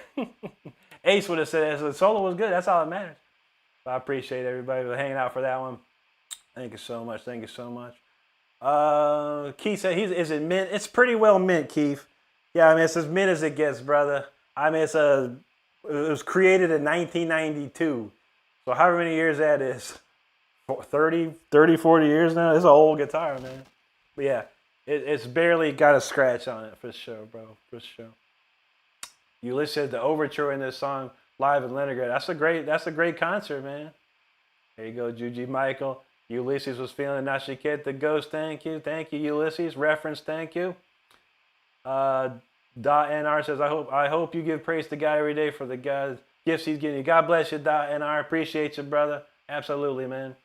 Ace would have said the solo was good. That's all that matters. So I appreciate everybody for hanging out for that one. Thank you so much. Keith said, is it mint? It's pretty well mint, Keith. Yeah, I mean, it's as mint as it gets, brother. I mean, it was created in 1992. So however many years that is, 30, 40 years now. It's an old guitar, man. But yeah, it's barely got a scratch on it, for sure, bro, for sure. Ulysses said the overture in this song live in Leningrad. That's a great concert, man. There you go, Juji Michael. Ulysses was feeling Nashikhet the Ghost. Thank you, Ulysses. Reference, thank you. .nr says, I hope you give praise to God every day for the gifts he's giving you. God bless you, .nr. Appreciate you, brother. Absolutely, man.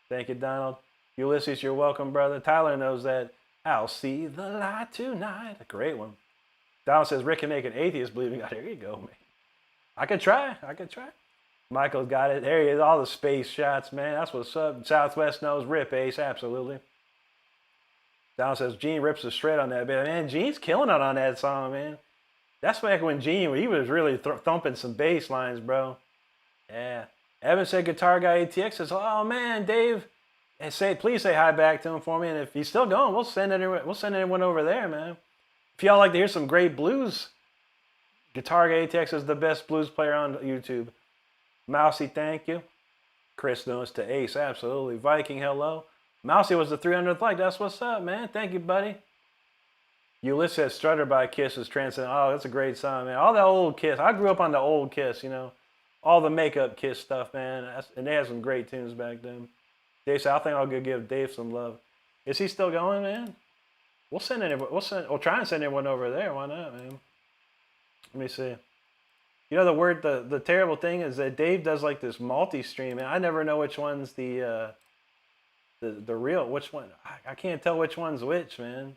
Thank you, Donald. Ulysses, you're welcome, brother. Tyler knows that. I'll see the light tonight. A great one. Donald says, Rick can make an atheist believe in God. There you go, man. I could try. Michael's got it. There he is. All the space shots, man. That's what's up. Southwest knows. Rip, Ace. Absolutely. Donald says, Gene rips a shred on that bit. Man, Gene's killing it on that song, man. That's back when Gene, he was really thumping some bass lines, bro. Yeah. Evan said, Guitar Guy ATX says, oh, man, Dave, please say hi back to him for me. And if he's still going, we'll send anyone over there, man. If y'all like to hear some great blues, Guitar Guy ATX is the best blues player on YouTube. Mousy, thank you. Chris knows to Ace, absolutely. Viking, hello. Mousy was the 300th like. That's what's up, man. Thank you, buddy. Ulysses Strutter by Kiss is transcendent. Oh, that's a great song, man. All that old Kiss. I grew up on the old Kiss, you know. All the makeup Kiss stuff, man. And they had some great tunes back then. Dave said, I think I'll go give Dave some love. Is he still going, man? We'll try and send everyone over there. Why not, man? Let me see. You know the terrible thing is that Dave does like this multi-stream, and I never know which one's the real, which one. I can't tell which one's which, man.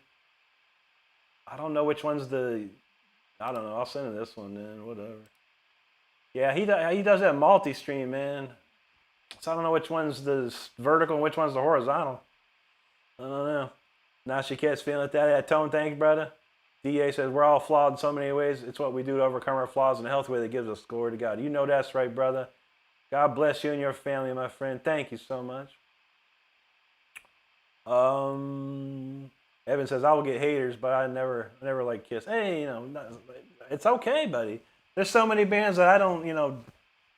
I don't know which one's I don't know. I'll send him this one then, whatever. Yeah, he does that multi-stream, man. So I don't know which one's the vertical and which one's the horizontal. I don't know. Now she gets feeling like that tone, thanks, brother. DA says, we're all flawed in so many ways. It's what we do to overcome our flaws in a healthy way that gives us glory to God. You know that's right, brother. God bless you and your family, my friend. Thank you so much. Evan says, I will get haters, but I never like Kiss. Hey, you know, it's okay, buddy. There's so many bands that I don't, you know,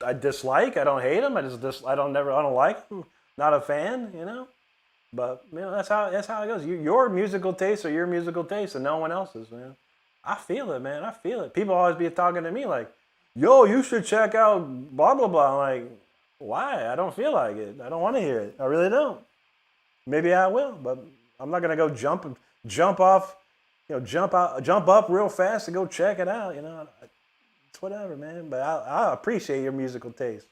I dislike. I don't hate them. I don't like them. Not a fan, you know. But you know, that's how it goes. Your musical taste are your musical taste, and no one else's, man. I feel it, man. I feel it. People always be talking to me like, "Yo, you should check out blah blah blah." I'm like, why? I don't feel like it. I don't want to hear it. I really don't. Maybe I will, but I'm not gonna go jump off, you know, jump up real fast and go check it out. You know, it's whatever, man. But I appreciate your musical taste.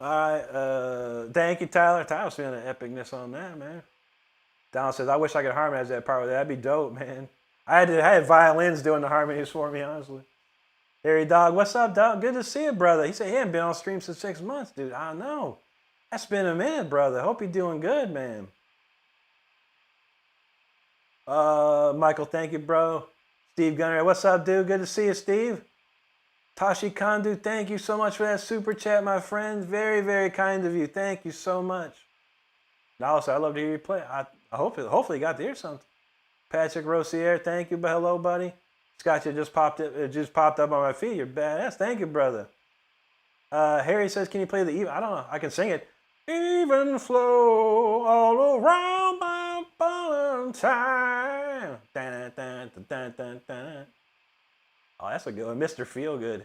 All right, thank you, Tyler. Tyler's feeling an epicness on that, man. Donald says, I wish I could harmonize that part with that. That'd be dope, man. I had violins doing the harmonies for me, honestly. Harry Dog, what's up, dog? Good to see you, brother. He said he hadn't been on stream since 6 months, dude. I know. That's been a minute, brother. Hope you're doing good, man. Michael, thank you, bro. Steve Gunner, what's up, dude? Good to see you, Steve. Tashi Kandu, thank you so much for that super chat, my friend. Very, very kind of you. Thank you so much. Now, I'd love to hear you play. I hopefully you got to hear something. Patrick Rossier, thank you. Hello, buddy. Scott, it just popped up on my feed. You're badass. Thank you, brother. Harry says, can you play the even? I don't know. I can sing it. Even flow all around my Valentine. Dun, dun, dun, dun, dun, dun. Oh, that's a good one. Mr. Feelgood.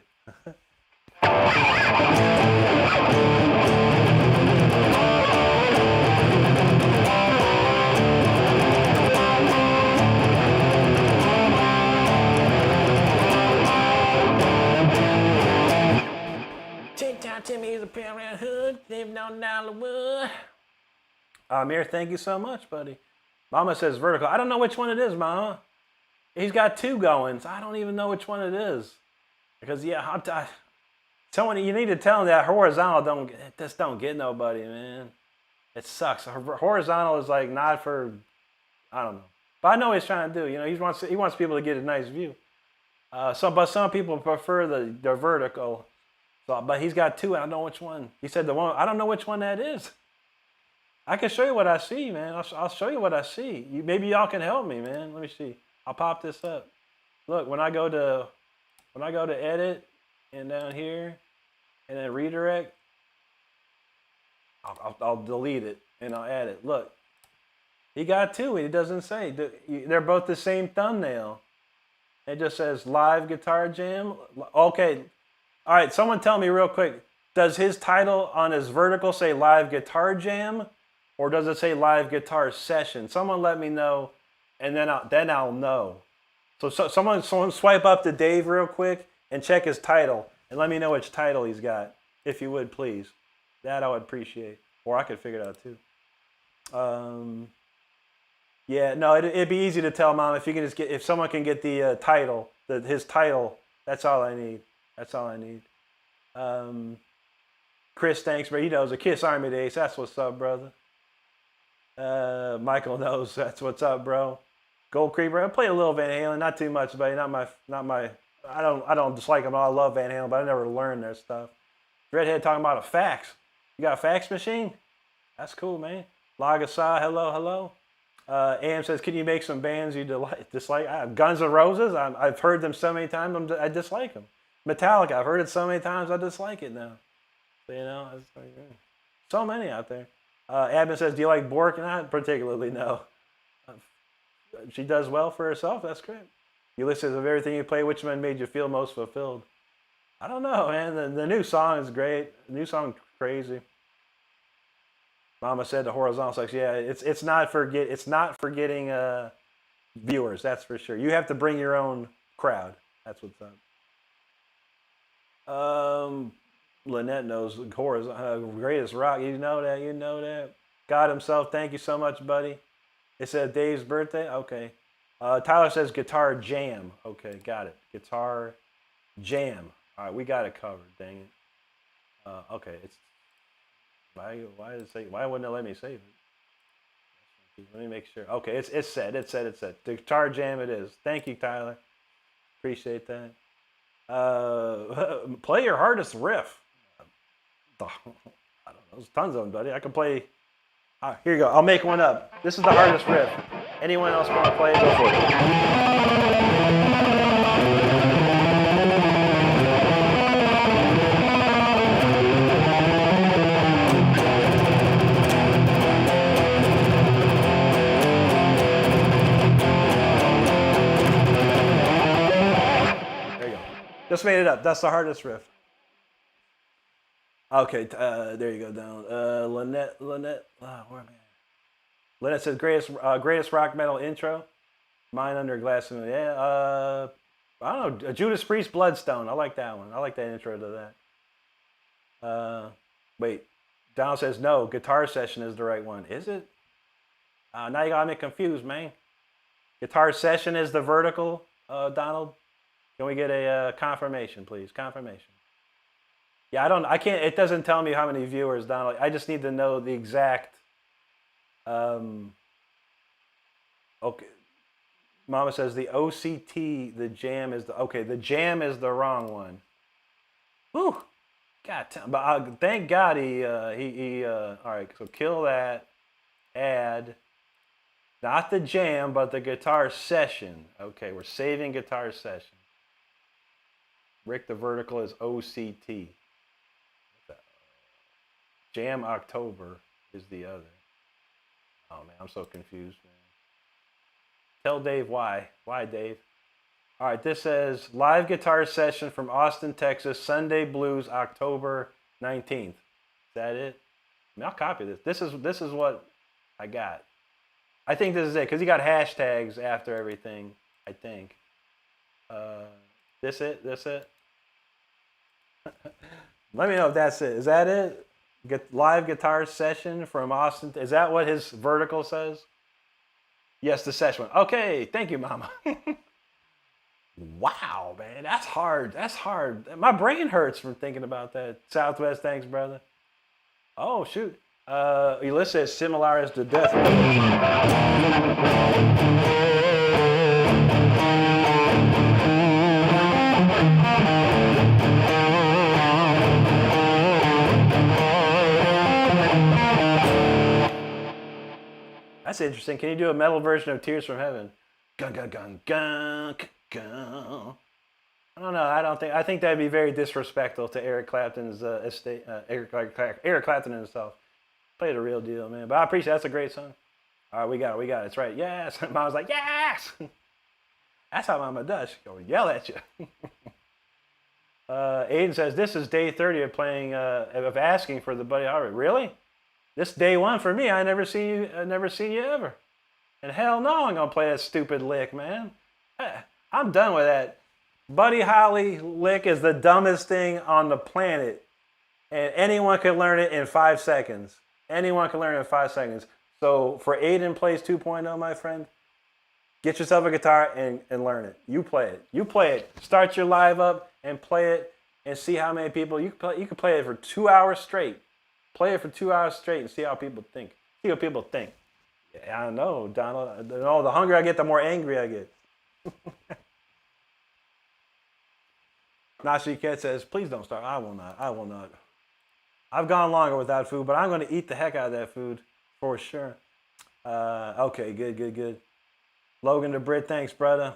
TikTok Timmy's a parent hood, living on Dollarwood. Amir, thank you so much, buddy. Mama says vertical. I don't know which one it is, Mama. He's got two going, so I don't even know which one it is. Because yeah, someone you need to tell him that horizontal don't get nobody, man. It sucks. Horizontal is like not for, I don't know. But I know what he's trying to do. You know, he wants people to get a nice view. But some people prefer the vertical. So, but he's got two. I don't know which one. He said the one. I don't know which one that is. I can show you what I see, man. I'll show you what I see. Maybe y'all can help me, man. Let me see. I'll pop this up. Look, when I go to edit and down here and then redirect, I'll delete it and I'll add it. Look, he got two. It doesn't say. They're both the same thumbnail. It just says live guitar jam. Okay. All right. Someone tell me real quick. Does his title on his vertical say live guitar jam? Or does it say live guitar session? Someone let me know, and then I'll know. So someone swipe up to Dave real quick and check his title, and let me know which title he's got, if you would, please. That I would appreciate. Or I could figure it out too. Yeah, no, it'd be easy to tell, Mom, if you can just if someone can get the title, his title. That's all I need. That's all I need. Chris, thanks, bro. He knows a Kiss Army Days. That's what's up, brother. Michael knows that's what's up, bro. Gold Creeper. I play a little Van Halen, not too much, buddy. Not my. I don't dislike them. I love Van Halen, but I never learned their stuff. Redhead talking about a fax. You got a fax machine? That's cool, man. Lagasa, hello. Am says, can you make some bands you dislike? Guns N' Roses. I've heard them so many times. I dislike them. Metallica. I've heard it so many times. I dislike it now. You know, so many out there. Admin says, do you like Bork? Not particularly, no. She does well for herself. That's great. Ulysses, of everything you play, which one made you feel most fulfilled? I don't know, man. The new song is great. The new song crazy. Mama said the horizontal sex. Yeah, it's not forgetting viewers. That's for sure. You have to bring your own crowd. That's what's up. Lynette knows greatest rock. You know that. God himself. Thank you so much, buddy. It said Dave's birthday. Okay. Tyler says guitar jam. Okay, got it. Guitar jam. All right, we got it covered. Dang it. Okay, it's why wouldn't it let me save it? Let me make sure. Okay, it's set. The guitar jam it is. Thank you, Tyler. Appreciate that. Play your hardest riff. I don't know. There's tons of them, buddy. I can play. Here you go. I'll make one up. This is the hardest riff. Anyone else want to play? Go for it. Just made it up. That's the hardest riff. Okay, there you go. Down. Lynette. Where am I? Lynette says greatest rock metal intro. Mine Under a Glass. Yeah. I don't know. Judas Priest, Bloodstone. I like that one. I like that intro to that. Wait. Donald says no. Guitar Session is the right one. Is it? Now you got me confused, man. Guitar Session is the vertical. Donald. Can we get a confirmation, please? Confirmation. Yeah, I can't, it doesn't tell me how many viewers, Donald. I just need to know the exact, okay. Mama says the OCT, the jam is the jam is the wrong one. Whew. God, but thank God he, all right, so kill that, add, not the jam, but the guitar session. Okay, we're saving guitar session. Rick, the vertical is OCT. Jam October is the other. Oh man, I'm so confused, man. Tell Dave why. Why, Dave? All right, this says live guitar session from Austin, Texas, Sunday Blues, October 19th. Is that it? I mean, I'll copy this. This is what I got. I think this is it because you got hashtags after everything. I think. This it. Let me know if that's it. Is that it? Live guitar session from Austin. Is that what his vertical says? Yes, the session one. Okay, thank you, Mama. Wow, man, that's hard. That's hard. My brain hurts from thinking about that. Southwest, thanks, brother. Oh, shoot. Ulysses says Similaris to death. That's interesting. Can you do a metal version of Tears from Heaven? Gun, gun, gun, gun, gun. I don't know. I think that'd be very disrespectful to Eric Clapton's estate. Eric Clapton himself. Played a real deal, man. But I appreciate it. That's a great song. All right, we got it. It's right. Yes. Mama's like, yes. That's how Mama does. She go yell at you. Aiden says, this is day 30 of playing, of asking for the Buddy Holly. Really? This day one for me. I never seen you ever. And hell no, I'm gonna play that stupid lick, man. I'm done with that. Buddy Holly lick is the dumbest thing on the planet. And anyone can learn it in 5 seconds. Anyone can learn it in 5 seconds. So for Aiden Plays 2.0, my friend, get yourself a guitar and learn it. You play it. You play it. Start your live up and play it and see how many people you can play it for 2 hours straight. Play it for 2 hours straight and see how people think. See what people think. Yeah, I don't know, Donald. The hungrier I get, the more angry I get. Nashi Cat says, please don't start. I will not. I will not. I've gone longer without food, but I'm going to eat the heck out of that food for sure. Okay, good. Logan the Brit, thanks, brother.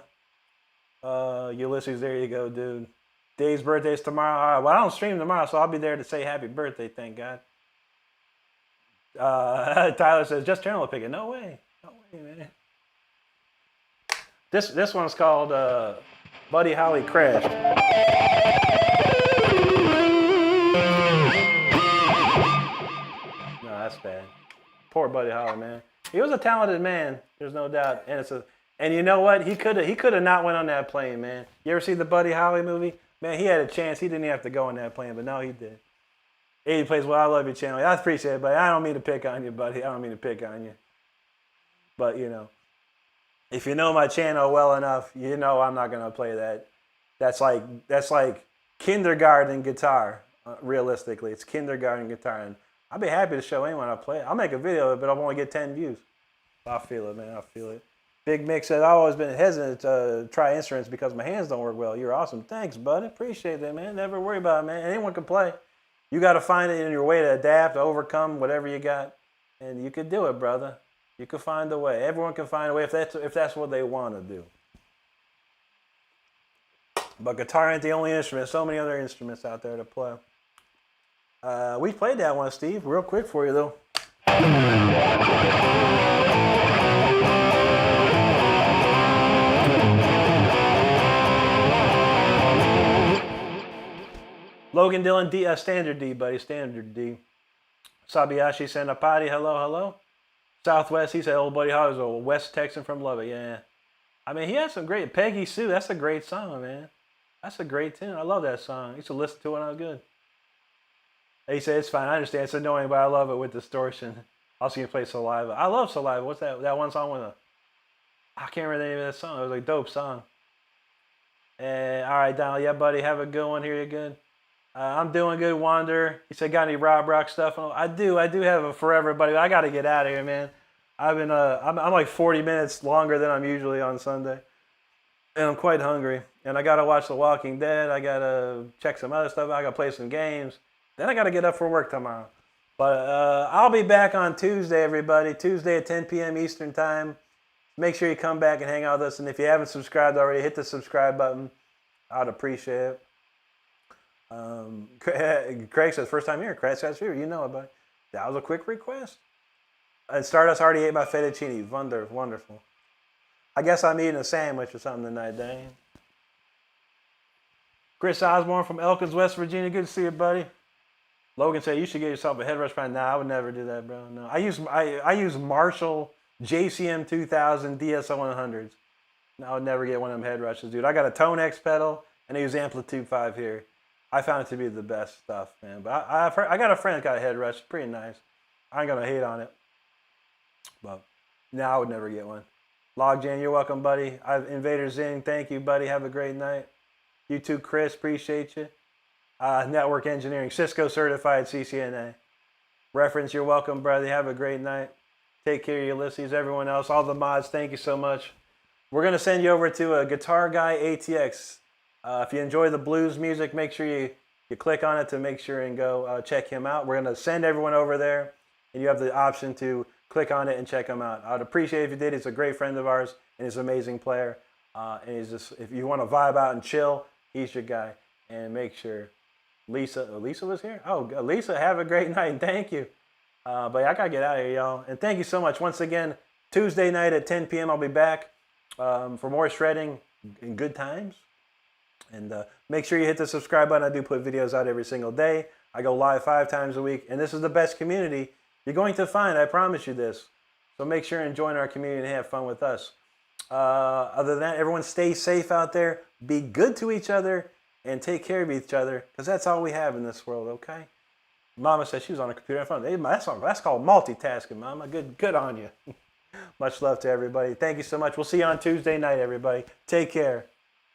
Ulysses, there you go, dude. Dave's birthday's tomorrow. All right, well, I don't stream tomorrow, so I'll be there to say happy birthday, thank God. Tyler says, just turn pick it. No way, man. This one's called Buddy Holly Crashed. No, that's bad. Poor Buddy Holly, man. He was a talented man. There's no doubt. And you know what? He could have not went on that plane, man. You ever see the Buddy Holly movie? Man, he had a chance. He didn't even have to go on that plane, but no, he did. 80 plays, well, I love your channel. I appreciate it, buddy. I don't mean to pick on you, buddy. I don't mean to pick on you. But, if you know my channel well enough, you know I'm not going to play that. That's like kindergarten guitar, realistically. It's kindergarten guitar. And I'd be happy to show anyone I play it. I'll make a video of it, but I'll only get 10 views. I feel it, man. I feel it. Big Mick said, I've always been hesitant to try instruments because my hands don't work well. You're awesome. Thanks, buddy. Appreciate that, man. Never worry about it, man. Anyone can play. You got to find it in your way to adapt, to overcome whatever you got. And you could do it, brother. You can find a way. Everyone can find a way if that's what they want to do. But guitar ain't the only instrument. So many other instruments out there to play. We played that one, Steve. Real quick for you, though. Logan Dillon, standard D, buddy, standard D. Sabayashi Senapati, hello. Southwest, he said, old buddy Holly's a West Texan from Lubbock, yeah. I mean, he has some great, Peggy Sue, that's a great song, man. That's a great tune. I love that song. I used to listen to it when I was good. He said, it's fine, I understand, it's annoying, but I love it with distortion. Also, you can play Saliva. I love Saliva. What's that one song with I can't remember the name of that song. It was a dope song. And, all right, Donald, yeah, buddy, have a good one here, you're good. I'm doing good, Wander. He said, got any Rob Rock stuff? I do have a forever, buddy. I got to get out of here, man. I'm like 40 minutes longer than I'm usually on Sunday. And I'm quite hungry. And I got to watch The Walking Dead. I got to check some other stuff. I got to play some games. Then I got to get up for work tomorrow. But I'll be back on Tuesday, everybody. Tuesday at 10 p.m. Eastern Time. Make sure you come back and hang out with us. And if you haven't subscribed already, hit the subscribe button. I'd appreciate it. Craig says, first time here. Craig says, here. You know it, buddy. That was a quick request. And Stardust already ate my fettuccine. Wonderful. I guess I'm eating a sandwich or something tonight, dang. Chris Osbourne from Elkins, West Virginia. Good to see you, buddy. Logan said, you should get yourself a headrush pan. Nah, I would never do that, bro. No. I use Marshall JCM 2000 DSO 100s. No, I would never get one of them head rushes, dude. I got a Tone X pedal, and I use Amplitude 5 here. I found it to be the best stuff, man. But I got a friend that got a head rush. Pretty nice. I ain't going to hate on it. But no, I would never get one. Logjan, you're welcome, buddy. Invader Zing, thank you, buddy. Have a great night. You too, Chris. Appreciate you. Network Engineering, Cisco Certified CCNA. Reference, you're welcome, brother. Have a great night. Take care, Ulysses. Everyone else, all the mods, thank you so much. We're going to send you over to a Guitar Guy ATX. If you enjoy the blues music, make sure you click on it to make sure and go check him out. We're going to send everyone over there, and you have the option to click on it and check him out. I'd appreciate it if you did. He's a great friend of ours, and he's an amazing player. And he's just, if you want to vibe out and chill, he's your guy. And make sure Lisa was here? Oh, Lisa, have a great night, and thank you. But I got to get out of here, y'all. And thank you so much. Once again, Tuesday night at 10 p.m., I'll be back for more shredding in good times. And make sure you hit the subscribe button. I do put videos out every single day. I go live 5 times a week. And this is the best community You're going to find, I promise you this. So make sure and join our community and have fun with us. Other than that, everyone stay safe out there. Be good to each other and take care of each other, because that's all we have in this world, okay? Mama said she was on a computer in front of me. That's called multitasking, Mama. Good on you. Much love to everybody. Thank you so much. We'll see you on Tuesday night, everybody. Take care.